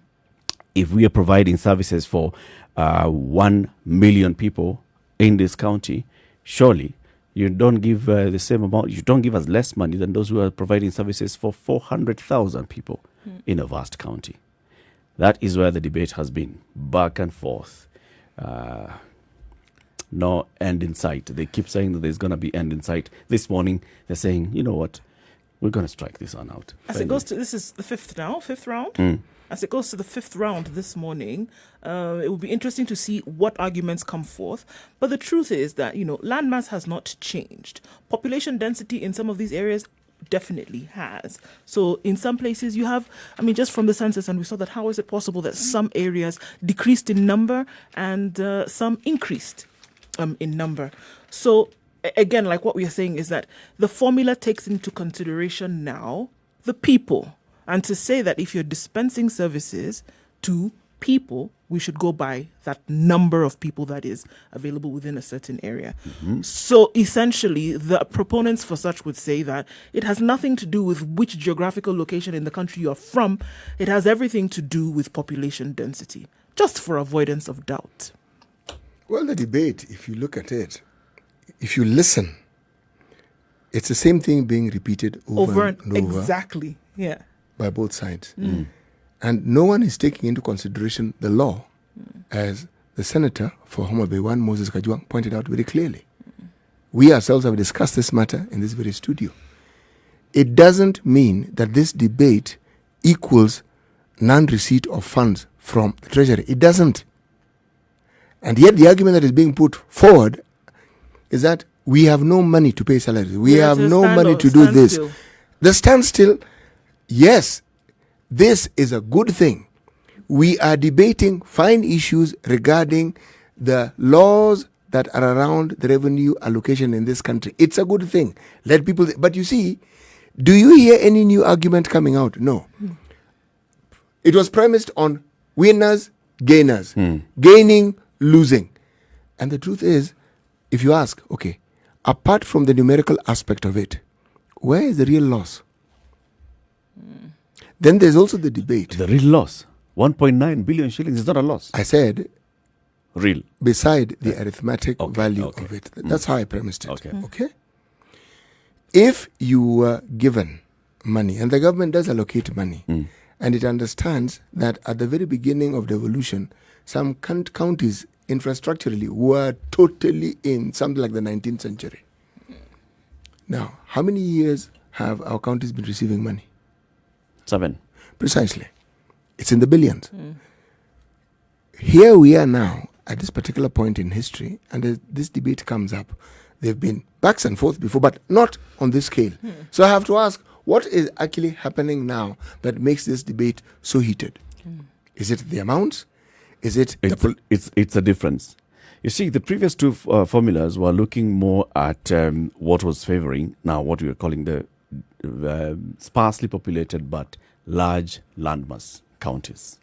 If we are providing services for 1 million people in this county, surely you don't give the same amount, you don't give us less money than those who are providing services for 400,000 people in a vast county. That is where the debate has been, back and forth. No end in sight. They keep saying that there's going to be end in sight. This morning, they're saying, you know what, we're going to strike this one out. As it goes to, this is the fifth round. As it goes to the 5th round this morning, it will be interesting to see what arguments come forth. But the truth is that, landmass has not changed. Population density in some of these areas definitely has. So in some places you have, just from the census, and we saw that, how is it possible that some areas decreased in number and some increased in number? So again, like what we are saying is that the formula takes into consideration now the people. And to say that if you're dispensing services to people, we should go by that number of people that is available within a certain area. Mm-hmm. So essentially, the proponents for such would say that it has nothing to do with which geographical location in the country you're from. It has everything to do with population density, just for avoidance of doubt. Well, the debate, if you look at it, if you listen, it's the same thing being repeated over and over. Exactly, yeah. By both sides. And no one is taking into consideration the law, as the senator for Homa Bay 1, Moses Kajwang, pointed out very clearly. We ourselves have discussed this matter in this very studio. It doesn't mean that this debate equals non-receipt of funds from the treasury. It doesn't. And yet the argument that is being put forward is that we have no money to pay salaries. We have no money to do this. The standstill, yes, this is a good thing. We are debating fine issues regarding the laws that are around the revenue allocation in this country. It's a good thing. Let people, but you see, do you hear any new argument coming out? No. It was premised on winners, gainers, gaining, losing. And the truth is, if you ask, okay, apart from the numerical aspect of it, where is the real loss? Then there's also the debate. The real loss. 1.9 billion shillings is not a loss. I said, real. Beside the arithmetic value of it. That's how I premised it. Okay? If you were given money, and the government does allocate money, and it understands that at the very beginning of devolution, some counties infrastructurally were totally in something like the 19th century. Now, how many years have our counties been receiving money? 7. Precisely. It's in the billions. Here we are now at this particular point in history, and as this debate comes up, there have been backs and forth before, but not on this scale. So I have to ask, what is actually happening now that makes this debate so heated? Is it the amounts? Is it... It's a difference. You see, the previous two formulas were looking more at what was favoring, now what we are calling the sparsely populated but large landmass counties.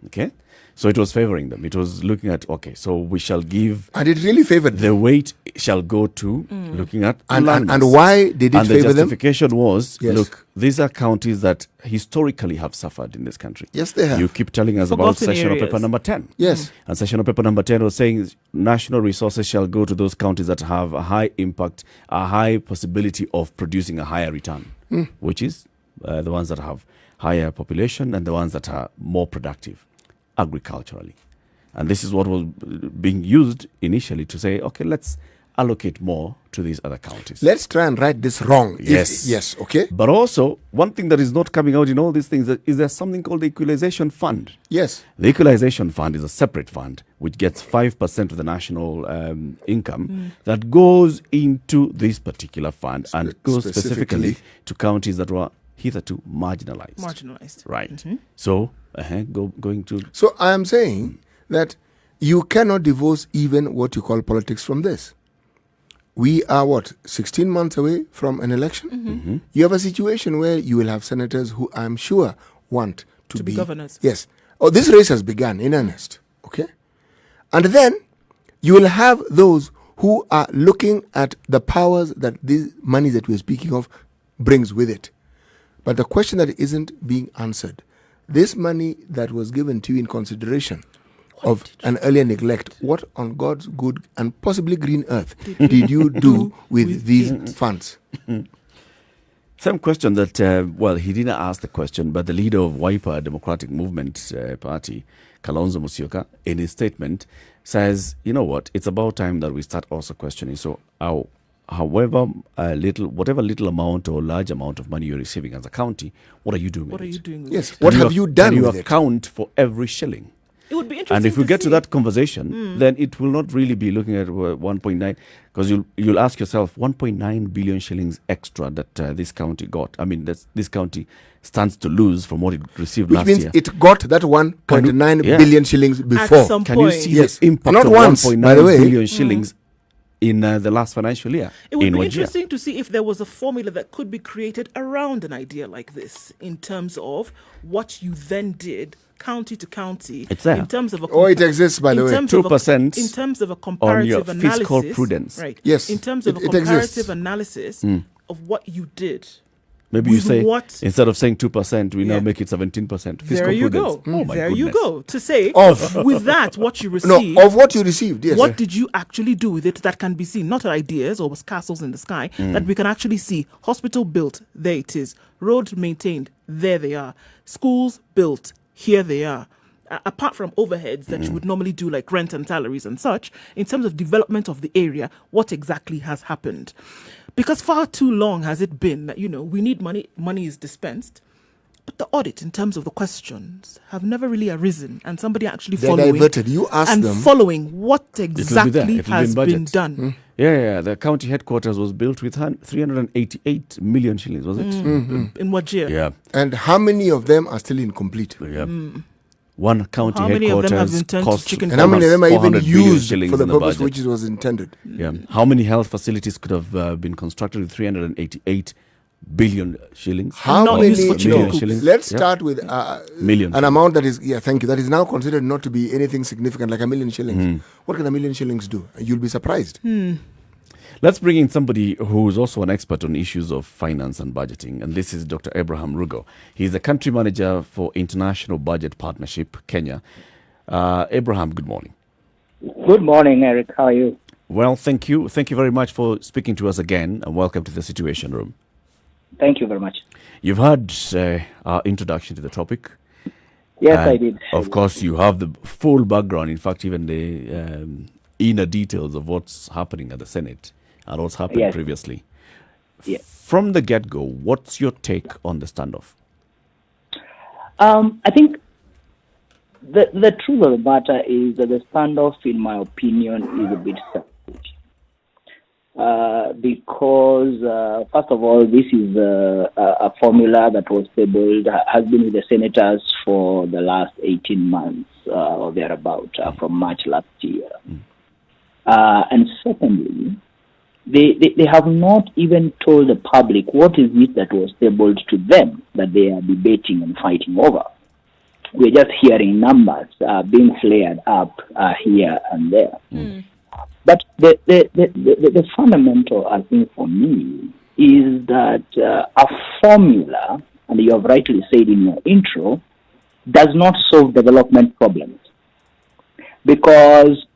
Okay? So it was favoring them. It was looking at, okay, so we shall give... And it really favored them. The weight shall go to looking at landmass. And why did it favor them? And the justification was, look, these are counties that historically have suffered in this country. Yes, they have. You keep telling us about sessional paper number 10. Yes. And sessional paper number 10 was saying national resources shall go to those counties that have a high impact, a high possibility of producing a higher return, which is the ones that have higher population and the ones that are more productive agriculturally. And this is what was being used initially to say, okay, let's allocate more to these other counties. Let's try and right this wrong. Yes. Yes, okay? But also, one thing that is not coming out in all these things is there something called the Equalization Fund. Yes. The Equalization Fund is a separate fund which gets 5% of the national income that goes into this particular fund and goes specifically to counties that were hitherto marginalized. Right. So, going to... So I am saying that you cannot divorce even what you call politics from this. We are, 16 months away from an election? You have a situation where you will have senators who I'm sure want to be governors. Yes. Oh, this race has begun in earnest. Okay? And then you will have those who are looking at the powers that this money that we're speaking of brings with it. But the question that isn't being answered, this money that was given to you in consideration of an earlier neglect, what on God's good and possibly green earth did you do with these funds? Some question that, he didn't ask the question, but the leader of Wiper Democratic Movement Party, Kalonzo Musyoka, in his statement says, you know what, it's about time that we start also questioning. So whatever little amount or large amount of money you're receiving as a county, what are you doing with it? Yes, what have you done with it? Can you account for every shilling? It would be interesting. And if we get to that conversation, then it will not really be looking at 1.9, because you'll ask yourself, 1.9 billion shillings extra that this county got. I mean, this county stands to lose from what it received last year. Which means it got that 1.9 billion shillings before. At some Can you point. see the impact Not of once, 1.9 by the way. billion shillings in the last financial year? It would be interesting to see if there was a formula that could be created around an idea like this in terms of what you then did county to county. It's there. In terms of it exists, by the way. 2% in terms of a on comparative your analysis. fiscal prudence. Right. Yes. In terms of a it comparative exists. analysis of what you did. Maybe you with say, what? instead of saying 2%, we now Yeah. make it 17%. Fiscal There you prudence. go. Oh my there goodness. you go. To say, Of. with that, what you received. No, of what you received, yes. What did you actually do with it that can be seen? Not ideas or was castles in the sky, that we can actually see. Hospital built, there it is. Road maintained, there they are. Schools built, here they are. Apart from overheads that you would normally do like rent and salaries and such, in terms of development of the area, what exactly has happened? Because far too long has it been that, we need money is dispensed, but the audit in terms of the questions have never really arisen and somebody actually They're following diverted. You ask and them. following what exactly It'll be has in been budget. done. Yeah. The county headquarters was built with 388 million shillings, was it? In what year? Yeah. And how many of them are still incomplete? Yeah. One county How many of them have been headquarters turned to cost chicken And how many of them are even 400 billion used shillings for the in purpose budget. which it was intended? Yeah. How many health facilities could have been constructed with 388 billion shillings? How not many used for chicken million coops. shillings? Let's Yeah. start with Millions. an amount that is, thank you, that is now considered not to be anything significant, like 1 million shillings. What can 1 million shillings do? You'll be surprised. Let's bring in somebody who is also an expert on issues of finance and budgeting, and this is Dr. Abraham Rugo. He's the country manager for International Budget Partnership, Kenya. Abraham, good morning. Good morning, Eric. How are you? Well, thank you. Thank you very much for speaking to us again, and welcome to the Situation Room. Thank you very much. You've heard our introduction to the topic. Yes, And I did. Of course, you have the full background, in fact, even the inner details of what's happening at the Senate and what's happened Yes. previously. Yeah. From the get-go, what's your take on the standoff? I think the truth of the matter is that the standoff, in my opinion, is a bit selfish. Because, first of all, this is a formula that was tabled, has been with the senators for the last 18 months or thereabout, from March last year. And secondly, they have not even told the public what is it that was tabled to them that they are debating and fighting over. We're just hearing numbers being flared up here and there. But the fundamental, I think, for me, is that a formula, and you have rightly said in your intro, does not solve development problems. Because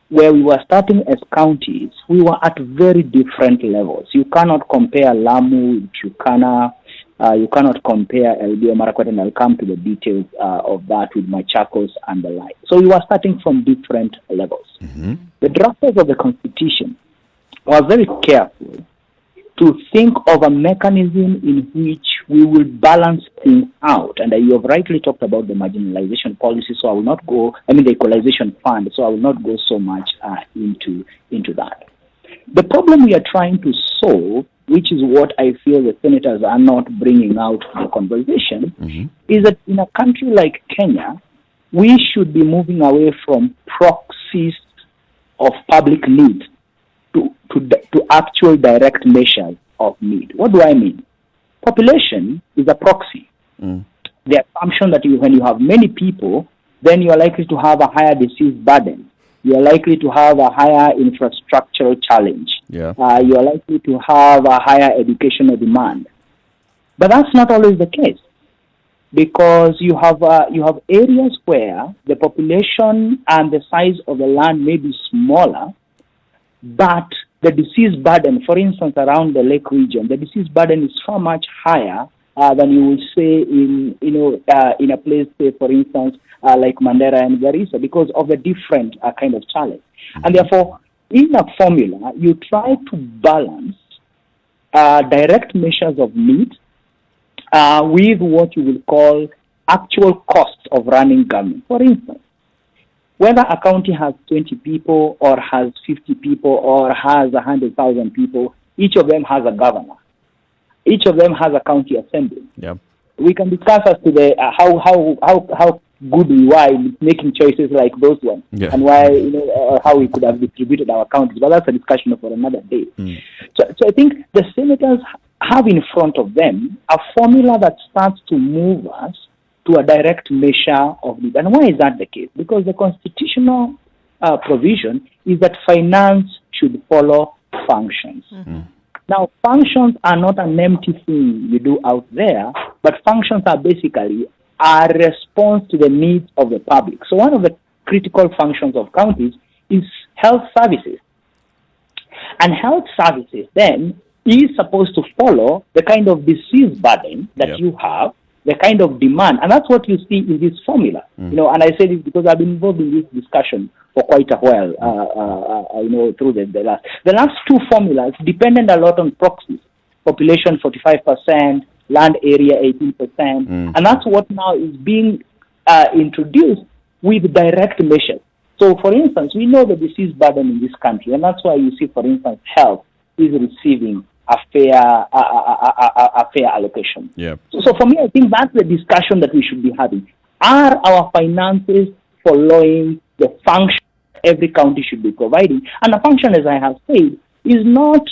where we were starting as counties, we were at very different levels. You cannot compare Lamu with Turkana. You cannot compare Elgeyo Marakwet, and I'll come to the details of that with Machakos and the like. So we were starting from different levels. The drafters of the Constitution was very careful to think of a mechanism in which we will balance things out. And you have rightly talked about the marginalization policy, so I will not go, the equalization fund, so I will not go so much into that. The problem we are trying to solve, which is what I feel the senators are not bringing out to the conversation, is that in a country like Kenya, we should be moving away from proxies of public need to actual direct measures of need. What do I mean? Population is a proxy. The assumption that when you have many people, then you are likely to have a higher disease burden. You are likely to have a higher infrastructural challenge. You are likely to have a higher educational demand. But that's not always the case, because you have areas where the population and the size of the land may be smaller, but the disease burden, for instance, around the lake region, the disease burden is so much higher than you will say in a place, say, for instance, like Mandera and Garissa, because of the different kind of challenge. And therefore, in a formula, you try to balance direct measures of need with what you will call actual costs of running government. For instance, whether a county has 20 people or has 50 people or has 100,000 people, each of them has a governor. Each of them has a county assembly. We can discuss as to the how good we were in making choices like those ones, and why how we could have distributed our counties. But that's a discussion for another day. So I think the senators have in front of them a formula that starts to move us to a direct measure of need. And why is that the case? Because the constitutional provision is that finance should follow functions. Now, functions are not an empty thing you do out there, but functions are basically a response to the needs of the public. So one of the critical functions of counties is health services. And health services then is supposed to follow the kind of disease burden that you have, the kind of demand. And that's what you see in this formula. And I say this because I've been involved in this discussion for quite a while, through the last two formulas depended a lot on proxies. Population 45%, land area 18%. And that's what now is being introduced with direct measures. So, for instance, we know the disease burden in this country, and that's why you see, for instance, health is receiving a fair allocation. So for me, I think that's the discussion that we should be having. Are our finances following the function every county should be providing? And the function, as I have said, is not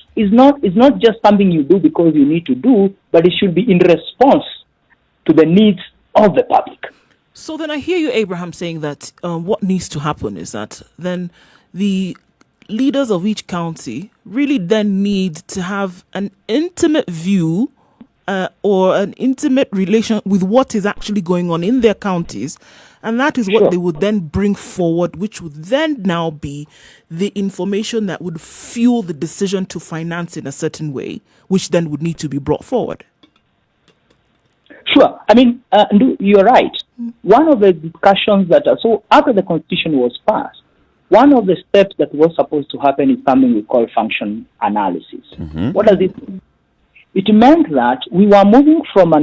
just something you do because you need to do, but it should be in response to the needs of the public. So then I hear you, Abraham, saying that what needs to happen is that then the leaders of each county really then need to have an intimate view or an intimate relation with what is actually going on in their counties. And that is what they would then bring forward, which would then now be the information that would fuel the decision to finance in a certain way, which then would need to be brought forward. Sure. I mean, you're right. One of the discussions so after the Constitution was passed, one of the steps that was supposed to happen is something we call function analysis. What does it mean? It meant that we were moving from a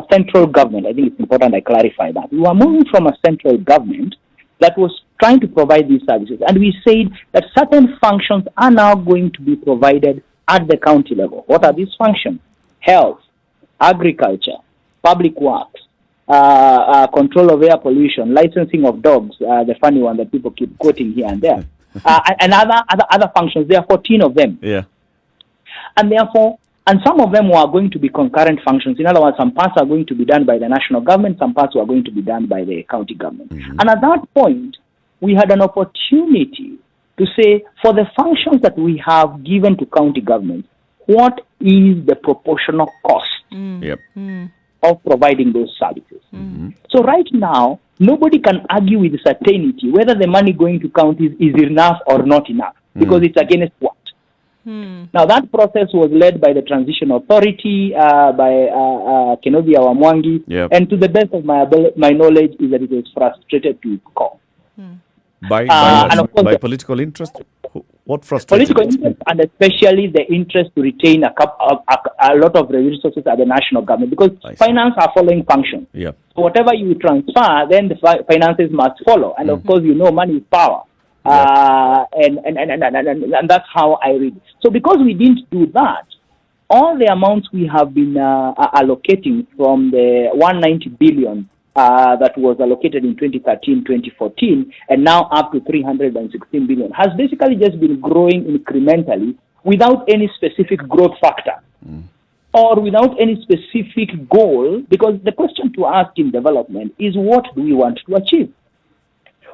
central government. I think it's important I clarify that. We were moving from a central government that was trying to provide these services. And we said that certain functions are now going to be provided at the county level. What are these functions? Health, agriculture, public works, control of air pollution, licensing of dogs, the funny one that people keep quoting here and there, and other functions. There are 14 of them. And therefore, and some of them were going to be concurrent functions. In other words, some parts are going to be done by the national government, some parts were going to be done by the county government. And at that point, we had an opportunity to say, for the functions that we have given to county government, what is the proportional cost of providing those services? So right now, nobody can argue with certainty whether the money going to counties is enough or not enough, because it's against what? Now, that process was led by the Transition Authority, by Kenobi Awamwangi, and to the best of my knowledge is that it was frustrated to its core. By political interest? What frustrates Political interest, and especially the interest to retain a lot of resources at the national government, because finance are following functions. Yeah. So whatever you transfer, then the finances must follow. And of course, money is power. And that's how I read it. So because we didn't do that, all the amounts we have been allocating from the 190 billion that was allocated in 2013, 2014, and now up to 316 billion has basically just been growing incrementally without any specific growth factor or without any specific goal, because the question to ask in development is, what do we want to achieve?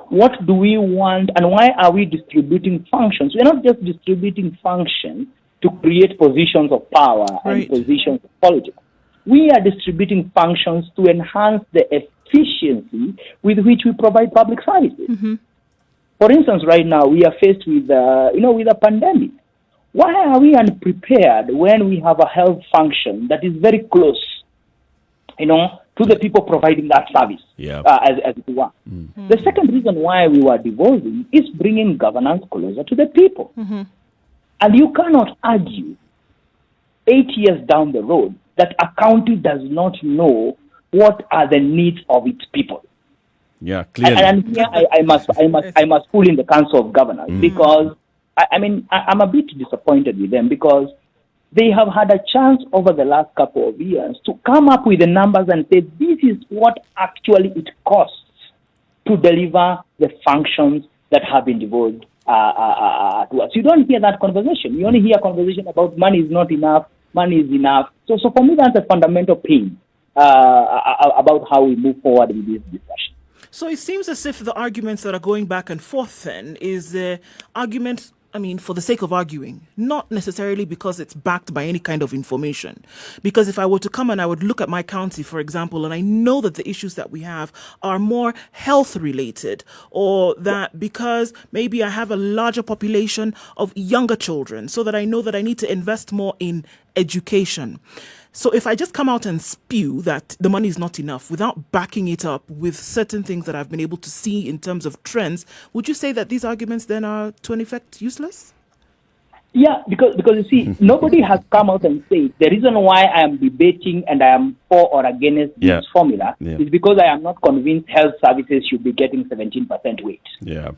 What do we want, and why are we distributing functions? We're not just distributing functions to create positions of power and positions of politics. We are distributing functions to enhance the efficiency with which we provide public services. For instance, right now we are faced with, with a pandemic. Why are we unprepared when we have a health function that is very close, to the people providing that service, as it were? The second reason why we were devolving is bringing governance closer to the people. And you cannot argue 8 years down the road that a county does not know what are the needs of its people. Yeah, clearly. And here I must pull in the Council of Governors, because I'm a bit disappointed with them, because they have had a chance over the last couple of years to come up with the numbers and say, this is what actually it costs to deliver the functions that have been devolved to us. You don't hear that conversation. You only hear a conversation about money is not enough, money is enough. So for me, that's a fundamental pain about how we move forward with this discussion. So it seems as if the arguments that are going back and forth then is the argument, for the sake of arguing, not necessarily because it's backed by any kind of information. Because if I were to come and I would look at my county, for example, and I know that the issues that we have are more health related, or that because maybe I have a larger population of younger children, so that I know that I need to invest more in education. So if I just come out and spew that the money is not enough without backing it up with certain things that I've been able to see in terms of trends, would you say that these arguments then are to an effect useless? Yeah, because you see, nobody has come out and said the reason why I am debating and I am for or against this formula is because I am not convinced health services should be getting 17% weight. Yeah.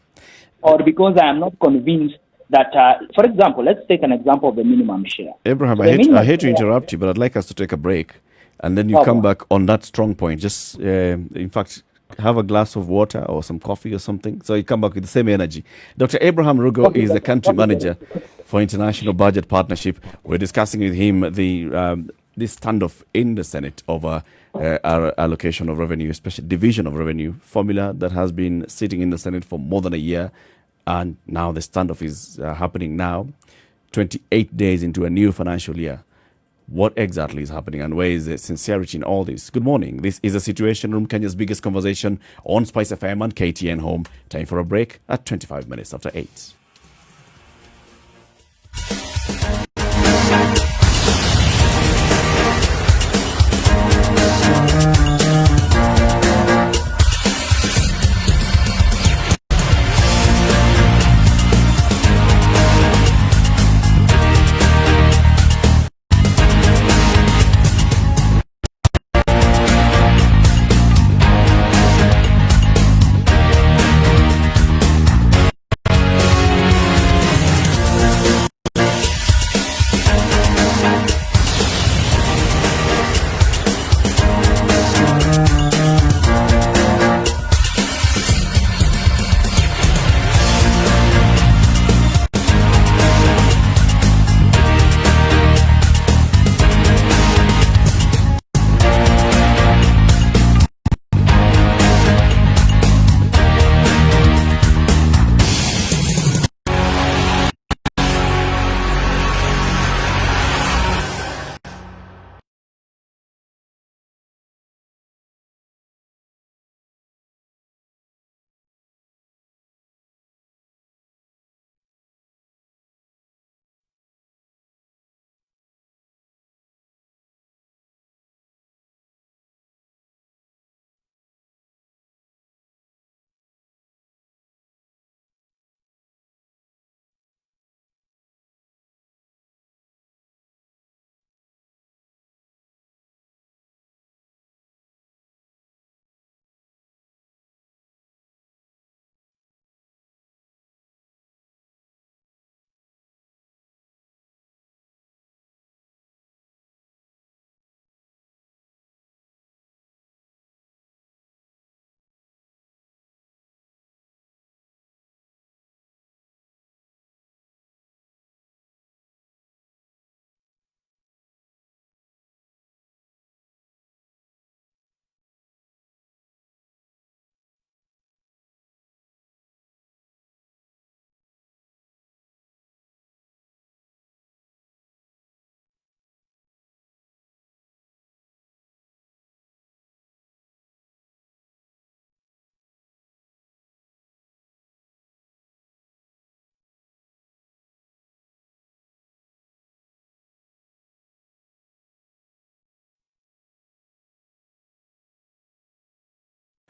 Or because I am not convinced that, for example, let's take an example of the minimum share. Abraham, I hate to interrupt you, but I'd like us to take a break, and then you come back on that strong point. Just, in fact, have a glass of water or some coffee or something, so you come back with the same energy. Dr. Abraham Rugo is the country manager for International Budget Partnership. We're discussing with him this standoff in the Senate over our allocation of revenue, especially division of revenue formula that has been sitting in the Senate for more than a year. And now the standoff is happening now, 28 days into a new financial year. What exactly is happening, and where is the sincerity in all this? Good morning. This is the Situation Room, Kenya's biggest conversation on Spice FM and KTN Home. Time for a break at 25 minutes after 8.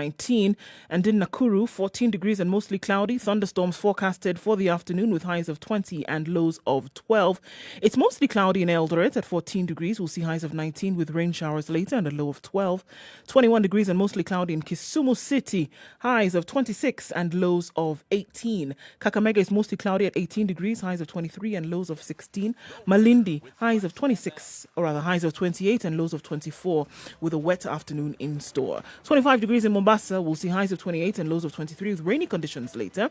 19, and in Nakuru 14 degrees and mostly cloudy. Thunderstorms forecasted for the afternoon with highs of 20 and lows of 12. It's mostly cloudy in Eldoret at 14 degrees. We'll see highs of 19 with rain showers later and a low of 12. 21 degrees and mostly cloudy in Kisumu City, highs of 26 and lows of 18. Kakamega is mostly cloudy at 18 degrees, highs of 23 and lows of 16. Malindi, highs of 26, or rather highs of 28 and lows of 24, with a wet afternoon in store. 25 degrees in Mombasa, we'll see highs of 28 and lows of 23 with rainy conditions later.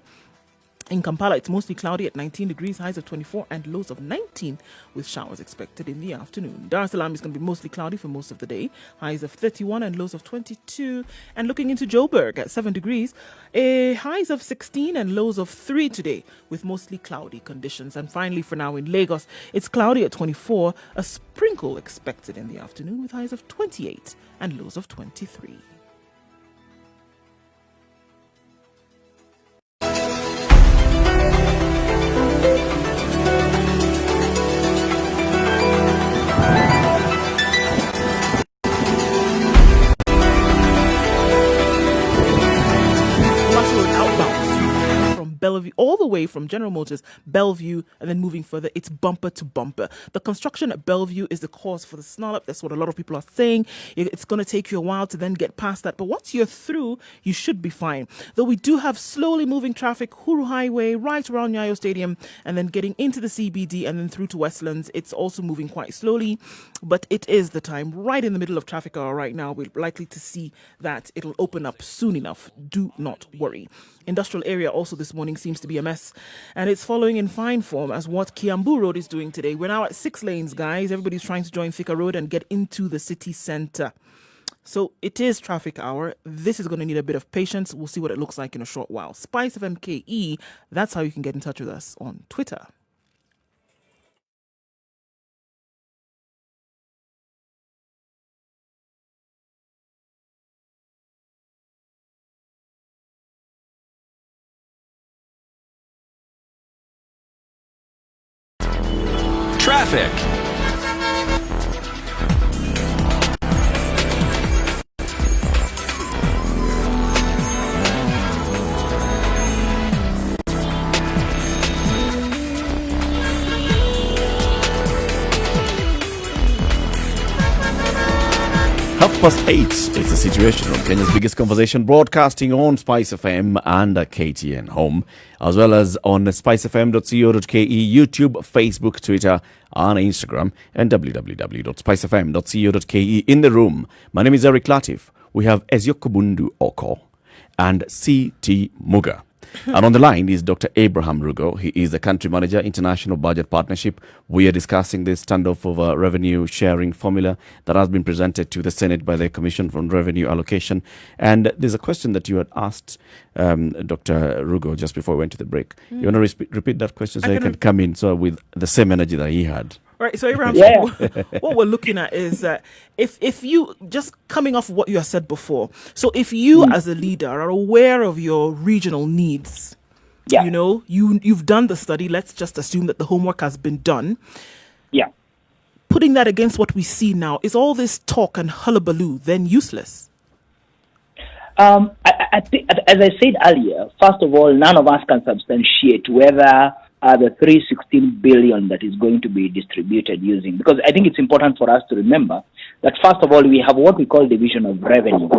In Kampala, it's mostly cloudy at 19 degrees, highs of 24 and lows of 19 with showers expected in the afternoon. Dar es Salaam is going to be mostly cloudy for most of the day, highs of 31 and lows of 22. And looking into Joburg at 7 degrees, highs of 16 and lows of 3 today with mostly cloudy conditions. And finally, for now in Lagos, it's cloudy at 24, a sprinkle expected in the afternoon with highs of 28 and lows of 23. Bellevue, all the way from General Motors, Bellevue, and then moving further, it's bumper to bumper. The construction at Bellevue is the cause for the snarl-up. That's what a lot of people are saying. It's going to take you a while to then get past that. But once you're through, you should be fine. Though we do have slowly moving traffic, Huru Highway, right around Nyayo Stadium, and then getting into the CBD and then through to Westlands. It's also moving quite slowly, but it is the time right in the middle of traffic hour right now. We're likely to see that it'll open up soon enough. Do not worry. Industrial area also this morning seems to be a mess, and it's following in fine form as what Kiambu Road is doing today. We're now at 6 lanes, guys. Everybody's trying to join Thika Road and get into the city centre. So it is traffic hour. This is going to need a bit of patience. We'll see what it looks like in a short while. Spice of MKE, that's how you can get in touch with us on Twitter. Traffic. Past 8, it's the Situation Room, Kenya's biggest conversation, broadcasting on Spice FM and KTN Home, as well as on spicefm.co.ke, YouTube, Facebook, Twitter, and Instagram, and www.spicefm.co.ke. In the room, my name is Eric Latiff. We have Nduh Okoh and CT Muga. And on the line is Dr. Abraham Rugo. He is the country manager, International Budget Partnership. We are discussing this standoff of a revenue sharing formula that has been presented to the Senate by the Commission on Revenue Allocation. And there's a question that you had asked Dr. Rugo just before we went to the break. You want to repeat that question so you can come in with the same energy that he had? Right, so Abraham, what we're looking at is that if you, just coming off of what you have said before, so if you as a leader are aware of your regional needs, you know, you've done the study, let's just assume that the homework has been done. Yeah. Putting that against what we see now, is all this talk and hullabaloo then useless? I think, as I said earlier, first of all, none of us can substantiate whether the 316 billion that is going to be distributed using, because I think it's important for us to remember that first of all, we have what we call division of revenue,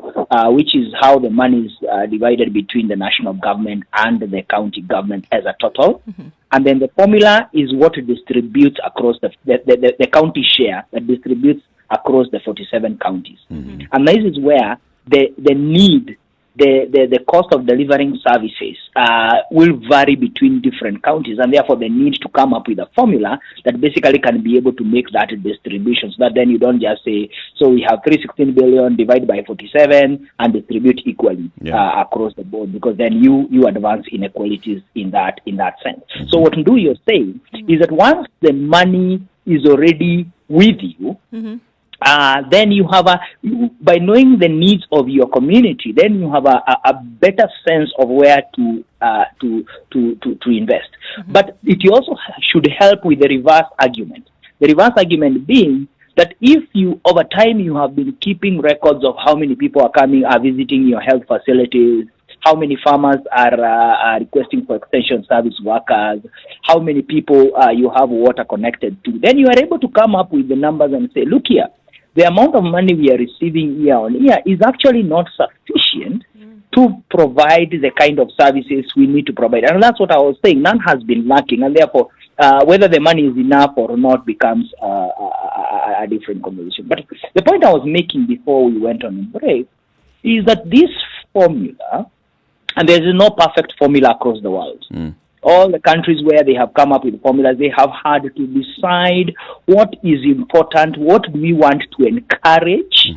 which is how the money is divided between the national government and the county government as a total. Mm-hmm. And then the formula is what distributes across the county share that distributes across the 47 counties. Mm-hmm. And this is where the need, the cost of delivering services will vary between different counties, and therefore the need to come up with a formula that basically can be able to make that distribution, so that then you don't just say, so we have 316 billion, divide by 47 and distribute equally across the board, because then you advance inequalities in that sense. Mm-hmm. So what Nduh you're saying is that once the money is already with you, mm-hmm. Then you have by knowing the needs of your community, then you have a better sense of where to invest. Mm-hmm. But it also should help with the reverse argument. The reverse argument being that if you, over time, you have been keeping records of how many people are visiting your health facilities, how many farmers are requesting for extension service workers, how many people you have water connected to, then you are able to come up with the numbers and say, look here, the amount of money we are receiving year on year is actually not sufficient to provide the kind of services we need to provide. And that's what I was saying. None has been lacking, and therefore, whether the money is enough or not becomes a different conversation. But the point I was making before we went on break is that this formula, and there is no perfect formula across the world. All the countries where they have come up with formulas, they have had to decide what is important, what do we want to encourage,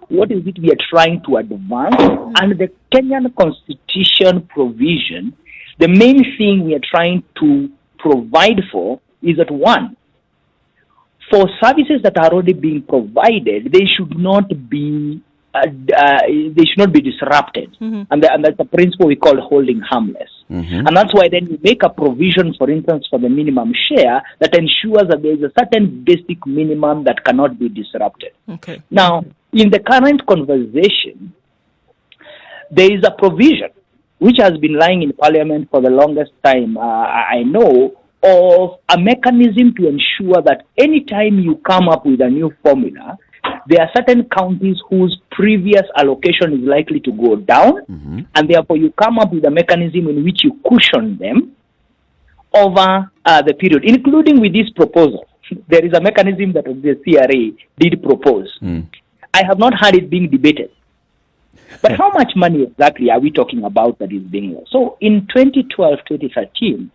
what is it we are trying to advance, and the Kenyan Constitution provision, the main thing we are trying to provide for is that, one, for services that are already being provided, they should not be disrupted, and that's the principle we call holding harmless. And that's why then you make a provision, for instance, for the minimum share that ensures that there is a certain basic minimum that cannot be disrupted. Okay. Now, in the current conversation, there is a provision which has been lying in Parliament for the longest time, I know, of a mechanism to ensure that anytime you come up with a new formula, there are certain counties whose previous allocation is likely to go down, and therefore you come up with a mechanism in which you cushion them over the period, including with this proposal. There is a mechanism that the CRA did propose. I have not heard it being debated. But how much money exactly are we talking about that is being lost? So in 2012, 2013,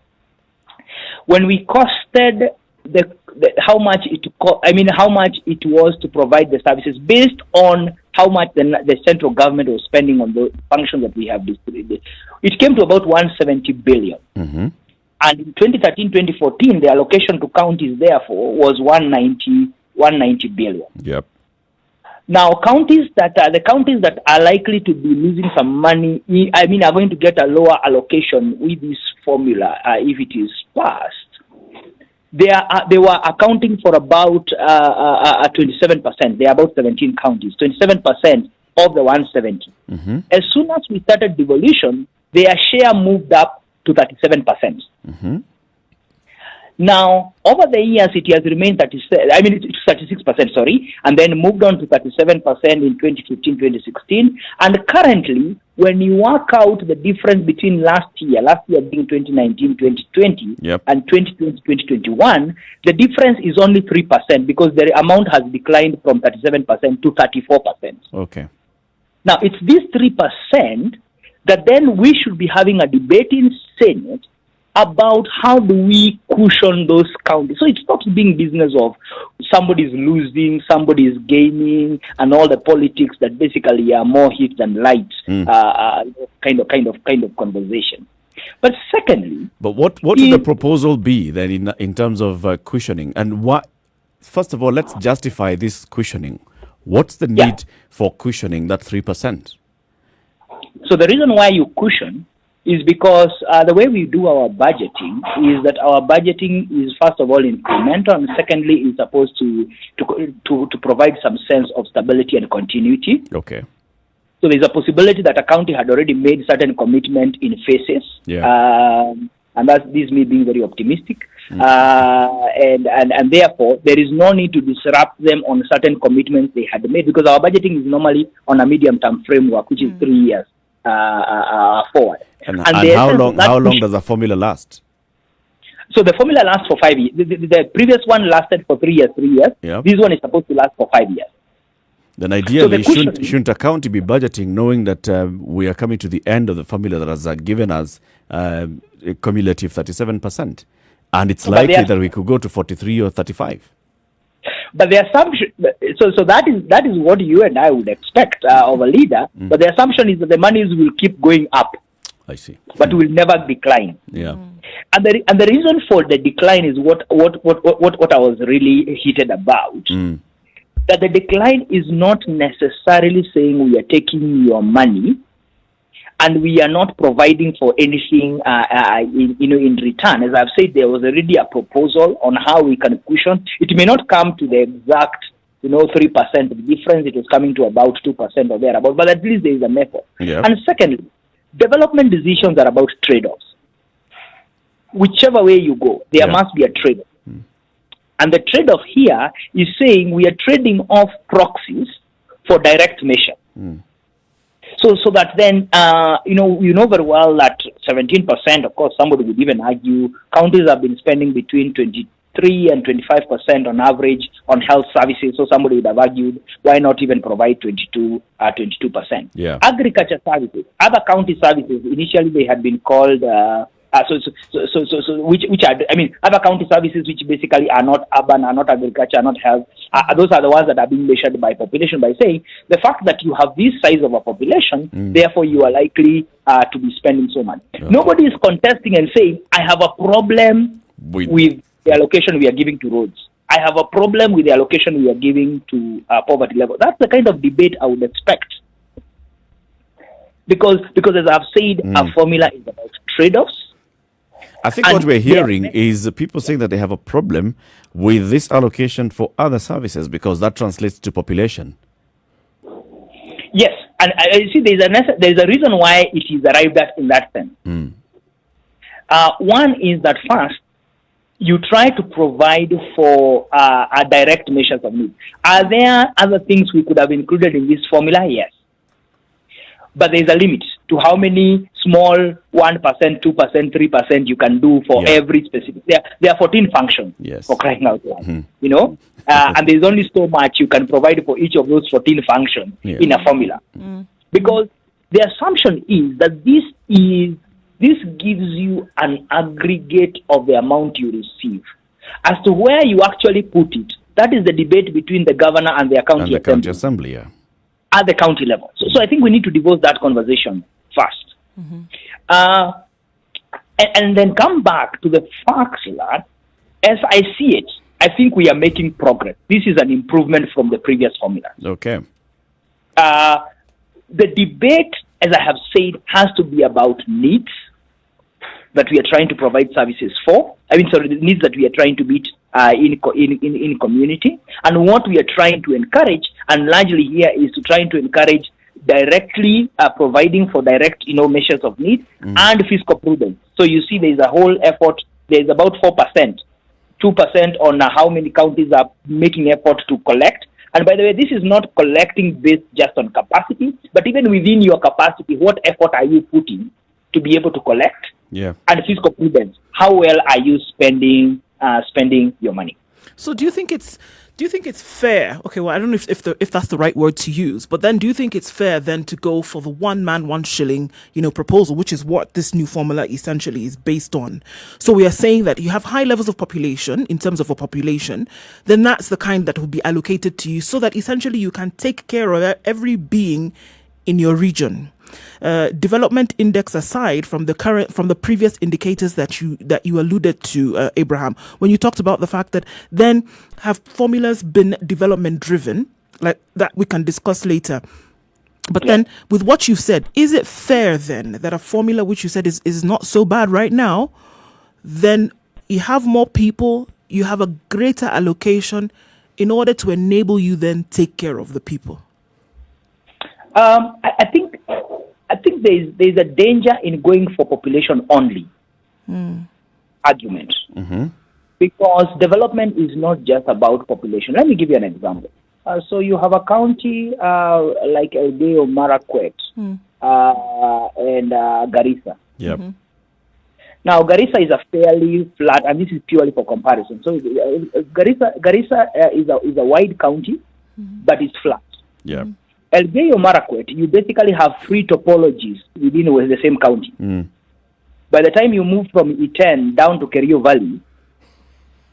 when we costed how much it was to provide the services based on how much the central government was spending on the functions that we have distributed, it came to about 170 billion. And in 2013-2014, the allocation to counties, therefore, was 190 billion. Yep. Now, the counties that are likely to be losing some money, are going to get a lower allocation with this formula if it is passed. They were accounting for about 27%. They are about 17 counties, 27% of the 170. As soon as we started devolution, their share moved up to 37%. Now, over the years, it has remained 36%, sorry, and then moved on to 37% in 2015, 2016. And currently, when you work out the difference between last year being 2019, 2020, and 2020, 2021, the difference is only 3% because the amount has declined from 37% to 34%. Okay. Now, it's this 3% that then we should be having a debate in Senate about how do we cushion those counties. So it stops being business of somebody's losing, somebody's gaining, and all the politics that basically are more heat than light kind of conversation. But secondly, what would the proposal be then in terms of cushioning? And what? First of all, let's justify this cushioning. What's the need for cushioning that 3%? So the reason why you cushion is because the way we do our budgeting is that our budgeting is, first of all, incremental, and secondly, is supposed to provide some sense of stability and continuity. Okay. So there's a possibility that a county had already made certain commitment in phases, and this me being very optimistic, and therefore there is no need to disrupt them on certain commitments they had made, because our budgeting is normally on a medium-term framework, which is 3 years forward. And how long does the formula last? So the formula lasts for 5 years. The previous one lasted for 3 years. Yep. This one is supposed to last for 5 years. Then ideally, shouldn't a county be budgeting knowing that we are coming to the end of the formula that has given us a cumulative 37%? And it's likely that we could go to 43 or 35. But the assumption, so that is what you and I would expect of a leader. But the assumption is that the monies will keep going up. I see. But will never decline. Yeah. And the reason for the decline is what I was really heated about. That the decline is not necessarily saying we are taking your money and we are not providing for anything in return. As I've said, there was already a proposal on how we can cushion. It may not come to the exact 3% difference. It was coming to about 2% or thereabout, but at least there is a method. Yeah. And secondly, development decisions are about trade-offs. Whichever way you go, there must be a trade-off. And the trade-off here is saying we are trading off proxies for direct measure. So that then, you know very well that 17%, of course, somebody would even argue, counties have been spending between 23 and 25% on average on health services. So somebody would have argued, why not even provide 22%? Yeah. Agriculture services, other county services, initially they had been called, which are, other county services which basically are not urban, are not agriculture, are not health. Those are the ones that are being measured by population, by saying the fact that you have this size of a population, therefore you are likely to be spending so much. Okay. Nobody is contesting and saying, I have a problem with the allocation we are giving to roads. I have a problem with the allocation we are giving to poverty level. That's the kind of debate I would expect. Because as I've said, our formula is about trade-offs. I think what we're hearing is people saying that they have a problem with this allocation for other services because that translates to population. Yes, and I see there's a reason why it is arrived at in that sense. One is that first, you try to provide for a direct measures of need. Are there other things we could have included in this formula? Yes. But there's a limit to how many small 1%, 2%, 3% you can do for every specific. There are 14 functions for crying out loud, and there's only so much you can provide for each of those 14 functions in a formula. Because the assumption is that this gives you an aggregate of the amount you receive. As to where you actually put it, that is the debate between the governor and the county assembly. At the county level. So I think we need to divorce that conversation first. And then come back to the fact that, as I see it, I think we are making progress. This is an improvement from the previous formula. Okay. The debate, as I have said, has to be about needs that we are trying to provide services for. The needs that we are trying to meet in community, and what we are trying to encourage, and largely here is to trying to encourage directly providing for direct measures of need and fiscal prudence. So you see there is a whole effort. There is about 4%, 2% on how many counties are making effort to collect. And by the way, this is not collecting based just on capacity, but even within your capacity, what effort are you putting to be able to collect? Yeah. And fiscal prudence, how well are you spending your money? So do you think it's fair? Okay, well, I don't know if that's the right word to use, but then do you think it's fair then to go for the 1 man, 1 shilling, proposal, which is what this new formula essentially is based on? So we are saying that you have high levels of population in terms of a population, then that's the kind that will be allocated to you so that essentially you can take care of every being in your region. Development index aside, from the previous indicators that you alluded to, Abraham, when you talked about the fact that then have formulas been development driven, like that we can discuss later. But then with what you said, is it fair then that a formula which you said is not so bad right now, then you have more people, you have a greater allocation in order to enable you then take care of the people? I think there's a danger in going for population only argument, because development is not just about population. Let me give you an example. So you have a county like Elgeyo Marakwet and Garissa. Yep. Now Garissa is a fairly flat, and this is purely for comparison. So Garissa is a wide county, but it's flat. Yeah. Elgeyo Marakwet, you basically have 3 topologies within the same county. By the time you move from Iten down to Kerio Valley,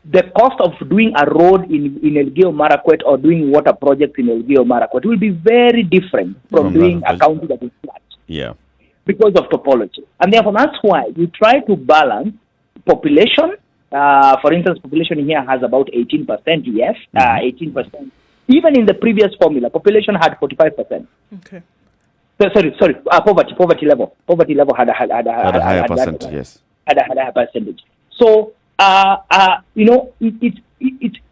the cost of doing a road in Elgeyo Marakwet or doing water projects in Elgeyo Marakwet will be very different from doing a county that is flat. Yeah. Because of topology. And therefore, that's why you try to balance population. For instance, population here has about 18%, 18%. Even in the previous formula, population had 45%. Okay. Sorry. Poverty level. Poverty level had a higher percentage. Yes. Had a higher percentage. So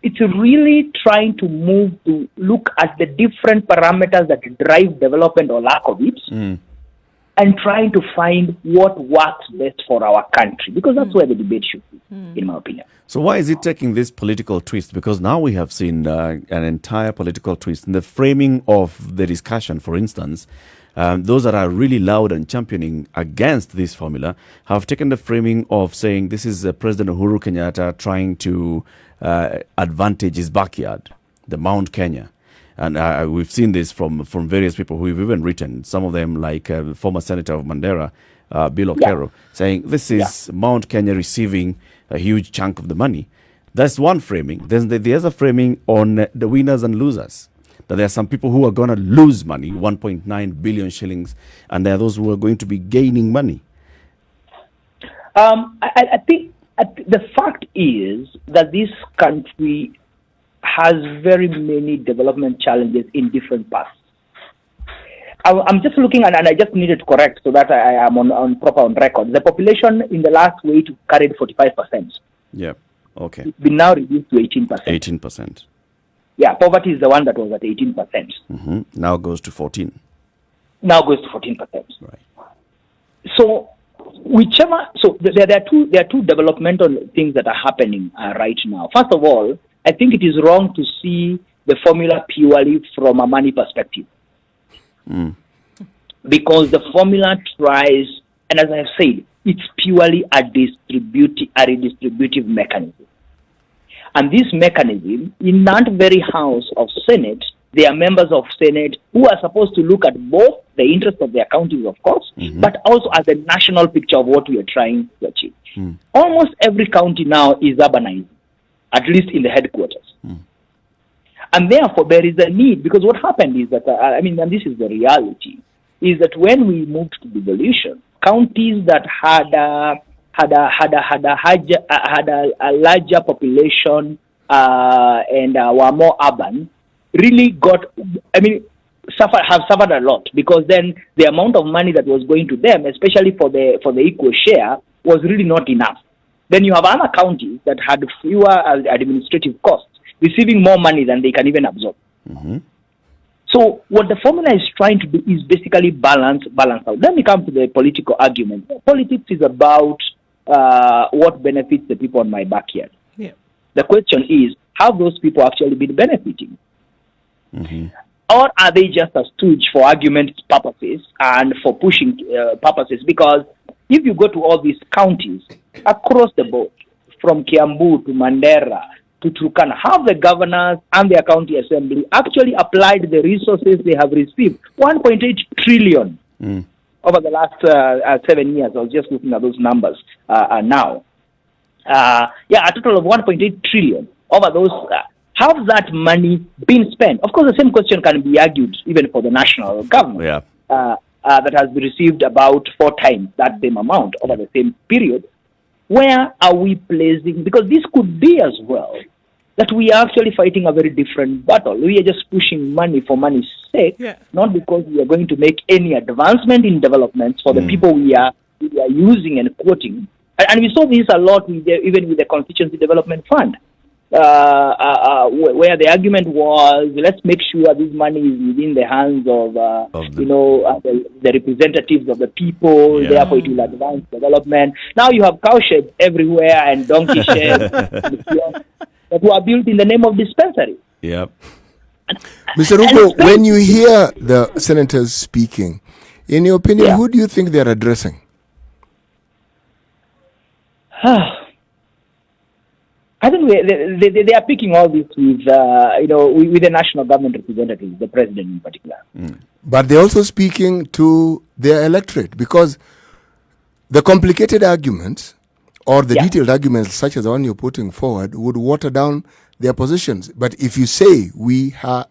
it's it's really trying to move to look at the different parameters that drive development or lack of it, and trying to find what works best for our country, because that's where the debate should be, in my opinion. So why is it taking this political twist? Because now we have seen an entire political twist in the framing of the discussion. For instance, those that are really loud and championing against this formula have taken the framing of saying this is President Uhuru Kenyatta trying to advantage his backyard, the Mount Kenya. And we've seen this from various people who have even written, some of them like former Senator of Mandera, Bill Okero, saying this is Mount Kenya receiving a huge chunk of the money. That's one framing. Then the other framing on the winners and losers. That there are some people who are going to lose money, 1.9 billion shillings, and there are those who are going to be gaining money. I think the fact is that this country has very many development challenges in different paths. I'm just looking at, and I just needed to correct so that I am on proper on record. The population in the last wait carried 45%. Yeah, okay. It's been now reduced to 18%. 18%. Yeah, poverty is the one that was at 18%. Now goes to 14. Now goes to 14%. Right. So there are two developmental things that are happening right now. First of all, I think it is wrong to see the formula purely from a money perspective. Because the formula tries, and as I have said, it's purely a redistributive mechanism. And this mechanism, in that very House of Senate, there are members of Senate who are supposed to look at both the interest of their counties, of course, but also at the national picture of what we are trying to achieve. Almost every county now is urbanized, at least in the headquarters. And therefore, there is a need, because what happened is that, and this is the reality, is that when we moved to devolution, counties that had a larger population and were more urban really have suffered a lot, because then the amount of money that was going to them, especially for the equal share, was really not enough. Then you have other counties that had fewer administrative costs, receiving more money than they can even absorb. So what the formula is trying to do is basically balance out. Let me come to the political argument. Politics is about what benefits the people in my backyard. Yeah. The question is, have those people actually been benefiting? Or are they just a stooge for argument purposes and for pushing purposes? Because if you go to all these counties across the board, from Kiambu to Mandera to Turkana, have the governors and their county assembly actually applied the resources they have received, 1.8 trillion over the last 7 years. I was just looking at those numbers now. A total of 1.8 trillion over those. Have that money been spent? Of course, the same question can be argued even for the national government. That has received about 4 times that same amount over the same period. Where are we placing? Because this could be as well that we are actually fighting a very different battle. We are just pushing money for money's sake, not because we are going to make any advancement in developments for the people we are using and quoting. And we saw this a lot even with the Constituency Development Fund. Where the argument was, let's make sure this money is within the hands of the representatives of the people, therefore it will advance development. Now you have cow sheds everywhere and donkey sheds that were built in the name of dispensary. Yep. Mr. Okoh, when you hear the senators speaking, in your opinion, who do you think they're addressing? I think they are picking all this with the national government representatives, the president in particular. But they're also speaking to their electorate, because the complicated arguments or the detailed arguments such as the one you're putting forward would water down their positions. But if you say we are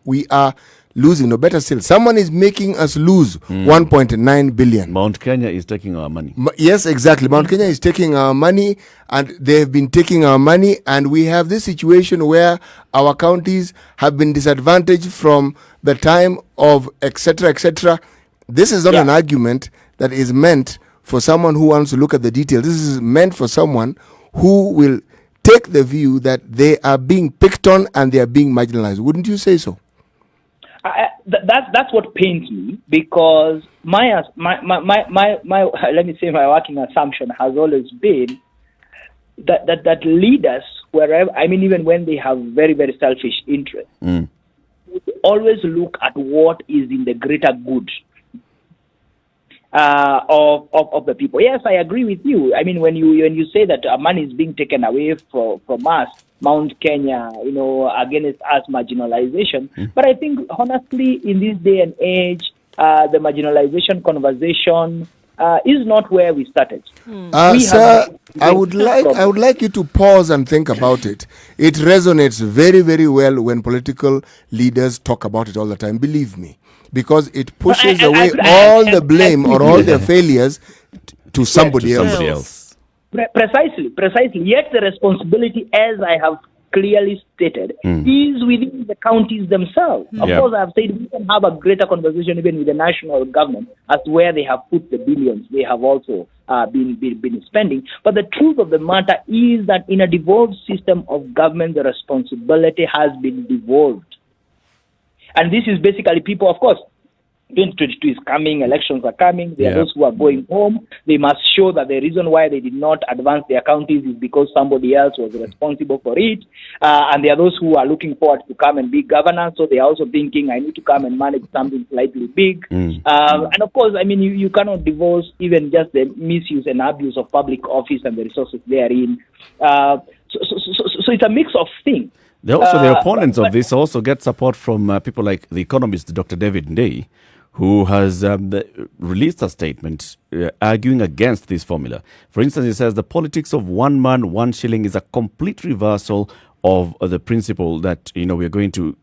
losing, no, better still, someone is making us lose 1.9 billion. Mount Kenya is taking our money. Yes, exactly. Mount Kenya is taking our money, and they've been taking our money, and we have this situation where our counties have been disadvantaged from the time of etc., etc. This is not an argument that is meant for someone who wants to look at the details. This is meant for someone who will take the view that they are being picked on and they are being marginalized. Wouldn't you say so? That's what pains me, because my let me say my working assumption has always been that leaders, wherever, I mean, even when they have very, very selfish interests, would always look at what is in the greater good of the people. Yes, I agree with you. I mean, when you say that money is being taken away from us, Mount Kenya, against us marginalization. But I think, honestly, in this day and age, the marginalization conversation is not where we started. Sir, I would like you to pause and think about it. It resonates very, very well when political leaders talk about it all the time. Believe me, because it pushes away all the blame or all their failures to somebody else. Precisely. Yet the responsibility, as I have clearly stated, is within the counties themselves. Of course, I have said we can have a greater conversation even with the national government as to where they have put the billions they have also been spending. But the truth of the matter is that in a devolved system of government, the responsibility has been devolved. And this is basically people, of course. 2022 is coming, elections are coming, there are those who are going home. They must show that the reason why they did not advance their counties is because somebody else was responsible for it. And there are those who are looking forward to come and be governors, so they are also thinking, I need to come and manage something slightly big. And of course, I mean, you cannot divorce even just the misuse and abuse of public office and the resources therein. So it's a mix of things. The opponents of this also get support from people like the economist Dr. David Nduh, who has released a statement arguing against this formula. For instance, he says the politics of one man, one shilling is a complete reversal of the principle that, we are going to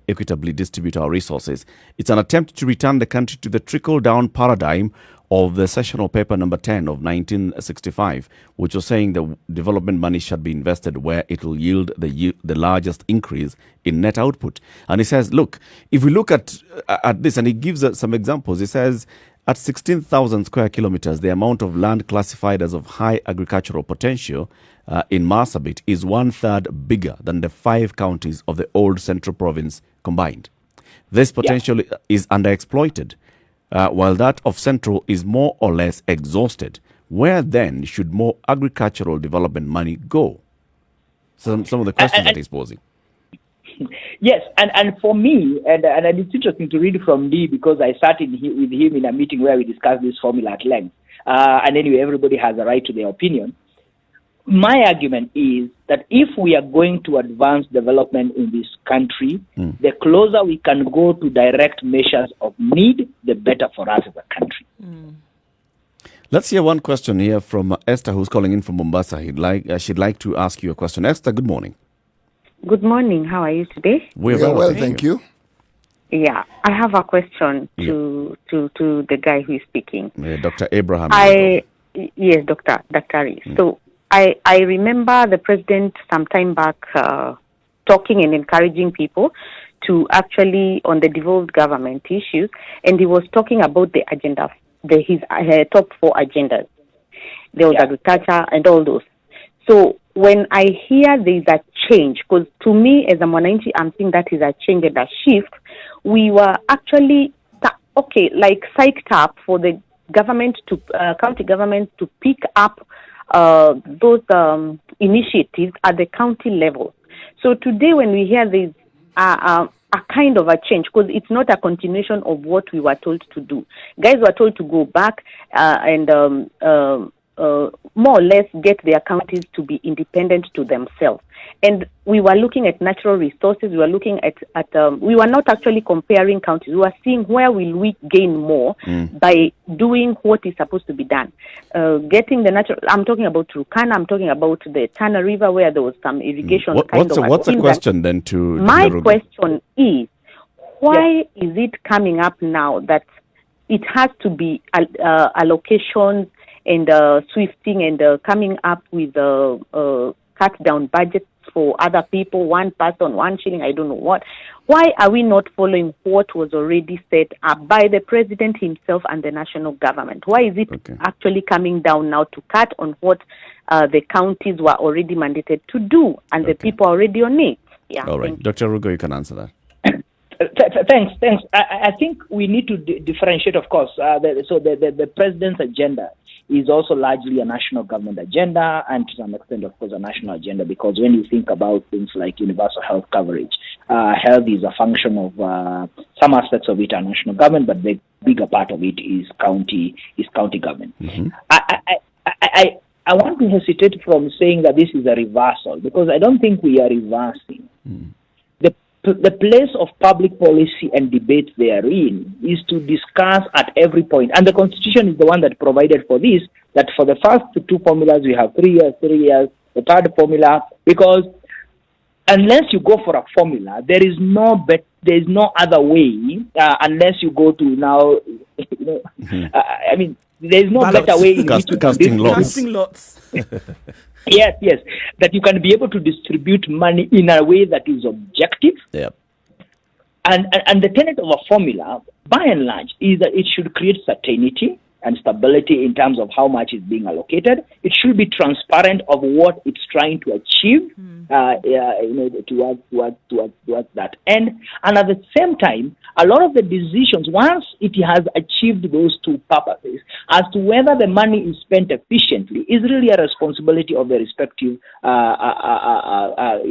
equitably distribute our resources. It's an attempt to return the country to the trickle-down paradigm of the sessional paper number 10 of 1965, which was saying the development money should be invested where it will yield the largest increase in net output. And he says, look, if we look at this, and he gives some examples, he says, at 16,000 square kilometers, the amount of land classified as of high agricultural potential in Marsabit is 1/3 bigger than the 5 counties of the old central province combined. This potential is underexploited. While that of Central is more or less exhausted. Where then should more agricultural development money go? Some of the questions that he's posing. Yes, and for me, and it's interesting to read from Dee, because I sat with him in a meeting where we discussed this formula at length. And anyway, everybody has a right to their opinion. My argument is that if we are going to advance development in this country, the closer we can go to direct measures of need, the better for us as a country. Let's hear one question here from Esther, who's calling in from Mombasa. She'd like to ask you a question. Esther, good morning. Good morning. How are you today? We're well, thank you. Yeah, I have a question to the guy who is speaking. Dr. Abraham. Yes, Dr. So I remember the president some time back talking and encouraging people to actually on the devolved government issues, and he was talking about the agenda, his top 4 agendas. There was agriculture and all those. So when I hear there is a change, because to me as a Mwananchi, I'm seeing that is a change and a shift. We were actually psyched up for the government to county government to pick up those initiatives at the county level. So today when we hear this a kind of a change, because it's not a continuation of what we were told to do. Guys were told to go back and more or less get their counties to be independent to themselves. And we were looking at natural resources. We were looking at we were not actually comparing counties. We were seeing where will we gain more by doing what is supposed to be done. Getting the natural, I'm talking about Turkana, I'm talking about the Tana River where there was some irrigation. What's the question then to my question is, why is it coming up now that it has to be allocations and swifting and coming up with cut down budget for other people, one person, 1 shilling, I don't know what. Why are we not following what was already set up by the president himself and the national government? Why is it actually coming down now to cut on what the counties were already mandated to do, and the people are already on it? Yeah. All right. Dr. Muga, you can answer that. Thanks. I think we need to differentiate, of course. The president's agenda is also largely a national government agenda, and to some extent, of course, a national agenda, because when you think about things like universal health coverage, health is a function of some aspects of it are national government, but the bigger part of it is county government. Mm-hmm. I want to hesitate from saying that this is a reversal, because I don't think we are reversing. The place of public policy and debate therein is to discuss at every point. And the Constitution is the one that provided for this, that for the first two formulas, we have 3 years, the third formula, because unless you go for a formula, there is no other way, unless you go to now, there is no better way in which casting lots. Yes, that you can be able to distribute money in a way that is objective. Yep. And the tenet of a formula, by and large, is that it should create certainty and stability in terms of how much is being allocated. It should be transparent of what it's trying to achieve, towards that end. And at the same time, a lot of the decisions, once it has achieved those two purposes, as to whether the money is spent efficiently, is really a responsibility of the respective, of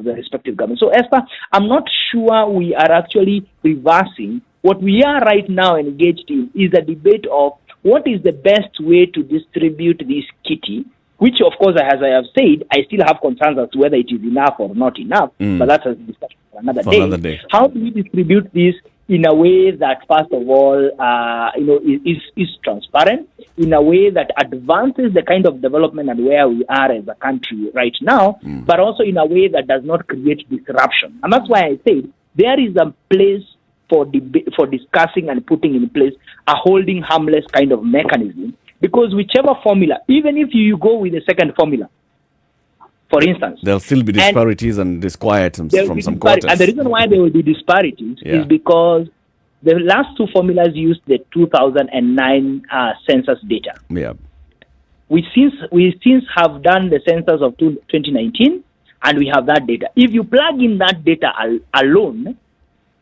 the respective government. So, Esther, I'm not sure we are actually reversing. What we are right now engaged in is a debate of what is the best way to distribute this kitty, which, of course, as I have said, I still have concerns as to whether it is enough or not enough, but that's a discussion for another day. How do we distribute this in a way that, first of all, is transparent, in a way that advances the kind of development and where we are as a country right now, but also in a way that does not create disruption? And that's why I said there is a place for discussing and putting in place a holding harmless kind of mechanism, because whichever formula, even if you go with the second formula, for instance, there'll still be disparities and disquiet from some quarters. And the reason why there will be disparities is because the last two formulas used the 2009 census data. Yeah. We since have done the census of 2019, and we have that data. If you plug in that data alone,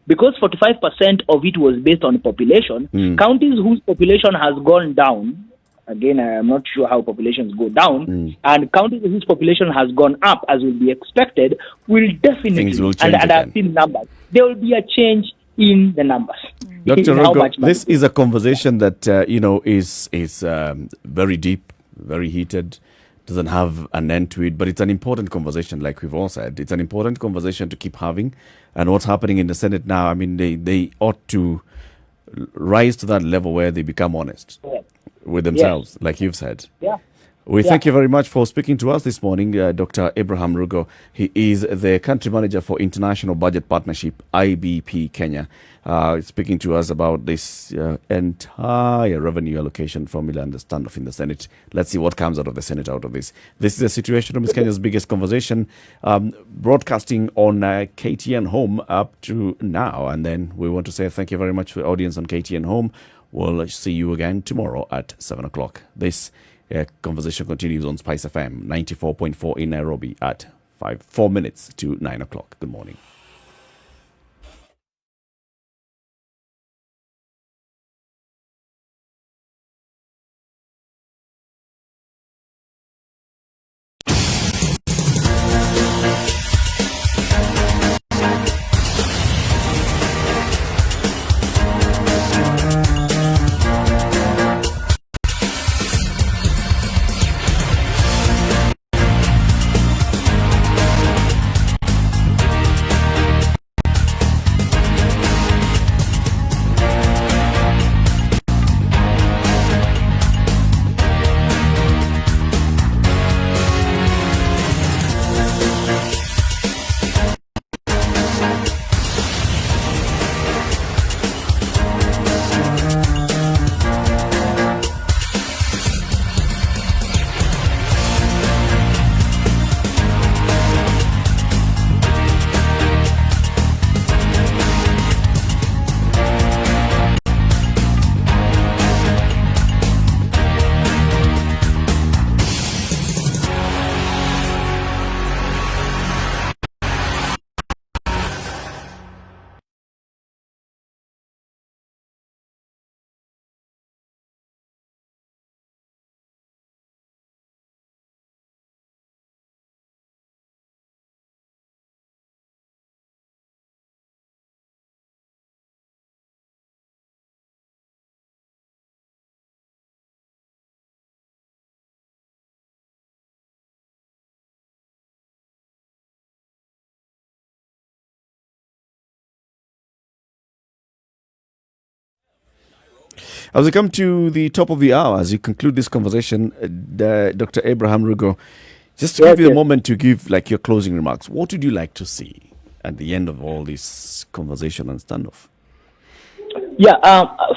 because 45% of it was based on population, counties whose population has gone down, again, I am not sure how populations go down, and counties whose population has gone up, as will be expected, will definitely, and I've seen numbers, there will be a change in the numbers. Dr. Muga, this is a conversation that, is very deep, very heated, doesn't have an end to it, but it's an important conversation, like we've all said. It's an important conversation to keep having. And what's happening in the Senate now, I mean, they ought to rise to that level where they become honest with themselves, like you've said. Yeah. We thank you very much for speaking to us this morning, Dr. Abraham Rugo. He is the country manager for International Budget Partnership, IBP Kenya, speaking to us about this entire revenue allocation formula and the standoff in the Senate. Let's see what comes out of the Senate out of this. This is the Situation Room, is Kenya's biggest conversation, broadcasting on KTN Home up to now. And then we want to say thank you very much to the audience on KTN Home. We'll see you again tomorrow at 7 o'clock. This conversation continues on Spice FM 94.4 in Nairobi at 4 minutes to 9 o'clock. Good morning. As we come to the top of the hour, as you conclude this conversation, Dr. Abraham Rugo, just to give you a moment to give like your closing remarks, what would you like to see at the end of all this conversation and standoff? Yeah,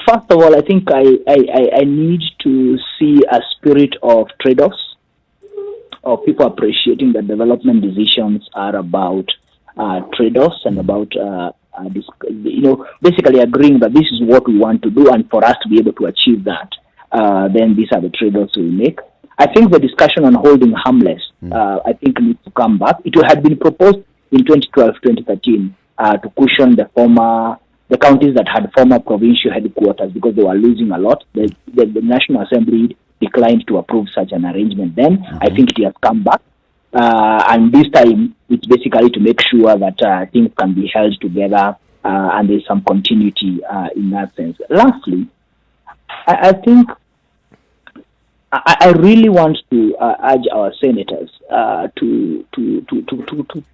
first of all, I think I need to see a spirit of trade-offs, of people appreciating that development decisions are about trade-offs and about, basically agreeing that this is what we want to do, and for us to be able to achieve that, then these are the trade-offs we make. I think the discussion on holding harmless, I think needs to come back. It had been proposed in 2012, 2013 to cushion the counties that had former provincial headquarters because they were losing a lot. The National Assembly declined to approve such an arrangement then. I think it has come back. And this time, it's basically to make sure that things can be held together and there's some continuity in that sense. Lastly, I think I really want to urge our senators to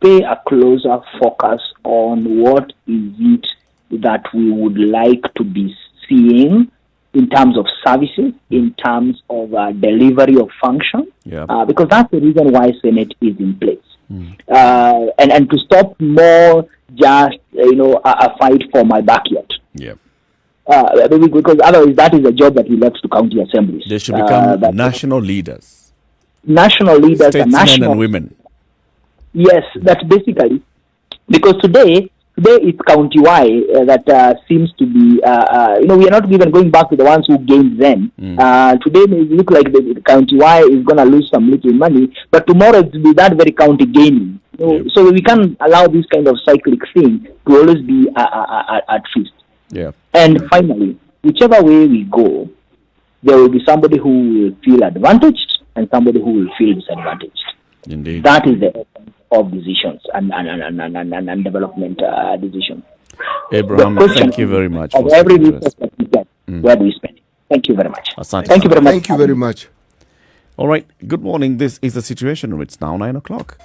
pay a closer focus on what is it that we would like to be seeing in terms of services, in terms of delivery of function, because that's the reason why Senate is in place. And to stop more just, a fight for my backyard. Because otherwise that is a job that we left to county assemblies. They should become national leaders. National leaders and national and women. Yes, that's basically, because today it's county-wide that seems to be, we are not even going back to the ones who gained then. Today may look like the county-wide is going to lose some little money, but tomorrow it will be that very county gaining. So we can't allow this kind of cyclic thing to always be at feast. And finally, whichever way we go, there will be somebody who will feel advantaged and somebody who will feel disadvantaged. Indeed. That is the essence of decisions and development decisions. Abraham, thank you very much. For every resource that we get, where do we spend it? Thank you very much. Thank you very much. Thank you very much. All right. Good morning. This is the Situation Room. It's now 9 o'clock.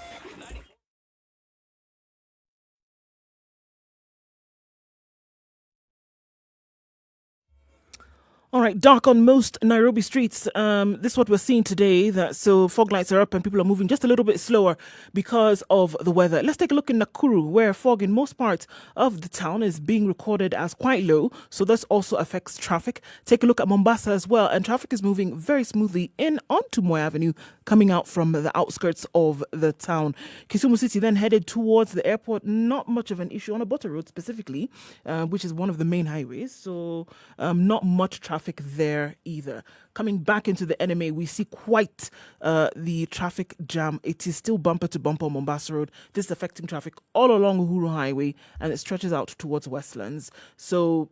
All right, dark on most Nairobi streets. This is what we're seeing today. So fog lights are up and people are moving just a little bit slower because of the weather. Let's take a look in Nakuru, where fog in most parts of the town is being recorded as quite low. So this also affects traffic. Take a look at Mombasa as well, and traffic is moving very smoothly in onto Moi Avenue, coming out from the outskirts of the town. Kisumu City then headed towards the airport. Not much of an issue on Obote Road specifically, which is one of the main highways. So not much traffic there either. Coming back into the NMA, we see quite the traffic jam. It is still bumper to bumper on Mombasa Road. This is affecting traffic all along Uhuru Highway, and it stretches out towards Westlands. So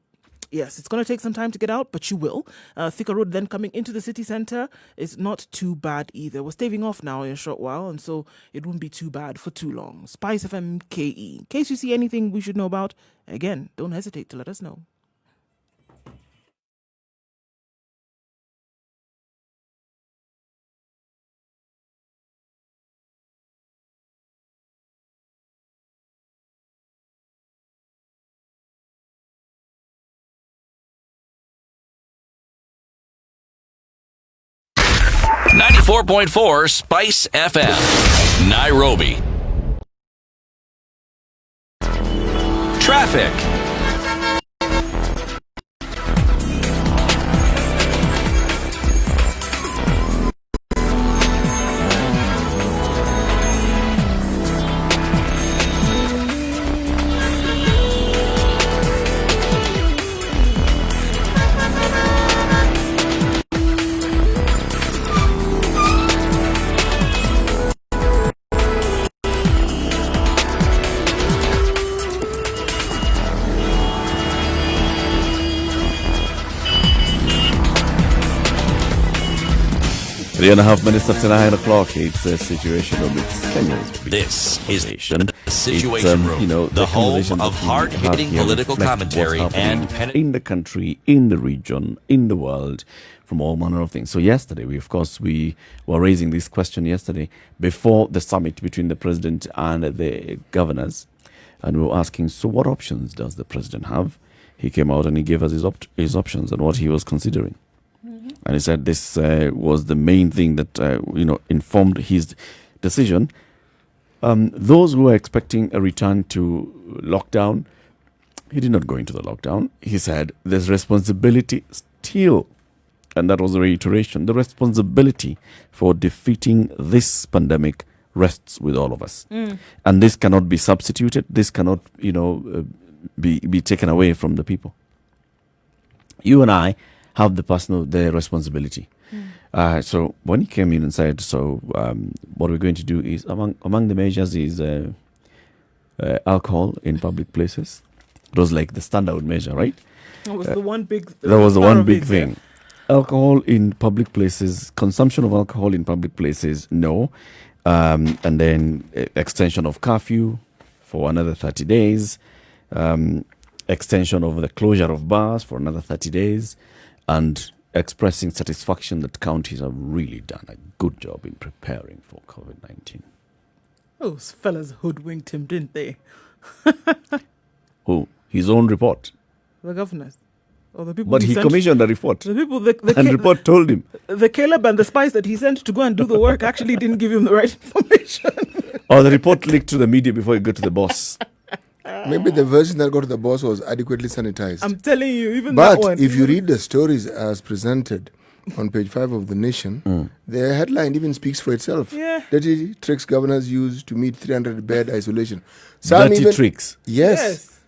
yes, it's going to take some time to get out, but you will. Thika Road then coming into the city centre is not too bad either. We're staving off now in a short while, and so it won't be too bad for too long. Spice FM KE. In case you see anything we should know about, again, don't hesitate to let us know. .4 Spice FM, Nairobi. Traffic. Three and a half minutes after 9 o'clock, it's a Situation Room. It's Kenya's This is the Situation Room, the home of hard-hitting political commentary and in the country, in the region, in the world, from all manner of things. So yesterday, we were raising this question yesterday before the summit between the president and the governors, and we were asking, so what options does the president have? he came out and he gave us his options and what he was considering. And he said this was the main thing that informed his decision. Those who were expecting a return to lockdown, he did not go into the lockdown. He said there's responsibility still, and that was the reiteration. The responsibility for defeating this pandemic rests with all of us, and this cannot be substituted. This cannot, be taken away from the people. You and I have the responsibility. So when he came in and said, what we're going to do is among the measures is alcohol in public places. It was like the standout measure, right? That was the one big. That was the one big thing. Alcohol in public places, consumption of alcohol in public places, no. And then extension of curfew for another 30 days. Extension of the closure of bars for another 30 days. And expressing satisfaction that counties have really done a good job in preparing for COVID-19. Those fellas hoodwinked him, didn't they? Who? His own report. The governors. Or the people But he commissioned a report. The people, and the report told him. The Caleb and the spies that he sent to go and do the work actually didn't give him the right information. Or the report leaked to the media before it got to the boss. Maybe the version that got to the boss was adequately sanitized. I'm telling you, even that one. But if you read the stories as presented on page 5 of The Nation, the headline even speaks for itself. Yeah. Dirty tricks governors use to meet 300-bed isolation. Dirty tricks? Yes.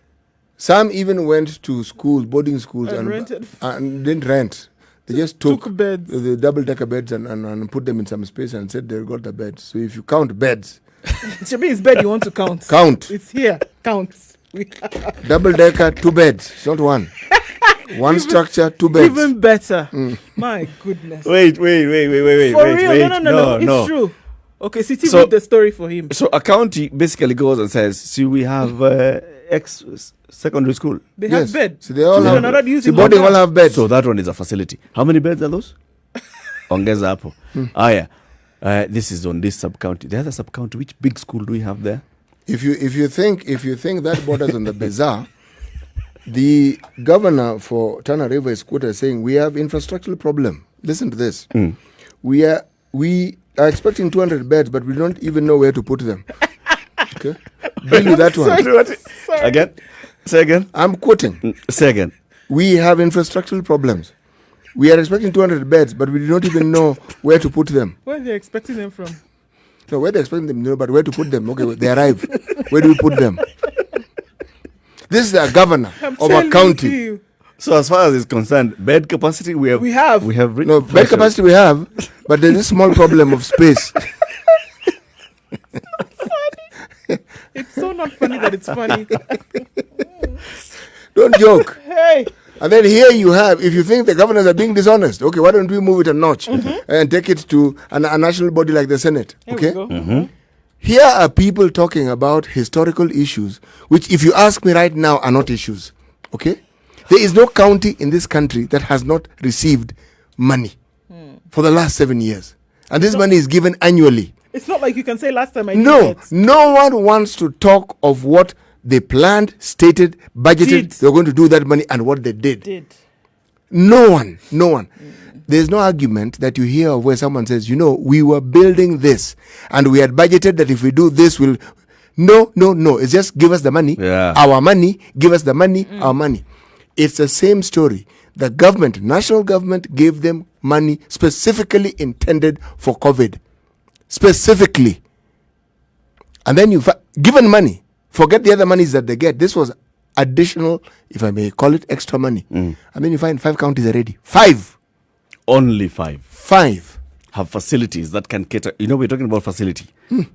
Some even went to schools, boarding schools, and rented. And didn't rent. They just took beds. The double-decker beds and put them in some space and said they got the beds. So if you count beds... It should be his bed you want to count. Count. It's here. Count. Double-decker, 2 beds. It's not one. One structure, 2 beds. Even better. My goodness. Wait. For real? No. It's true. Okay, City read the story for him. So a county basically goes and says, see, we have secondary school. They have beds. So they all have beds. The boarding all have beds. So that one is a facility. How many beds are those? Ongeza hapo. Yeah. This is on this sub-county. The other sub-county, which big school do we have there? If you think that borders on the bizarre, the governor for Tana River is quoted as saying, we have infrastructural problem. Listen to this. We are expecting 200 beds, but we don't even know where to put them. Okay? Deal with that one. Sorry. Again? Say again? I'm quoting. Say again. We have infrastructural problems. We are expecting 200 beds, but we don't even know where to put them. Where are they expecting them from? No, where they're expecting them, no, but where to put them. Okay, they arrive. Where do we put them? This is a governor of a county. So as far as it's concerned, bed capacity we have. No, bed capacity we have, but there's a small problem of space. It's so not funny that it's funny. Don't joke. Hey. And then here you have, if you think the governors are being dishonest, okay, why don't we move it a notch and take it to a national body like the Senate? Okay? Here are people talking about historical issues, which if you ask me right now are not issues. Okay? There is no county in this country that has not received money for the last 7 years. And this money is given annually. It's not like you can say last time I No one wants to talk of what they planned, stated, budgeted, they were going to do that money and what they did. No one. There's no argument that you hear of where someone says, we were building this and we had budgeted that if we do this, we'll... No. It's just give us the money, our money, give us the money, our money. It's the same story. The government, national government, gave them money specifically intended for COVID. Specifically. And then given money. Forget the other monies that they get. This was additional, if I may call it, extra money. And then you find 5 counties already. 5. Only 5. 5. Have facilities that can cater. We're talking about facility.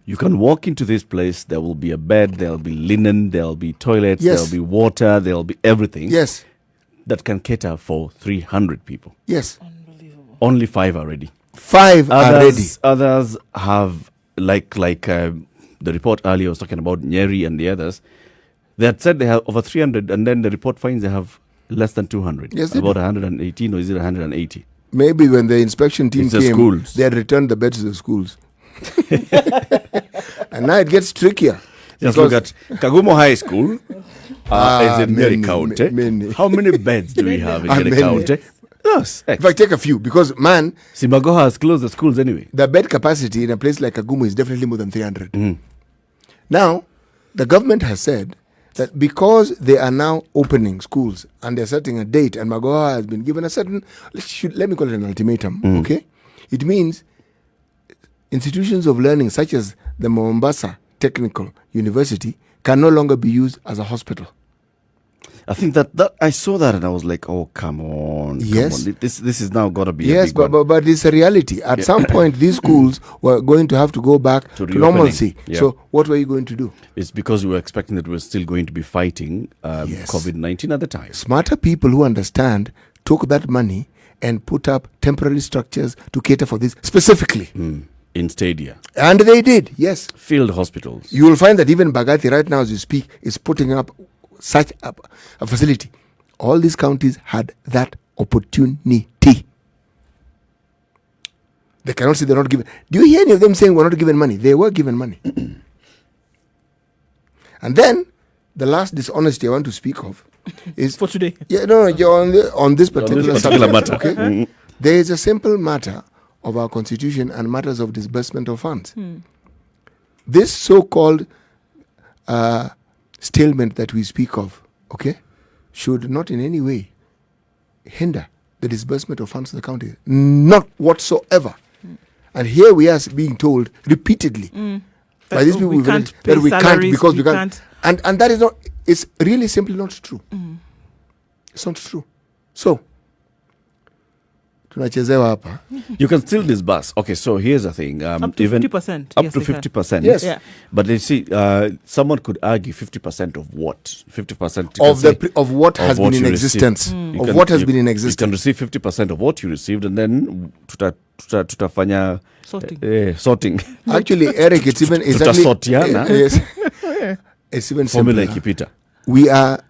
You can walk into this place. There will be a bed. There will be linen. There will be toilets. There will be water. There will be everything. Yes. That can cater for 300 people. Yes. Unbelievable. Only 5 already. 5 already. Others have, like the report earlier was talking about Njeri and the others. They had said they have over 300, and then the report finds they have less than 200. Yes, about 118, or is it 180? Maybe when the inspection team came, schools. They had returned the beds to the schools. And now it gets trickier. Just look at Kagumo High School. Is in Njeri many, County. many. How many beds do we have in Njeri Many. County? Yes. If I take a few, because man, Simagoha has closed the schools anyway. the bed capacity in a place like Kagumu is definitely more than 300. Now, the government has said that because they are now opening schools and they're setting a date, and Magoha has been given a certain, let me call it an ultimatum, okay? It means institutions of learning such as the Mombasa Technical University can no longer be used as a hospital. I think that I saw that and I was like, oh, come on. Yes. Come on. This is now got to be a Yes, big one. but it's a reality. At some point, these schools were going to have to go back to reopening. normalcy. Yeah. So what were you going to do? It's because we were expecting that we were still going to be fighting Yes. COVID-19 at the time. Smarter people who understand took that money and put up temporary structures to cater for this specifically. In stadia. And they did, yes. Field hospitals. You will find that even Bagati right now as you speak is putting up such a facility. All these counties had that opportunity. They cannot say they're not given. Do you hear any of them saying we're not given money? They were given money. And then the last dishonesty I want to speak of is For today. Yeah, no, you're on this particular particular subject, matter. Okay, there is a simple matter of our constitution and matters of disbursement of funds. This so-called stalemate that we speak of, okay, should not in any way hinder the disbursement of funds to the county, not whatsoever. And here we are being told repeatedly by these people that we can't because we can't. And that is not. It's really simply not true. It's not true. So, tunachezewa hapa. You can still disburse. Okay, so here's the thing. Up to even 50%. Up Yes, to they can. 50%. Yes. Yeah. But they see, someone could argue 50% of what? 50% Of what has been in existence. Of what has been in You can existence. receive 50% of what you received, and then tutafanya sorting. Actually, Eric, it's even Tutasortiana. yes. It's even Formula simpler. ikipita.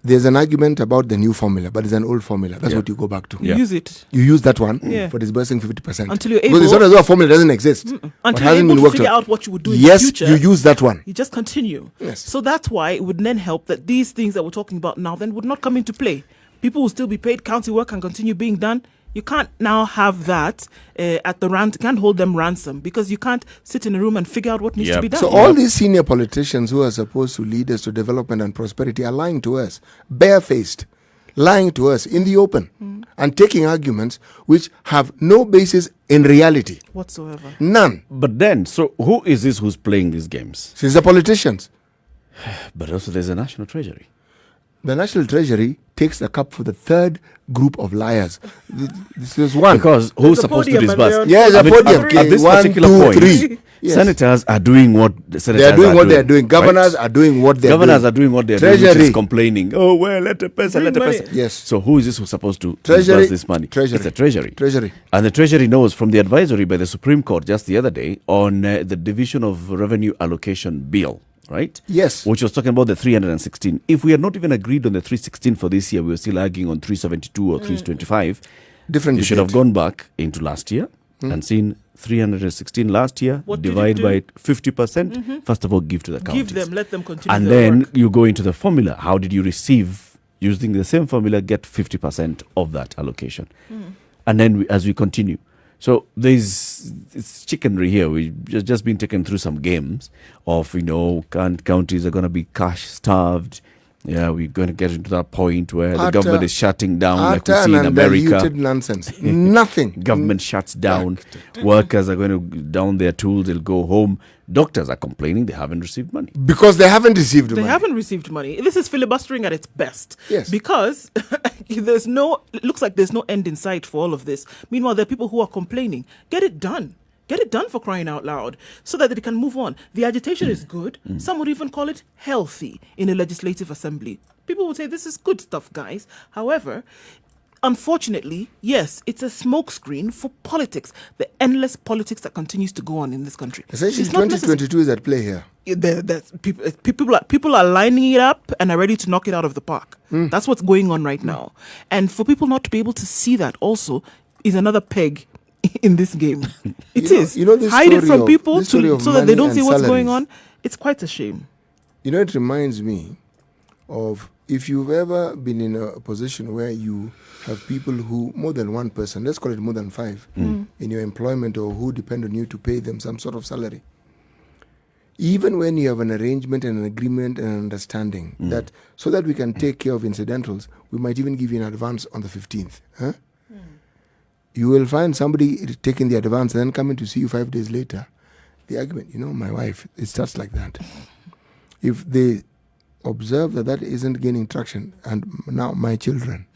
There's an argument about the new formula, but it's an old formula. That's what you go back to. You use it You use that one Yeah. for disbursing 50%. Until you're Because it's able- not as though a formula doesn't exist. But until you're hasn't able been to worked figure on. out what you would do in Yes, the future. you use that one. You just continue. Yes. So that's why it would then help that these things that we're talking about now then would not come into play. People will still be paid, county work can continue being done. You can't now have that at the can't hold them ransom because you can't sit in a room and figure out what needs to Yep. be done. So all these senior politicians who are supposed to lead us to development and prosperity are lying to us, barefaced, lying to us in the open, and taking arguments which have no basis in reality. whatsoever. None. But then, so who is this who's playing these games? Since the politicians. But also there's a national treasury. The National Treasury takes the cup for the third group of liars. This is one. Because who's There's a supposed to podium and disburse? they're on Yes, top. a podium. At this One, particular two, point, three. Yes. senators are doing what the senators They are doing what doing, they are doing. Governors right? are doing what they are doing. Governors are doing what they're doing, which Treasury. is complaining. Oh, well, let the person, let the Bring person. money. Yes. So who is this who's supposed to Treasury. disburse this money? Treasury. It's the treasury. Treasury. And the treasury knows from the advisory by the Supreme Court just the other day on the Division of Revenue Allocation Bill, right? Yes. Which was talking about the 316. If we had not even agreed on the 316 for this year, we were still arguing on 372 or 325. Different You should have debate. gone back into last year and seen 316 last year, What did you divide do? by 50%. First of all, give to the counties. Give them, let them continue And their then work. you go into the formula. How did you receive, using the same formula, get 50% of that allocation? And then as we continue. So it's chickenry here. We've just been taken through some games of, counties are going to be cash starved. Yeah, we're going to get into that point where the government is shutting down, like we see in America. Undiluted nonsense. Nothing. Government shuts down. Workers are going to down their tools. They'll go home. Doctors are complaining they haven't received money. Because they haven't received They money. haven't received money. This is filibustering at its best. Yes. Because it looks like there's no end in sight for all of this. Meanwhile, there are people who are complaining. Get it done. Get it done, for crying out loud, so that they can move on. The agitation is good. Some would even call it healthy in a legislative assembly. People would say this is good stuff, guys. However, unfortunately, yes, it's a smokescreen for politics, the endless politics that continues to go on in this country. Essentially, It's not 2022 is at play here. People are lining it up and are ready to knock it out of the park. That's what's going on right now. And for people not to be able to see that also is another peg in this game. It is. This Hide it story from of- people this story of so that they money don't and see what's going salaries. on. It's quite a shame. It reminds me of if you've ever been in a position where you have people who, more than one person, let's call it more than five, in your employment, or who depend on you to pay them some sort of salary. Even when you have an arrangement and an agreement and an understanding that so that we can take care of incidentals, we might even give you an advance on the 15th. Huh? You will find somebody taking the advance and then coming to see you 5 days later. The argument, my wife, it starts like that. If they observe that that isn't gaining traction, and now my children,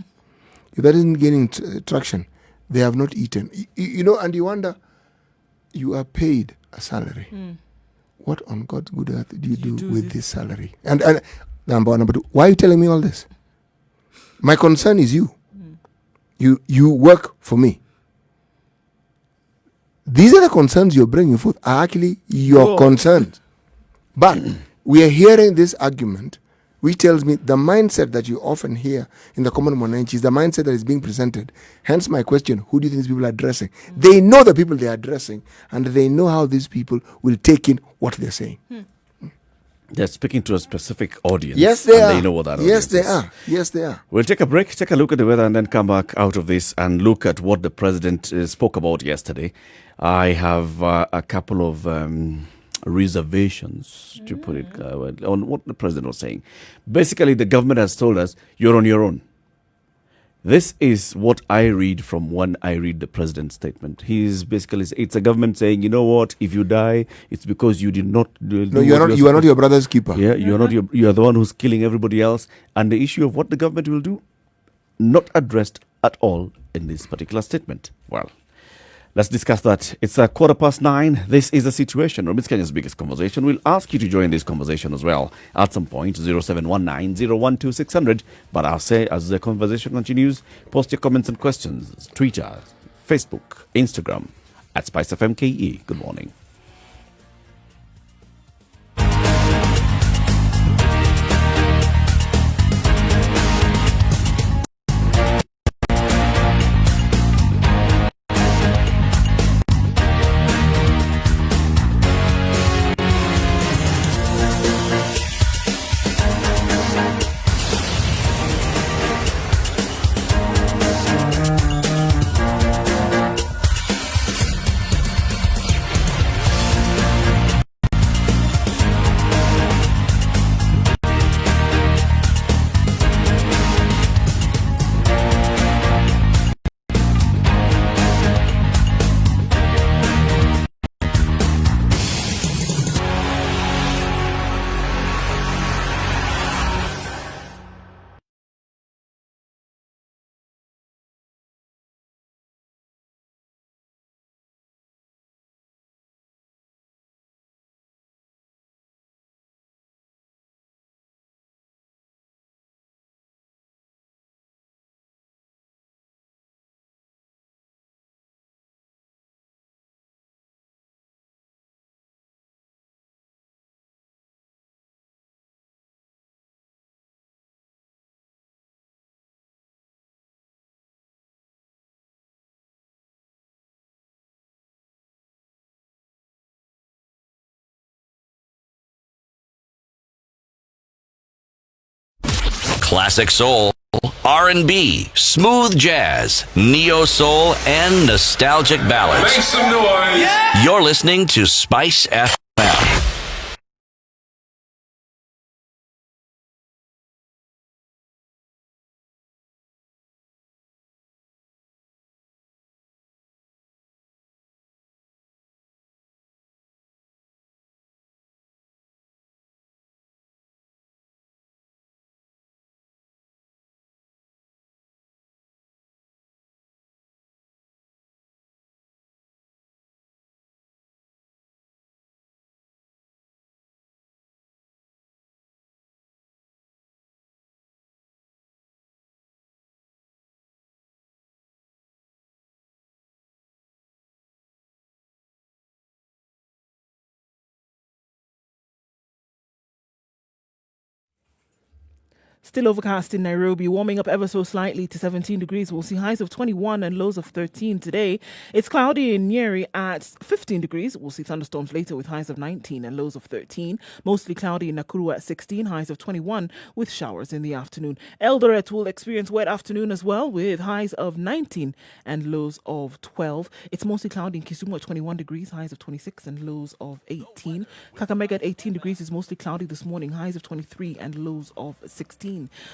if that isn't gaining traction, they have not eaten. And you wonder, you are paid a salary. What on God's good earth do you do with this salary? And number two, why are you telling me all this? My concern is you. You work for me. These are the concerns you're bringing forth, are actually your concerns. But we are hearing this argument, which tells me the mindset that you often hear in the common Mwananchi is the mindset that is being presented. Hence my question, who do you think these people are addressing? They know the people they are addressing, and they know how these people will take in what they're saying. They're speaking to a specific audience. Yes, they are. They know what that audience is. Yes, they are. We'll take a break, take a look at the weather, and then come back out of this and look at what the president spoke about yesterday. I have a couple of reservations, to put it on what the president was saying. Basically, the government has told us, you're on your own. This is what I read from when I read the president's statement. He's basically, it's a government saying, you know what, if you die, it's because you did not do you are not your brother's keeper. Yeah, you are the one who's killing everybody else. And the issue of what the government will do, not addressed at all in this particular statement. Well, let's discuss that. It's 9:15. This is the situation room. It's Kenya's biggest conversation. We'll ask you to join this conversation as well at some point, 0719-012-600. But I'll say, as the conversation continues, post your comments and questions. Twitter, Facebook, Instagram, at SpiceFMKE. Good morning. Classic soul, R&B, smooth jazz, neo soul, and nostalgic ballads. Make some noise. You're listening to Spice FM. Still overcast in Nairobi, warming up ever so slightly to 17 degrees. We'll see highs of 21 and lows of 13 today. It's cloudy in Njeri at 15 degrees. We'll see thunderstorms later with highs of 19 and lows of 13. Mostly cloudy in Nakuru at 16, highs of 21 with showers in the afternoon. Eldoret will experience wet afternoon as well with highs of 19 and lows of 12. It's mostly cloudy in Kisumu at 21 degrees, highs of 26 and lows of 18. Kakamega at 18 degrees is mostly cloudy this morning, highs of 23 and lows of 16.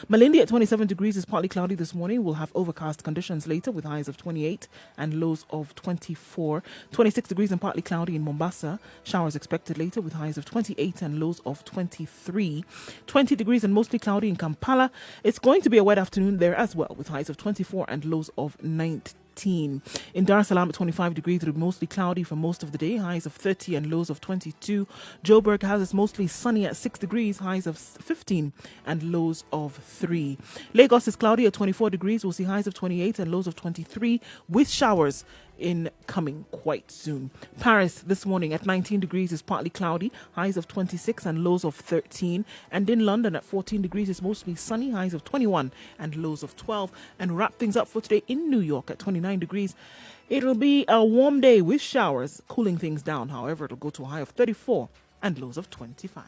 Malindi at 27 degrees is partly cloudy this morning. We'll have overcast conditions later with highs of 28 and lows of 24. 26 degrees and partly cloudy in Mombasa. Showers expected later with highs of 28 and lows of 23. 20 degrees and mostly cloudy in Kampala. It's going to be a wet afternoon there as well with highs of 24 and lows of 19. In Dar es Salaam at 25 degrees, it'll be mostly cloudy for most of the day, highs of 30 and lows of 22. Joburg has us mostly sunny at 6 degrees, highs of 15 and lows of 3. Lagos is cloudy at 24 degrees, we'll see highs of 28 and lows of 23 with showers coming quite soon. Paris this morning at 19 degrees is partly cloudy, highs of 26 and lows of 13. And in London at 14 degrees is mostly sunny, highs of 21 and lows of 12. And wrap things up for today in New York at 29 degrees. It'll be a warm day with showers, cooling things down. However, it'll go to a high of 34 and lows of 25.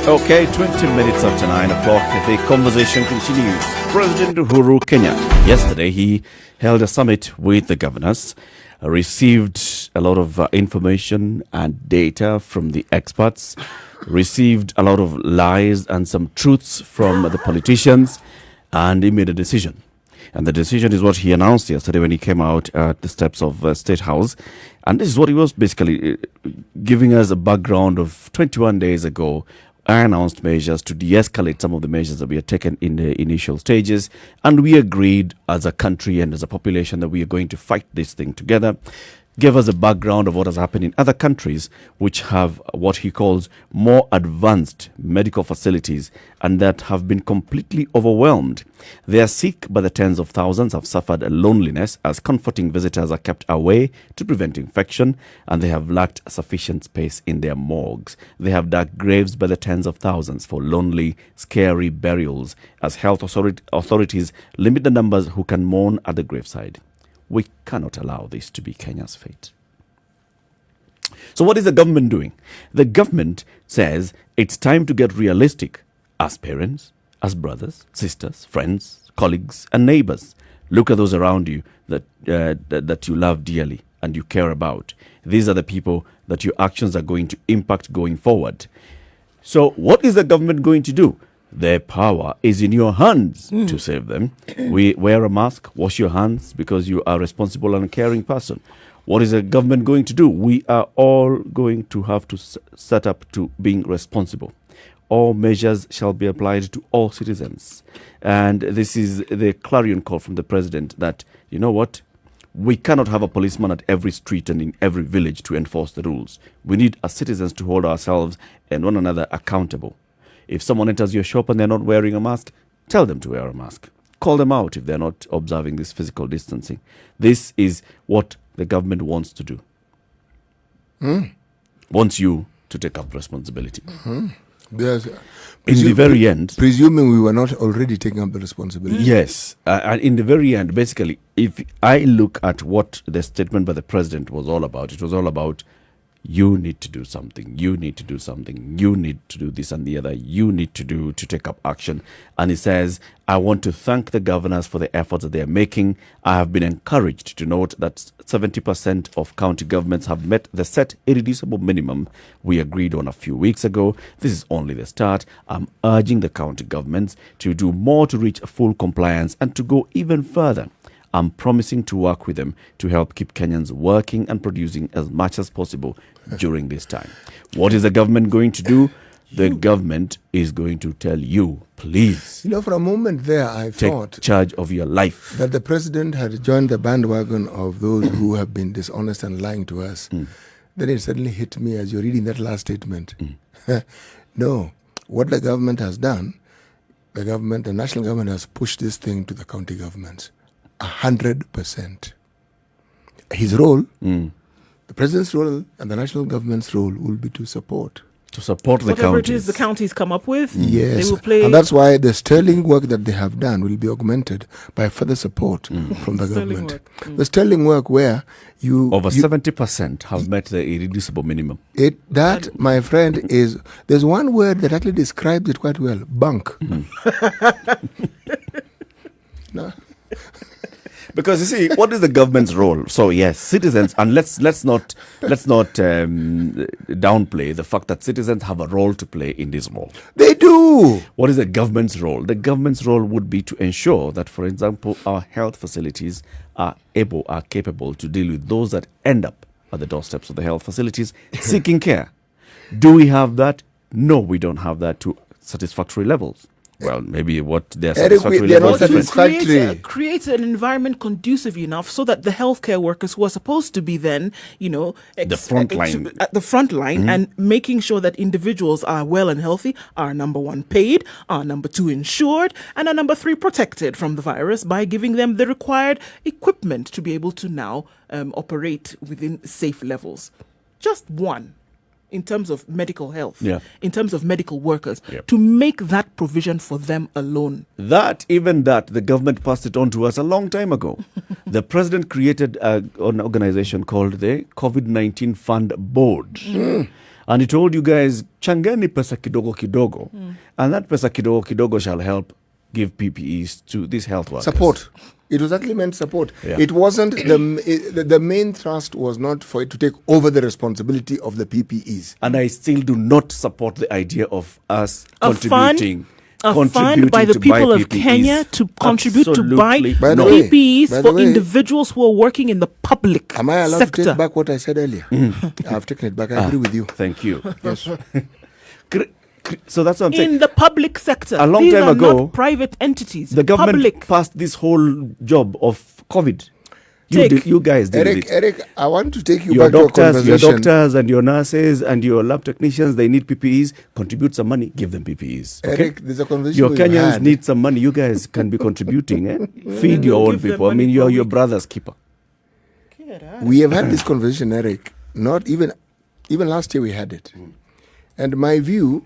Okay, 20 minutes after 9 o'clock, the conversation continues. President Uhuru Kenyatta, yesterday he held a summit with the governors, received a lot of information and data from the experts, received a lot of lies and some truths from the politicians, and he made a decision. And the decision is what he announced yesterday when he came out at the steps of State House. And this is what he was basically giving us a background of 21 days ago. I announced measures to de-escalate some of the measures that we had taken in the initial stages. And we agreed as a country and as a population that we are going to fight this thing together. Gave us a background of what has happened in other countries which have what he calls more advanced medical facilities and that have been completely overwhelmed. They are sick by the tens of thousands, have suffered a loneliness as comforting visitors are kept away to prevent infection, and they have lacked sufficient space in their morgues. They have dug graves by the tens of thousands for lonely, scary burials as health authorities limit the numbers who can mourn at the graveside. We cannot allow this to be Kenya's fate. So what is the government doing? The government says it's time to get realistic as parents, as brothers, sisters, friends, colleagues, and neighbors. Look at those around you that you love dearly and you care about. These are the people that your actions are going to impact going forward. So what is the government going to do? Their power is in your hands to save them. We wear a mask, wash your hands because you are a responsible and caring person. What is the government going to do? We are all going to have to set up to being responsible. All measures shall be applied to all citizens. And this is the clarion call from the president that, you know what? We cannot have a policeman at every street and in every village to enforce the rules. We need as citizens to hold ourselves and one another accountable. If someone enters your shop and they're not wearing a mask, tell them to wear a mask. Call them out if they're not observing this physical distancing. This is what the government wants to do. Wants you to take up responsibility. In the very end... Presuming we were not already taking up the responsibility. Yes. And in the very end, basically, if I look at what the statement by the president was all about, it was all about you need to do something, you need to do something, you need to do this and the other, you need to take up action. And he says, I want to thank the governors for the efforts that they are making. I have been encouraged to note that 70% of county governments have met the set irreducible minimum we agreed on a few weeks ago. This is only the start. I'm urging the county governments to do more to reach full compliance and to go even further. I'm promising to work with them to help keep Kenyans working and producing as much as possible during this time. What is the government going to do? The government is going to tell you, please. You know, for a moment there, I thought take charge of your life. That the president had joined the bandwagon of those who have been dishonest and lying to us. Then it suddenly hit me as you're reading that last statement. No, what the government has done, the national government has pushed this thing to the county governments. 100%. His role, the president's role and the national government's role will be to support. To support the whatever counties. It is the counties come up with. Yes, they will play. And that's why the sterling work that they have done will be augmented by further support from the Sterling government. work. The sterling work where over 70% have met the irreducible minimum. That, my friend, there's one word that actually describes it quite well. Bunk. No. Because you see, what is the government's role? So yes, citizens, and let's not downplay the fact that citizens have a role to play in this role. They do. What is the government's role? The government's role would be to ensure that, for example, our health facilities are capable to deal with those that end up at the doorsteps of the health facilities seeking care. Do we have that? No, we don't have that to satisfactory levels. Well, maybe what their satisfactory levels are. Create an environment conducive enough so that the healthcare workers who are supposed to be then, the front line, at the front line, and making sure that individuals are well and healthy, are number one paid, are number two insured, and are number three protected from the virus by giving them the required equipment to be able to now operate within safe levels. Just one. In terms of medical health, in terms of medical workers, to make that provision for them alone. Even that, the government passed it on to us a long time ago. The president created an organization called the COVID-19 Fund Board. And he told you guys, changeni pesa kidogo kidogo. And that pesa kidogo kidogo shall help give PPEs to these health workers. Support. It was actually meant support. It wasn't, the main thrust was not for it to take over the responsibility of the PPEs. And I still do not support the idea of us contributing fund by the people of Kenya to contribute to buy PPEs for individuals who are working in the public sector. Am I allowed to take back what I said earlier? I've taken it back. I agree with you. Thank you. Yes. So that's what I'm saying. In the public sector. A long These time are ago, not private entities. The government public. passed this whole job of COVID. You guys did it. Eric, I want to take you back to a conversation. Your doctors and your nurses and your lab technicians, they need PPEs. Contribute some money, give them PPEs. Okay? Eric, there's a conversation. Your Kenyans need some money. You guys can be contributing. Feed your own people. I mean, you're your brother's keeper. We have had this conversation, Eric. Not even last year we had it. And my view,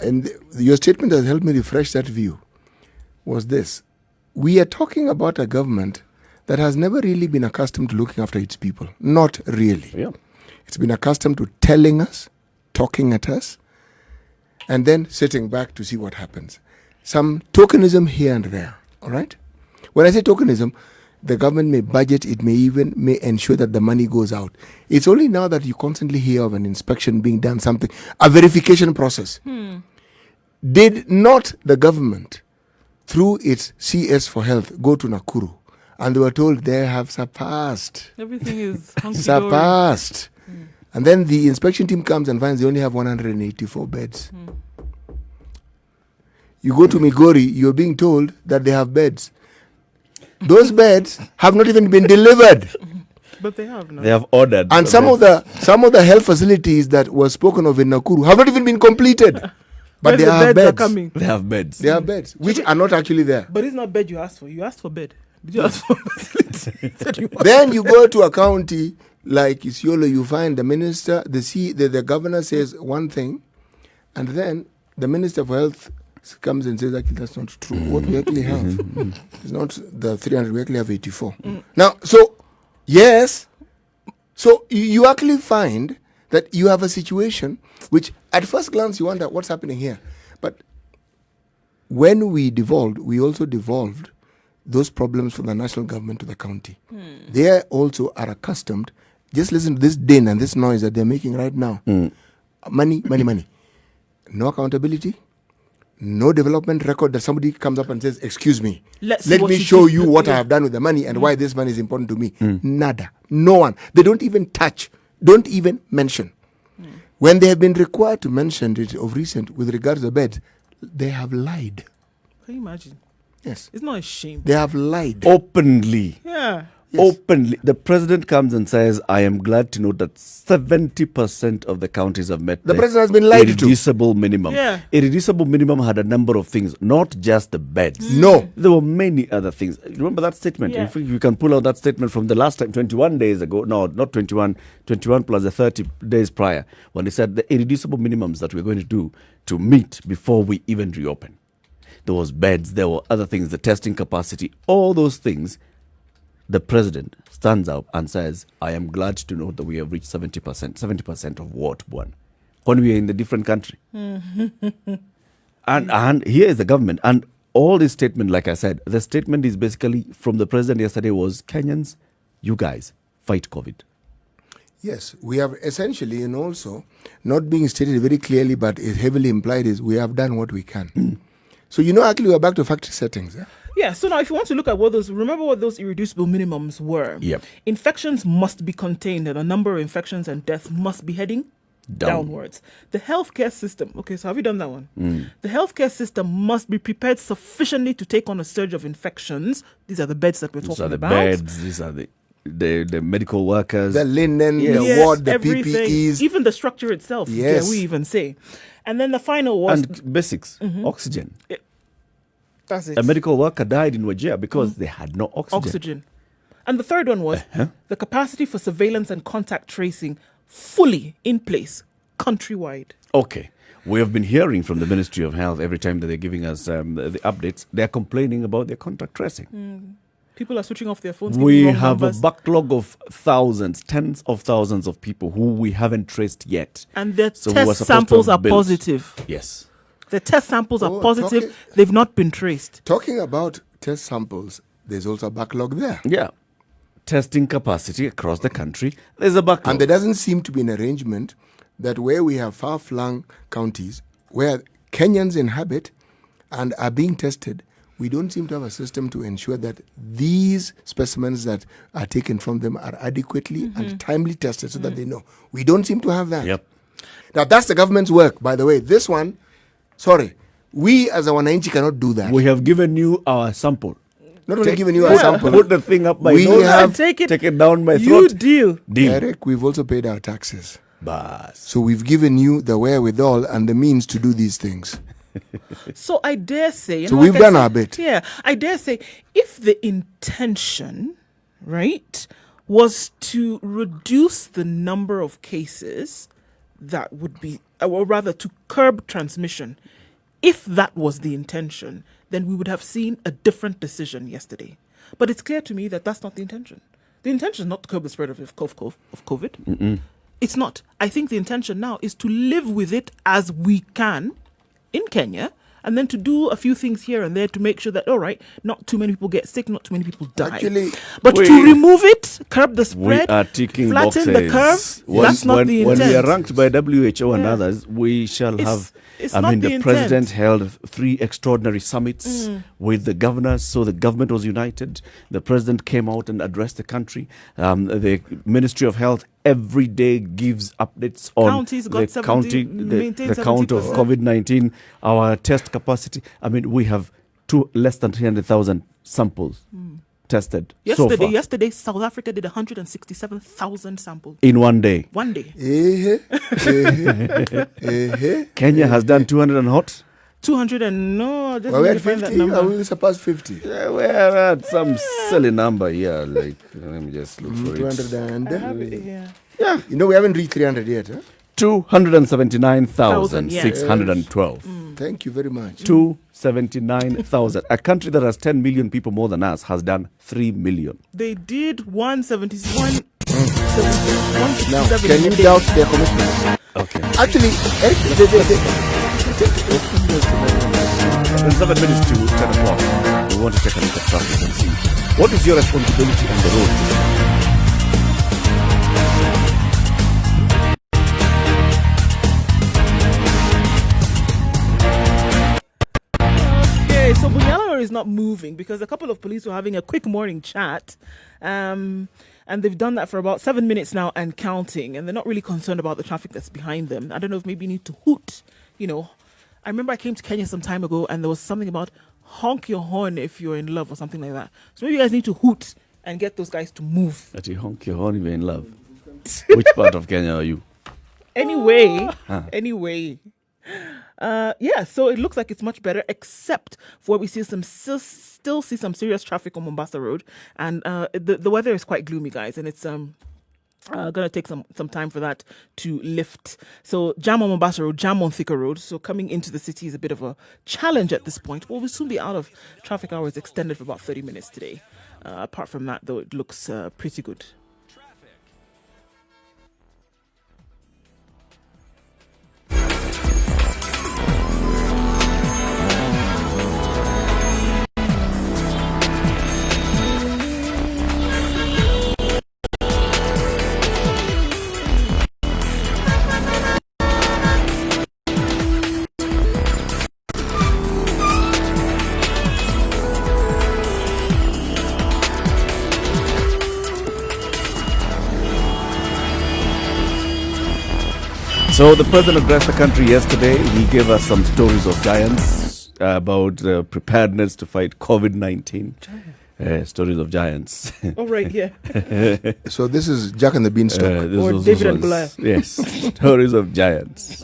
and your statement has helped me refresh that view, was this. We are talking about a government that has never really been accustomed to looking after its people. Not really. Yeah. It's been accustomed to telling us, talking at us, and then sitting back to see what happens. Some tokenism here and there, all right? When I say tokenism, the government may budget, it may ensure that the money goes out. It's only now that you constantly hear of an inspection being done, something, a verification process. Did not the government, through its CS for Health, go to Nakuru? And they were told they have surpassed. Everything is surpassed. And then the inspection team comes and finds they only have 184 beds. You go to Migori, you're being told that they have beds. Those beds have not even been delivered. But they have now. They have ordered. And some of the health facilities that were spoken of in Nakuru have not even been completed. But they have beds. Are coming. They have beds. They have beds, which are not actually there. But it's not bed you asked for. You asked for bed. Did you ask for facility? Then you go to a county like Isiolo, you find the minister, the governor says one thing, and then the minister for health comes and says, actually, that's not true. What we actually have is not the 300, we actually have 84. Now, so, yes, so you actually find that you have a situation which, at first glance, you wonder what's happening here. But when we devolved, we also devolved those problems from the national government to the county. They also are accustomed. Just listen to this din and this noise that they're making right now. Money. No accountability, no development record that somebody comes up and says, excuse me, Let's see let what me you show did. you what I Yeah. have done with the money and why this money is important to me. Nada. No one. They don't even touch, don't even mention. When they have been required to mention it of recent with regards to the beds, they have lied. Can you imagine? Yes. It's not a shame. They have lied. Openly. Yeah. Openly. The president comes and says, I am glad to note that 70% of the counties have met The president has been lied to. irreducible minimum. Yeah. Irreducible minimum had a number of things, not just the beds. No. There were many other things. Remember that statement? Yeah. If you can pull out that statement from the last time, 21 days ago. No, not 21. 21 plus the 30 days prior, when they said the irreducible minimums that we're going to do to meet before we even reopen. There was beds, there were other things, the testing capacity, all those things. The president stands up and says, I am glad to know that we have reached 70%. 70% of what, one? When we are in the different country. and here is the government. And all this statement, like I said, the statement is basically from the president yesterday was, Kenyans, you guys, fight COVID. Yes, we have essentially, and also not being stated very clearly, but is heavily implied, is we have done what we can. So, actually, we're back to factory settings. Eh? Yeah, so now if you want to look at remember what those irreducible minimums were. Yep. Infections must be contained and the number of infections and deaths must be heading downwards. The healthcare system, okay, so have you done that one? The healthcare system must be prepared sufficiently to take on a surge of infections. These are the beds that we're These talking are the about. beds, these are the medical workers. The linen, Yes. the ward, the everything, PPEs. even the structure itself, Yes. yeah, we even say. And then the final was, and basics, oxygen. that's it. A medical worker died in Wajir because they had no oxygen. And the third one was the capacity for surveillance and contact tracing fully in place countrywide. Okay. We have been hearing from the Ministry of Health every time that they're giving us the updates. They're complaining about their contact tracing. People are switching off their phones. We giving wrong have numbers, a backlog of thousands, tens of thousands of people who we haven't traced yet. and their So we were test supposed to samples have are built- positive. Yes. The test samples are Oh, positive. talking- They've not been traced. Talking about test samples, there's also a backlog there. Yeah. Testing capacity across the country. There's a backlog. And there doesn't seem to be an arrangement that where we have far-flung counties where Kenyans inhabit and are being tested, we don't seem to have a system to ensure that these specimens that are taken from them are adequately and timely tested so that they know. We don't seem to have that. Yep. Now, that's the government's work, by the way. This one, we as a Wananchi cannot do that. We have given you our sample. Not only giving you a sample, Put the thing up my We nose have- and Take it down my You throat. deal. Deal. Eric, we've also paid our taxes. Bas. So we've given you the wherewithal and the means to do these things. So I dare say, you So know, we've like I done said- our bit. Yeah, I dare say, if the intention, right, was to reduce the number of cases that would be, or rather to curb transmission, if that was the intention, then we would have seen a different decision yesterday. But it's clear to me that that's not the intention. The intention is not to curb the spread of COVID. It's not. I think the intention now is to live with it as we can in Kenya, and then to do a few things here and there to make sure that, all right, not too many people get sick, not too many people die. Actually, but we- to remove it, curb the We spread, are ticking flatten boxes. the curve, that's not the When we are intent. ranked by WHO and Yeah. others, we shall have. it's I not mean, the the intent. president held 3 extraordinary summits with the governors, so the government was united. The president came out and addressed the country. The Ministry of Health every day gives updates on Counties got the 70, maintain the count of 70%. COVID-19, our test capacity. I mean, we have less than 300,000 samples tested so far Yesterday, South Africa did 167,000 samples. in one day. One day. Kenya has done 200 and hot. 200 and no, just Well, we're need at to find that 50. number. We surpassed 50. Yeah, we're at some silly number here. Like, let me just look for 200 it. and... I have it here. we haven't reached 300 yet. Huh? 279,612. Thank you very much. 279,000. A country that has 10 million people more than us has done 3 million. They did 171. Now, can you doubt their commitment? Okay. Actually, In 7 minutes to 10 o'clock, we want to take a look at traffic and see what is your responsibility on the road. is not moving because a couple of police were having a quick morning chat. And they've done that for about 7 minutes now and counting. And they're not really concerned about the traffic that's behind them. I don't know if maybe you need to hoot. I remember I came to Kenya some time ago and there was something about honk your horn if you're in love or something like that. So maybe you guys need to hoot and get those guys to move. That you honk your horn if you're in love. Which part of Kenya are you? Anyway. So it looks like it's much better, except for where we see still see some serious traffic on Mombasa Road, and the weather is quite gloomy, guys, and it's gonna take some time for that to lift. So jam on Mombasa Road, jam on Thika Road. So coming into the city is a bit of a challenge at this point. We'll soon be out of traffic hours extended for about 30 minutes today. Apart from that, though, it looks pretty good. So the president addressed the country yesterday. He gave us some stories of giants about preparedness to fight COVID-19. Stories of giants. Oh, right, yeah. So this is Jack and the Beanstalk. Or David and Goliath. Yes, stories of giants.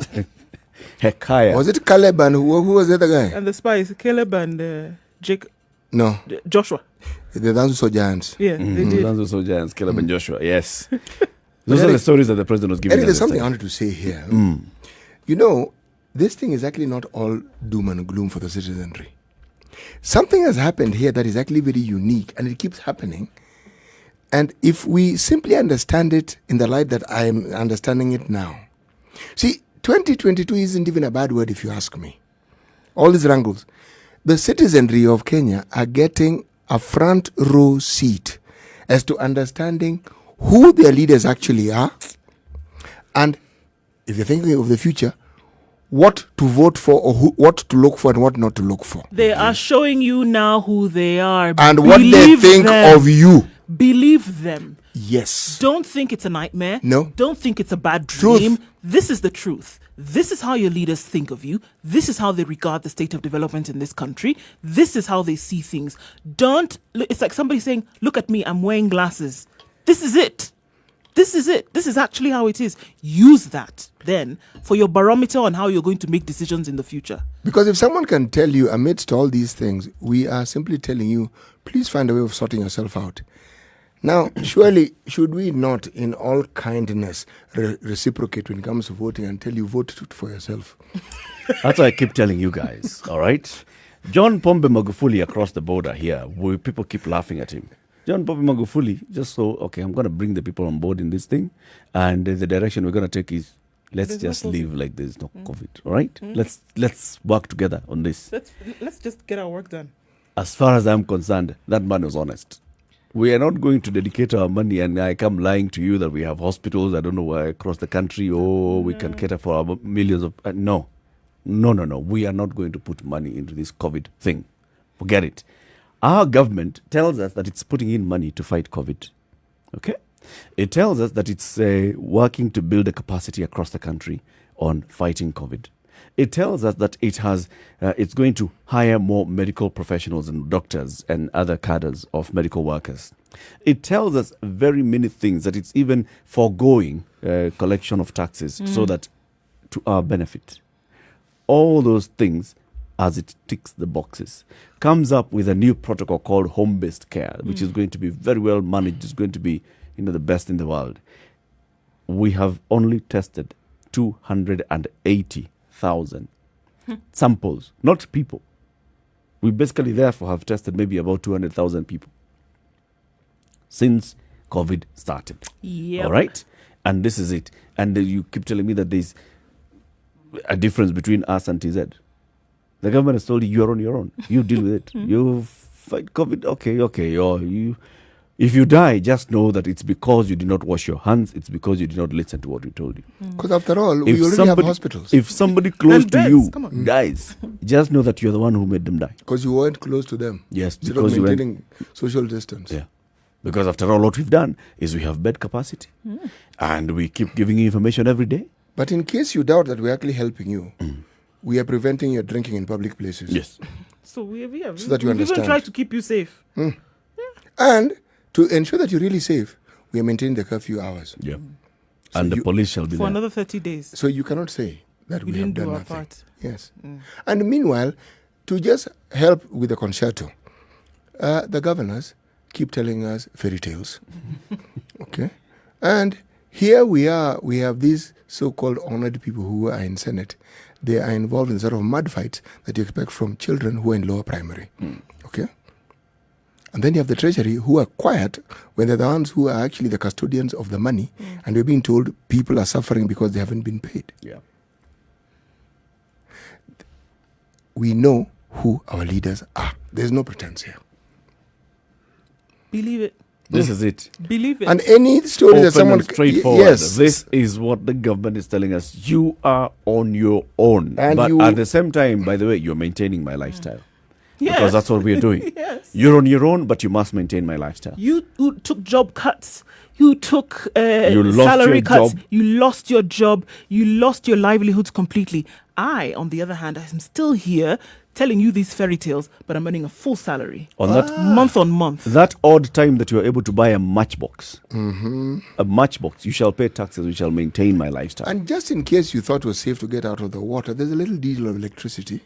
Hekaya. Was it Caleb and who was the other guy? And the spies, Caleb and Jake. No. Joshua. The dance of giants. Yeah, they did. Those also giants, Caleb and Joshua. Yes. Those are the stories that the president was giving us. There's something I wanted to say here. This thing is actually not all doom and gloom for the citizenry. Something has happened here that is actually very unique, and it keeps happening. And if we simply understand it in the light that I am understanding it now. See, 2022 isn't even a bad word if you ask me. All these wrangles. The citizenry of Kenya are getting a front row seat as to understanding who their leaders actually are, and if you're thinking of the future, what to vote for or what to look for and what not to look for. They are showing you now who they are. And what they think of you. Believe them. Yes. Don't think it's a nightmare. No. Don't think it's a bad dream. Truth. This is the truth. This is how your leaders think of you. This is how they regard the state of development in this country. This is how they see things. It's like somebody saying, look at me, I'm wearing glasses. This is it. This is it. This is actually how it is. Use that then for your barometer on how you're going to make decisions in the future. Because if someone can tell you amidst all these things, we are simply telling you, please find a way of sorting yourself out. Now, surely, should we not, in all kindness, reciprocate when it comes to voting and tell you, vote for yourself? That's what I keep telling you guys, all right? John Pombe Magufuli across the border here, people keep laughing at him. John Pombe Magufuli, I'm going to bring the people on board in this thing. And the direction we're going to take is, let's just live like there's no COVID, all right? Let's work together on this. Let's just get our work done. As far as I'm concerned, that man was honest. We are not going to dedicate our money and I come lying to you that we have hospitals, I don't know where, across the country, we can cater for our millions of... No. We are not going to put money into this COVID thing. Forget it. Our government tells us that it's putting in money to fight COVID. Okay? It tells us that it's working to build a capacity across the country on fighting COVID. It tells us that it's going to hire more medical professionals and doctors and other cadres of medical workers. It tells us very many things, that it's even foregoing collection of taxes so that to our benefit. All those things, as it ticks the boxes, comes up with a new protocol called home-based care, which is going to be very well managed. It's going to be, the best in the world. We have only tested 280,000 samples, not people. We basically, therefore, have tested maybe about 200,000 people since COVID started. Yep. All right? And this is it. And you keep telling me that there's a difference between us and TZ. The government has told you, you're on your own. You deal with it. You fight COVID. Okay. If you die, just know that it's because you did not wash your hands. It's because you did not listen to what we told you. Because after all, we already have hospitals. If somebody close And to beds, you come on. dies, just know that you're the one who made them die. Because you weren't close to them. Yes, Instead because of you weren't. maintaining social distance. Yeah. Because after all, what we've done is we have bed capacity. And we keep giving you information every day. But in case you doubt that we're actually helping you, we are preventing your drinking in public places. Yes. So we So that you we've even understand. tried to keep you safe. And to ensure that you're really safe, we are maintaining the curfew hours. Yeah. And the you- police shall be For there. another 30 days. So you cannot say that We we have didn't do done our nothing. part. Yes. And meanwhile, to just help with the concerto, the governors keep telling us fairy tales. Okay? And here we are, we have these so-called honored people who are in Senate. They are involved in the sort of mud fights that you expect from children who are in lower primary. Okay? And then you have the treasury who are quiet when they're the ones who are actually the custodians of the money, and we're being told people are suffering because they haven't been paid. Yeah. We know who our leaders are. There's no pretense here. Believe it. This is it. Believe it. And any story Open that someone and straightforward. yes, This is what the government is telling us. You are on your own. And but you- at the same time, by the way, you're maintaining my lifestyle. Yes. Because that's what we're doing. Yes. You're on your own, but you must maintain my lifestyle. You took job cuts. You took You lost salary your cuts. job. You lost your job. You lost your livelihoods completely. I, on the other hand, am still here telling you these fairy tales, but I'm earning a full salary On that month on month. that odd time that you're able to buy a matchbox, a matchbox, you shall pay taxes, you shall maintain my lifestyle. And just in case you thought it was safe to get out of the water, there's a little deal of electricity.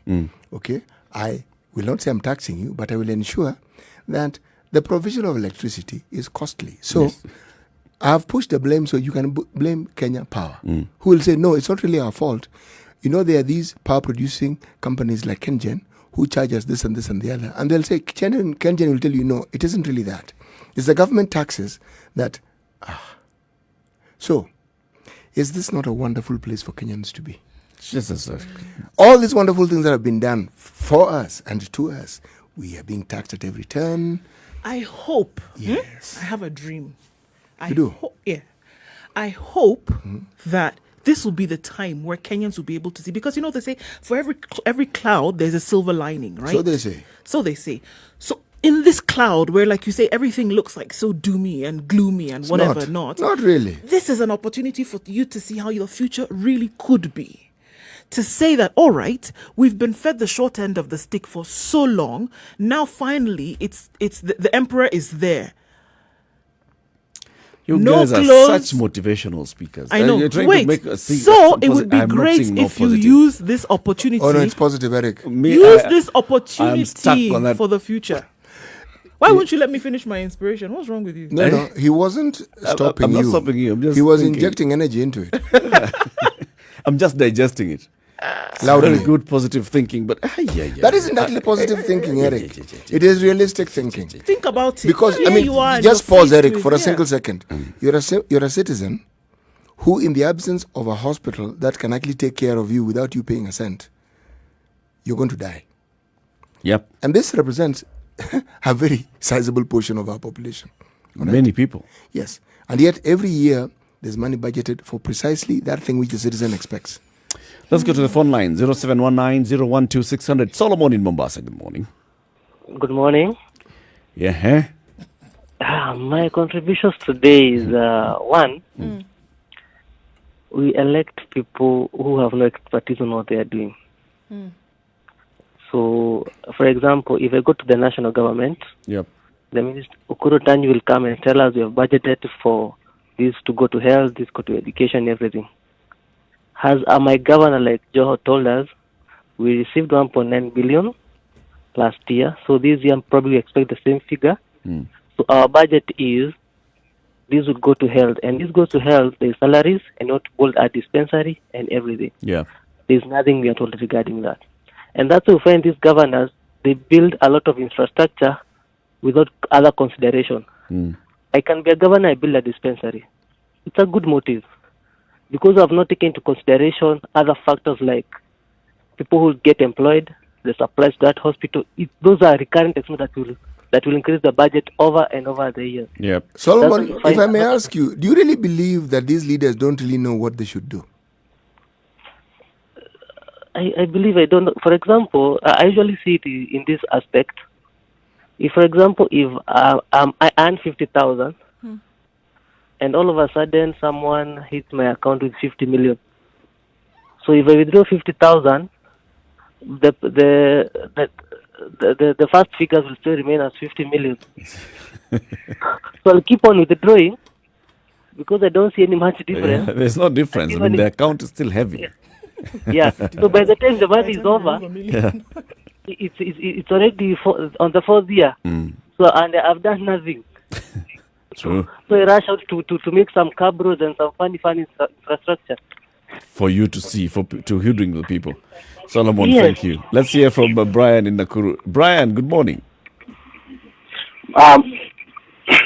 Okay? I will not say I'm taxing you, but I will ensure that the provision of electricity is costly. So I've pushed the blame so you can blame Kenya Power, who will say, no, it's not really our fault. You know, there are these power producing companies like KenGen who charge us this and this and the other. And they'll say, KenGen will tell you, no, it isn't really that. It's the government taxes that. So, is this not a wonderful place for Kenyans to be? Jesus. All these wonderful things that have been done for us and to us, we are being taxed at every turn. I hope. Yes. I have a dream. You do? Yeah. I hope that this will be the time where Kenyans will be able to see, because you know they say for every cloud there's a silver lining, right? So they say. So they say. So in this cloud where, like you say, everything looks like so doomy and gloomy and whatever, not really. this is an opportunity for you to see how your future really could be. To say that, all right, we've been fed the short end of the stick for so long. Now, finally, it's the emperor is there. You No guys are clothes. such motivational speakers. I know. You're trying Wait, to make a so it would be I'm not great seeing no if you positive. use this opportunity. Oh, no, it's positive, Eric. Use this I'm stuck opportunity on that. for the future. Why won't you let me finish my inspiration? What's wrong with you? No, he wasn't stopping I'm you. not stopping you. I'm just he was thinking. injecting energy into it. I'm just digesting it. Loudly. Very good positive thinking, but yeah. That isn't actually positive thinking, Eric. It is realistic thinking. Think about it. Because, Here I mean, you are and just you're pause, faced Eric, with- for a yeah. single second. You're a citizen who, in the absence of a hospital that can actually take care of you without you paying a cent, you're going to die. Yep. And this represents a very sizable portion of our population. Many people. Yes. And yet, every year, there's money budgeted for precisely that thing which the citizen expects. Let's go to the phone line 0719-012-600. Solomon in Mombasa. Good morning. Good morning. Yeah. My contributions today is one, we elect people who have no expertise on what they are doing. So, for example, if I go to the national government, Yep. the Minister Okoh will come and tell us we have budgeted for this to go to health, this go to education, everything. As my governor, like Joho, told us, we received 1.9 billion last year. So this year, probably expect the same figure. So our budget is, this would go to health. And this goes to health, there's salaries and not build a dispensary and everything. Yeah. There's nothing we are told regarding that. And that's why we find these governors, they build a lot of infrastructure without other consideration. I can be a governor, I build a dispensary. It's a good motive. Because I've not taken into consideration other factors like people who get employed, the supplies to that hospital. Those are recurrent expenses that will increase the budget over and over the years. Yep. Solomon, That's if I may ask you, do you really believe that these leaders don't really know what they should do? I believe I don't know. For example, I usually see it in this aspect. If, for example, if I earn 50,000, and all of a sudden someone hits my account with 50 million. So if I withdraw 50,000, the first figures will still remain as 50 million. So I'll keep on withdrawing because I don't see any much difference. Yeah, there's no difference. I mean, the account is still heavy. Yeah. So by the time the month is over, Yeah. it's already on the fourth year. So and I've done nothing. True. So I rush out to make some cab roads and some funny infrastructure. For you to see, to hearing the people. Solomon, Yes. thank you. Let's hear from Brian in Nakuru. Brian, good morning.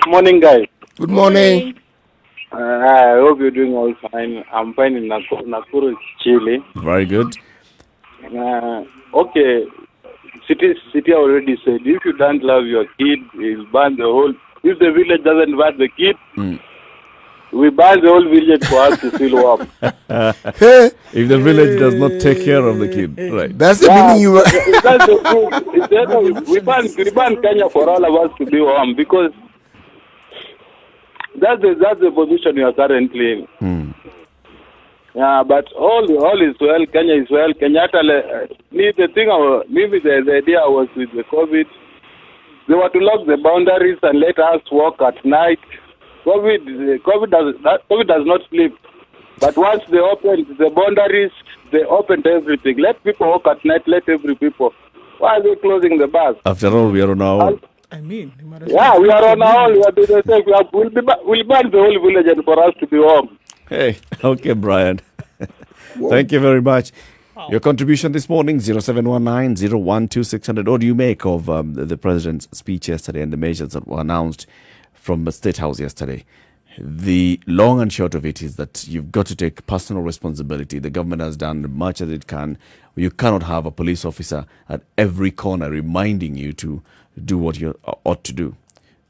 Morning, guys. Good morning. I hope you're doing all fine. I'm fine in Nakuru, Chile. Very good. Okay, city already said if you don't love your kid, you'll ban the whole. If the village doesn't ban the kid, we ban the whole village for us to feel warm. If the village does not take care of the kid, right? That's the meaning you were. That's the truth. We ban Kenya for all of us to be warm because that's the position we are currently in. Yeah, but all is well. Kenya is well. Kenyatta, maybe the idea was with the COVID, they were to lock the boundaries and let us walk at night. COVID does not sleep. But once they opened the boundaries, they opened everything. Let people walk at night. Let every people. Why are they closing the bars? After all, we are on our own. I mean, yeah, we are on our own. We are doing the same. We'll ban the whole village and for us to be warm. Hey, okay, Brian. Thank you very much. Your contribution this morning, 0719-012-600. What do you make of the president's speech yesterday and the measures that were announced from the State House yesterday? The long and short of it is that you've got to take personal responsibility. The government has done much as it can. You cannot have a police officer at every corner reminding you to do what you ought to do.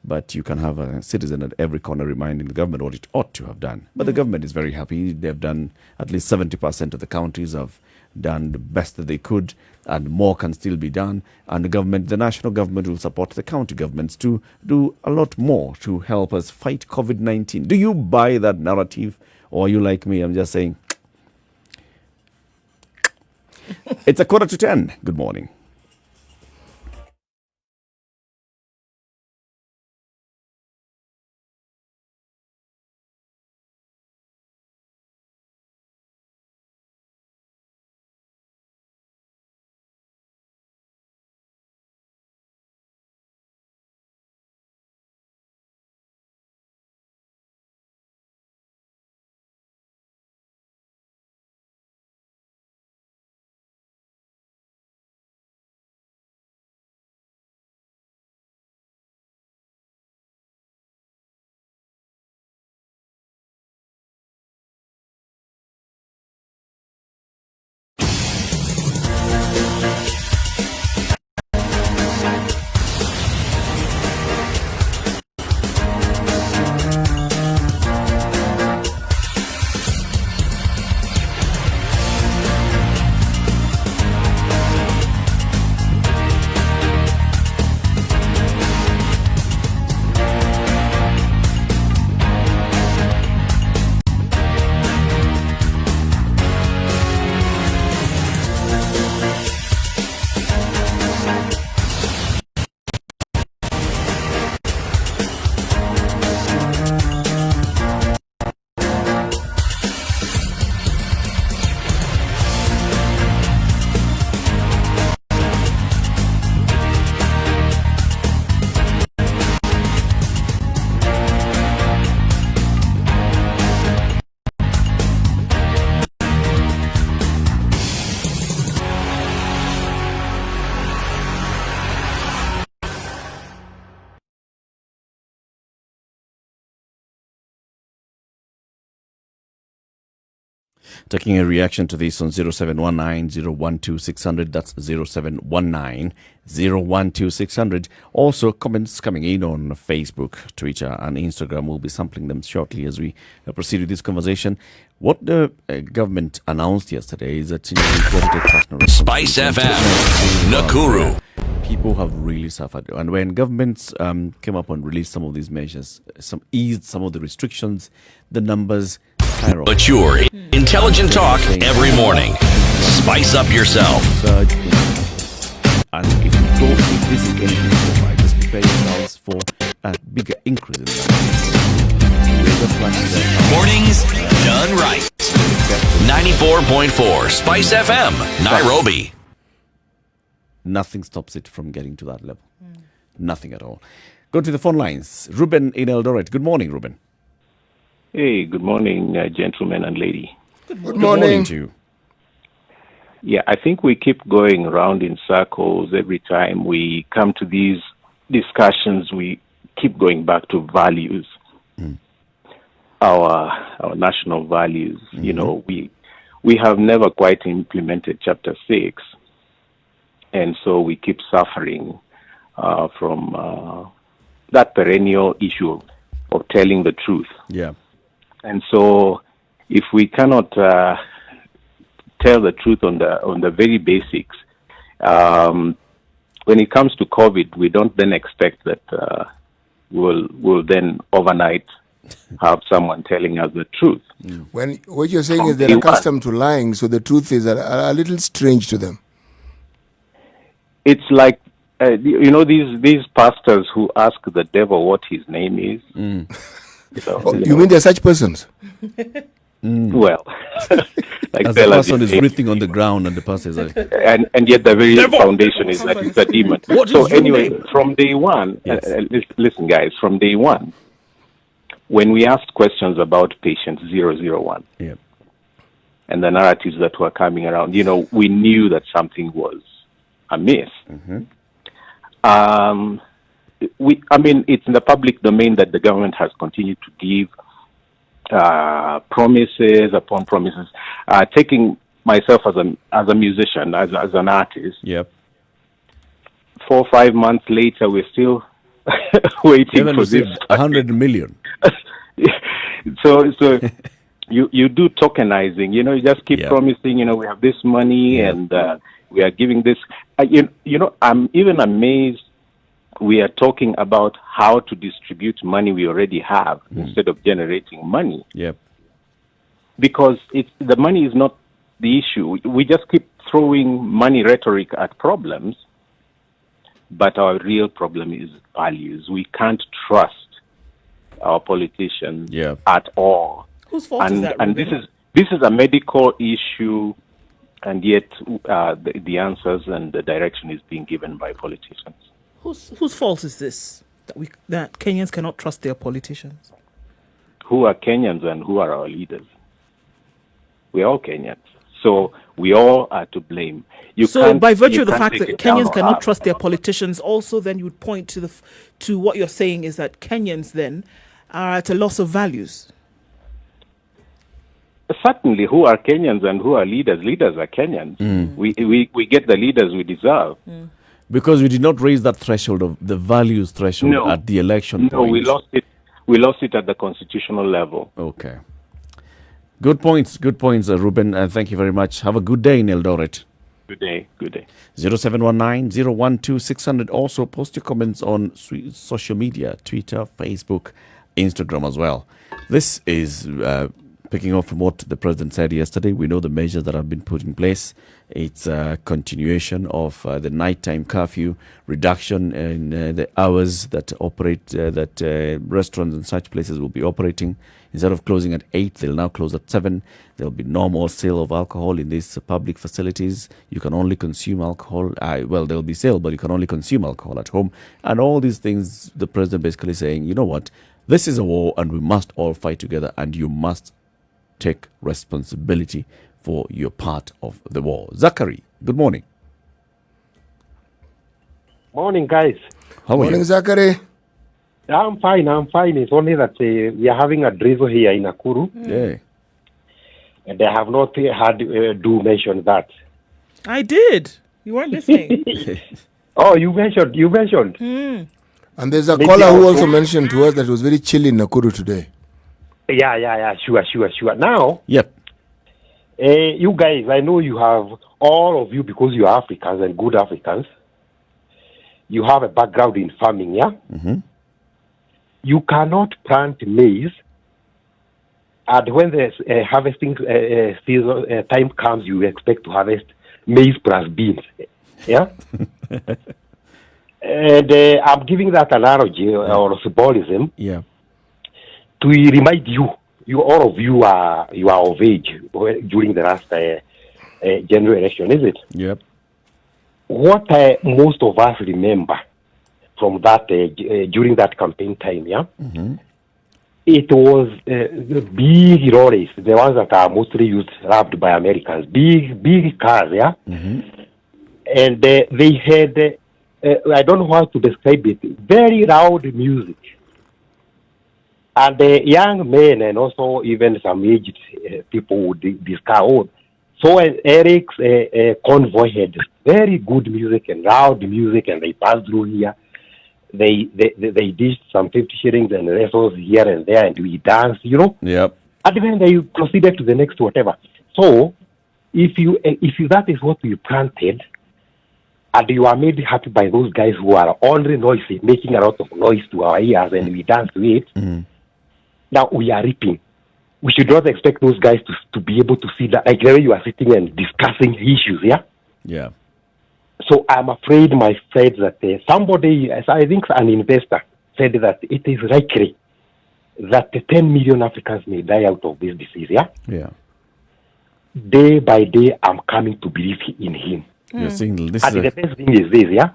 But you can have a citizen at every corner reminding the government what it ought to have done. But the government is very happy. They've done at least 70% of the counties have done the best that they could, and more can still be done. And the national government will support the county governments to do a lot more to help us fight COVID-19. Do you buy that narrative, or are you like me? I'm just saying. It's 9:45. Good morning. Taking a reaction to this on 0719-012-600. That's 0719-012-600. Also, comments coming in on Facebook, Twitter, and Instagram. We'll be sampling them shortly as we proceed with this conversation. What the government announced yesterday is that Spice FM, Nakuru. People have really suffered. And when governments came up and released some of these measures, eased some of the restrictions, the numbers skyrocketed. Mature, intelligent talk every morning. Spice up yourself. And if this is going to be so right, just prepare yourselves for a bigger increase in that. Mornings done right. 94.4 Spice FM, Nairobi. Nothing stops it from getting to that level. Nothing at all. Go to the phone lines. Ruben in Eldoret. Good morning, Ruben. Hey, good morning, gentlemen and lady. Good Good morning to you. Yeah, I think we keep going around in circles every time we come to these discussions. We keep going back to values, our national values. You know, we have never quite implemented Chapter 6, and so we keep suffering from that perennial issue of telling the truth. Yeah. And so, if we cannot tell the truth on the very basics, when it comes to COVID, we don't then expect that we'll then overnight have someone telling us the truth. When what you're saying is they're accustomed to lying, so the truth is a little strange to them. It's like these pastors who ask the devil what his name is. You mean they're such persons? Well, like as the person is breathing on the ground and the pastor is like, and yet the very foundation is that it's a demon. So anyway, from day one, listen guys, from day one, when we asked questions about patient 001 and the narratives that were coming around, we knew that something was amiss. It's in the public domain that the government has continued to give promises upon promises. Taking myself as a musician, as an artist. 4 or 5 months later, we're still waiting for this 100 million. So you do tokenizing. You just keep promising. We have this money and we are giving this. I'm even amazed. We are talking about how to distribute money we already have instead of generating money. Because the money is not the issue. We just keep throwing money rhetoric at problems, but our real problem is values. We can't trust our politicians at all. Whose fault is that, and this is a medical issue, and yet the answers and the direction is being given by politicians. Whose fault is this that Kenyans cannot trust their politicians? Who are Kenyans and who are our leaders? We are all Kenyans, so we all are to blame. So, by virtue of the fact that Kenyans cannot trust their politicians, also then you would point to what you're saying is that Kenyans then are at a loss of values. Certainly, who are Kenyans and who are leaders? Leaders are Kenyans. We get the leaders we deserve. Because we did not raise that threshold of the values threshold at the election point. No, we lost it. We lost it at the constitutional level. Okay. Good points, Ruben. Thank you very much. Have a good day in Eldoret. Good day. 0719-012-600. Also, post your comments on social media, Twitter, Facebook, Instagram as well. This is picking up from what the president said yesterday. We know the measures that have been put in place. It's a continuation of the nighttime curfew, reduction in the hours that restaurants and such places will be operating. Instead of closing at 8, they'll now close at 7. There'll be no more sale of alcohol in these public facilities. You can only consume alcohol. There'll be sale, but you can only consume alcohol at home. And all these things, the president basically saying, you know what, this is a war and we must all fight together, and you must take responsibility for your part of the war. Zachary, good morning. Morning, guys. How are Morning, you? Zachary. I'm fine. It's only that we are having a drizzle here in Nakuru. Yeah. And I have not had do mention that. I did. You weren't listening. Oh, you mentioned. And there's a Maybe caller who also- also mentioned to us that it was very chilly in Nakuru today. Yeah. Sure. Now, Yep. you guys, I know you have, all of you, because you are Africans and good Africans, you have a background in farming, yeah? Mm-hmm. You cannot plant maize, and when the harvesting season time comes, you expect to harvest maize plus beans, yeah? And I'm giving that analogy or symbolism Yeah. to remind you, all of you are of age during the last general election, is it? Yep. What most of us remember from that during that campaign time, yeah, it was the big lorries, the ones that are mostly used, loved by Americans, big cars, yeah, and they had, I don't know how to describe it, very loud music. And the young men and also even some aged people would discuss, so Eric's convoy had very good music and loud music, and they passed through here. They dished some 50 shillings and wrestles here and there, and we danced, you know. Yep. And then they proceeded to the next whatever. So, if that is what you planted, and you are made happy by those guys who are only noisy, making a lot of noise to our ears, and we dance to it, now we are reaping. We should not expect those guys to be able to see that, like the way you are sitting and discussing issues, yeah? Yeah. So I'm afraid, my friend, that somebody, I think an investor, said that it is likely that 10 million Africans may die out of this disease, yeah? Yeah. Day by day, I'm coming to believe in him. You're saying this And is the best thing is this, yeah?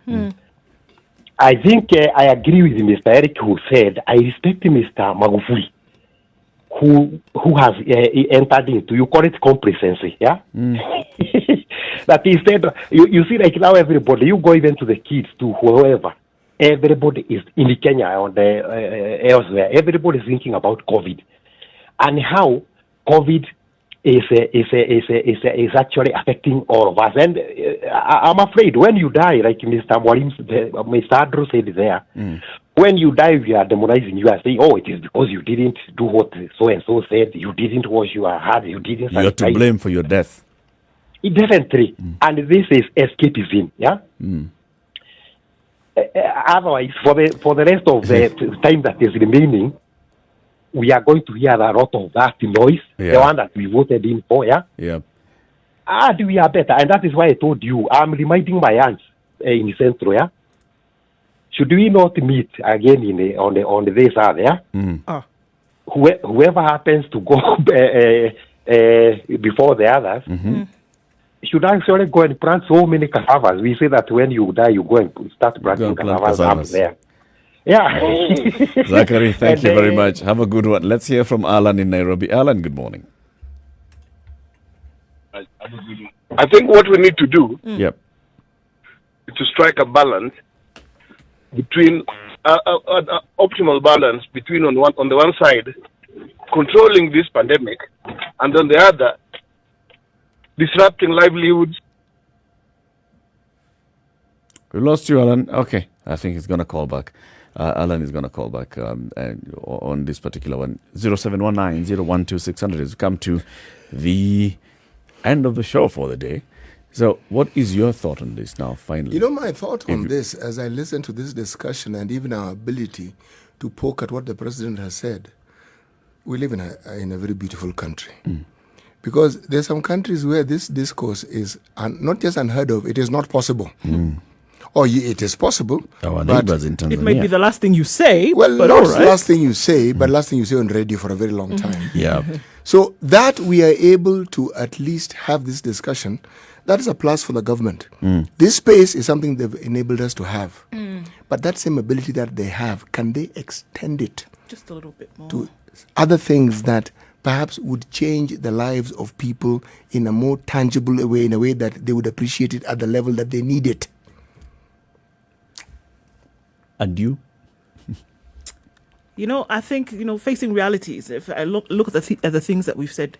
I think I agree with Mr. Eric who said, I respect Mr. Magufuli, who has entered into, you call it complacency, yeah? That instead, you see, like now everybody, you go even to the kids, to whoever, everybody is in Kenya or elsewhere, everybody is thinking about COVID and how COVID is actually affecting all of us. And I'm afraid when you die, like Mr. Andrew said there, when you die, we are demonizing you and saying, oh, it is because you didn't do what so-and-so said, you didn't wash your hands, you didn't... You're to blame for your death. Definitely. And this is escapism, yeah? Otherwise, for the rest of the time that is remaining, we are going to hear a lot of that noise, the one that we voted in for, yeah? Yeah. And we are better. And that is why I told you, I'm reminding my aunts in Centro, yeah? Should we not meet again on this other, yeah? Whoever happens to go before the others, should actually go and plant so many cassavas. We say that when you die, you go and start planting cassavas up there. Yeah. Zachary, thank you very much. Have a good one. Let's hear from Alan in Nairobi. Alan, good morning. I think what we need to do is to strike a balance between optimal balance between on the one side controlling this pandemic and on the other disrupting livelihoods. We lost you, Alan. Okay, I think he's going to call back. Alan is going to call back on this particular one. 0719-012-600 has come to the end of the show for the day. So what is your thought on this now, finally? You know, my thought on this, as I listen to this discussion and even our ability to poke at what the president has said, we live in a very beautiful country. Because there's some countries where this discourse is not just unheard of, it is not possible. Or it is possible. Our neighbors in Tanzania. It might be the last thing you say, well, but not all right. last thing you say, but last thing you say on radio for a very long time. Yeah. So that we are able to at least have this discussion, that is a plus for the government. This space is something they've enabled us to have. But that same ability that they have, can they extend it just a little bit more to other things that perhaps would change the lives of people in a more tangible way, in a way that they would appreciate it at the level that they need it? And you? You know, I think, facing realities, if I look at the things that we've said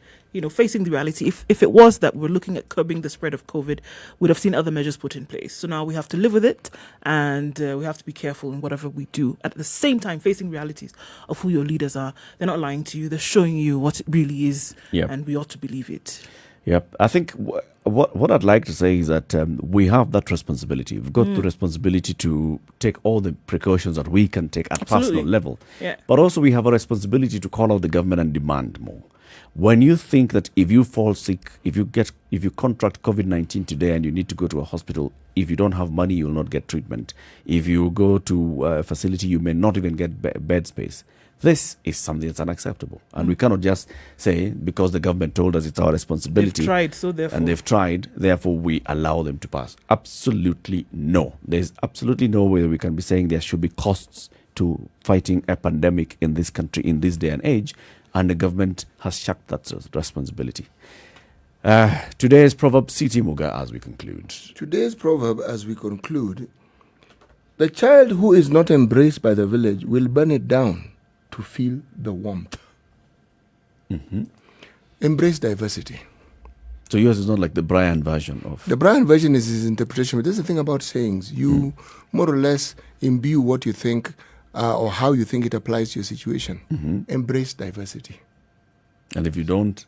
facing the reality. If it was that we're looking at curbing the spread of COVID, we'd have seen other measures put in place. So now we have to live with it, and we have to be careful in whatever we do. At the same time, facing realities of who your leaders are. They're not lying to you. They're showing you what it really is, and we ought to believe it. Yep. I think what I'd like to say is that we have that responsibility. We've got the responsibility to take all the precautions that we can take at personal level. Yeah. But also we have a responsibility to call out the government and demand more. When you think that if you fall sick, if you contract COVID-19 today and you need to go to a hospital, if you don't have money, you will not get treatment. If you go to a facility, you may not even get bed space. This is something that's unacceptable. And we cannot just say, because the government told us it's our responsibility. They've tried, so therefore. And they've tried, therefore we allow them to pass. Absolutely no. There's absolutely no way that we can be saying there should be costs to fighting a pandemic in this country in this day and age. And the government has shucked that responsibility. Today's proverb, City Muga, as we conclude. Today's proverb, as we conclude, the child who is not embraced by the village will burn it down to feel the warmth. Embrace diversity. So yours is not like the Brian version of... The Brian version is his interpretation, but this is the thing about sayings. You more or less imbue what you think or how you think it applies to your situation. Embrace diversity. And if you don't?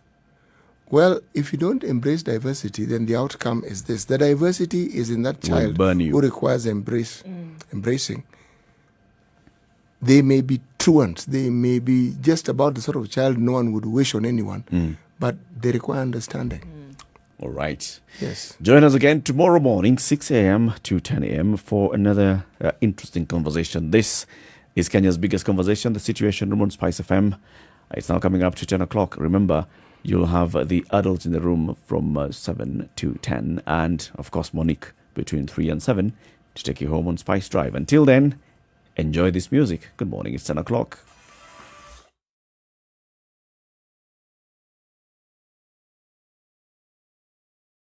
Well, if you don't embrace diversity, then the outcome is this. The diversity is in that child who requires embracing. They may be truant. They may be just about the sort of child no one would wish on anyone, but they require understanding. All right. Yes. Join us again tomorrow morning, 6 a.m. to 10 a.m. for another interesting conversation. This is Kenya's biggest conversation, the Situation Room on Spice FM. It's now coming up to 10 o'clock. Remember, you'll have the adults in the room from 7 to 10, and, of course, Monique between 3 and 7 to take you home on Spice Drive. Until then, enjoy this music. Good morning. It's 10 o'clock.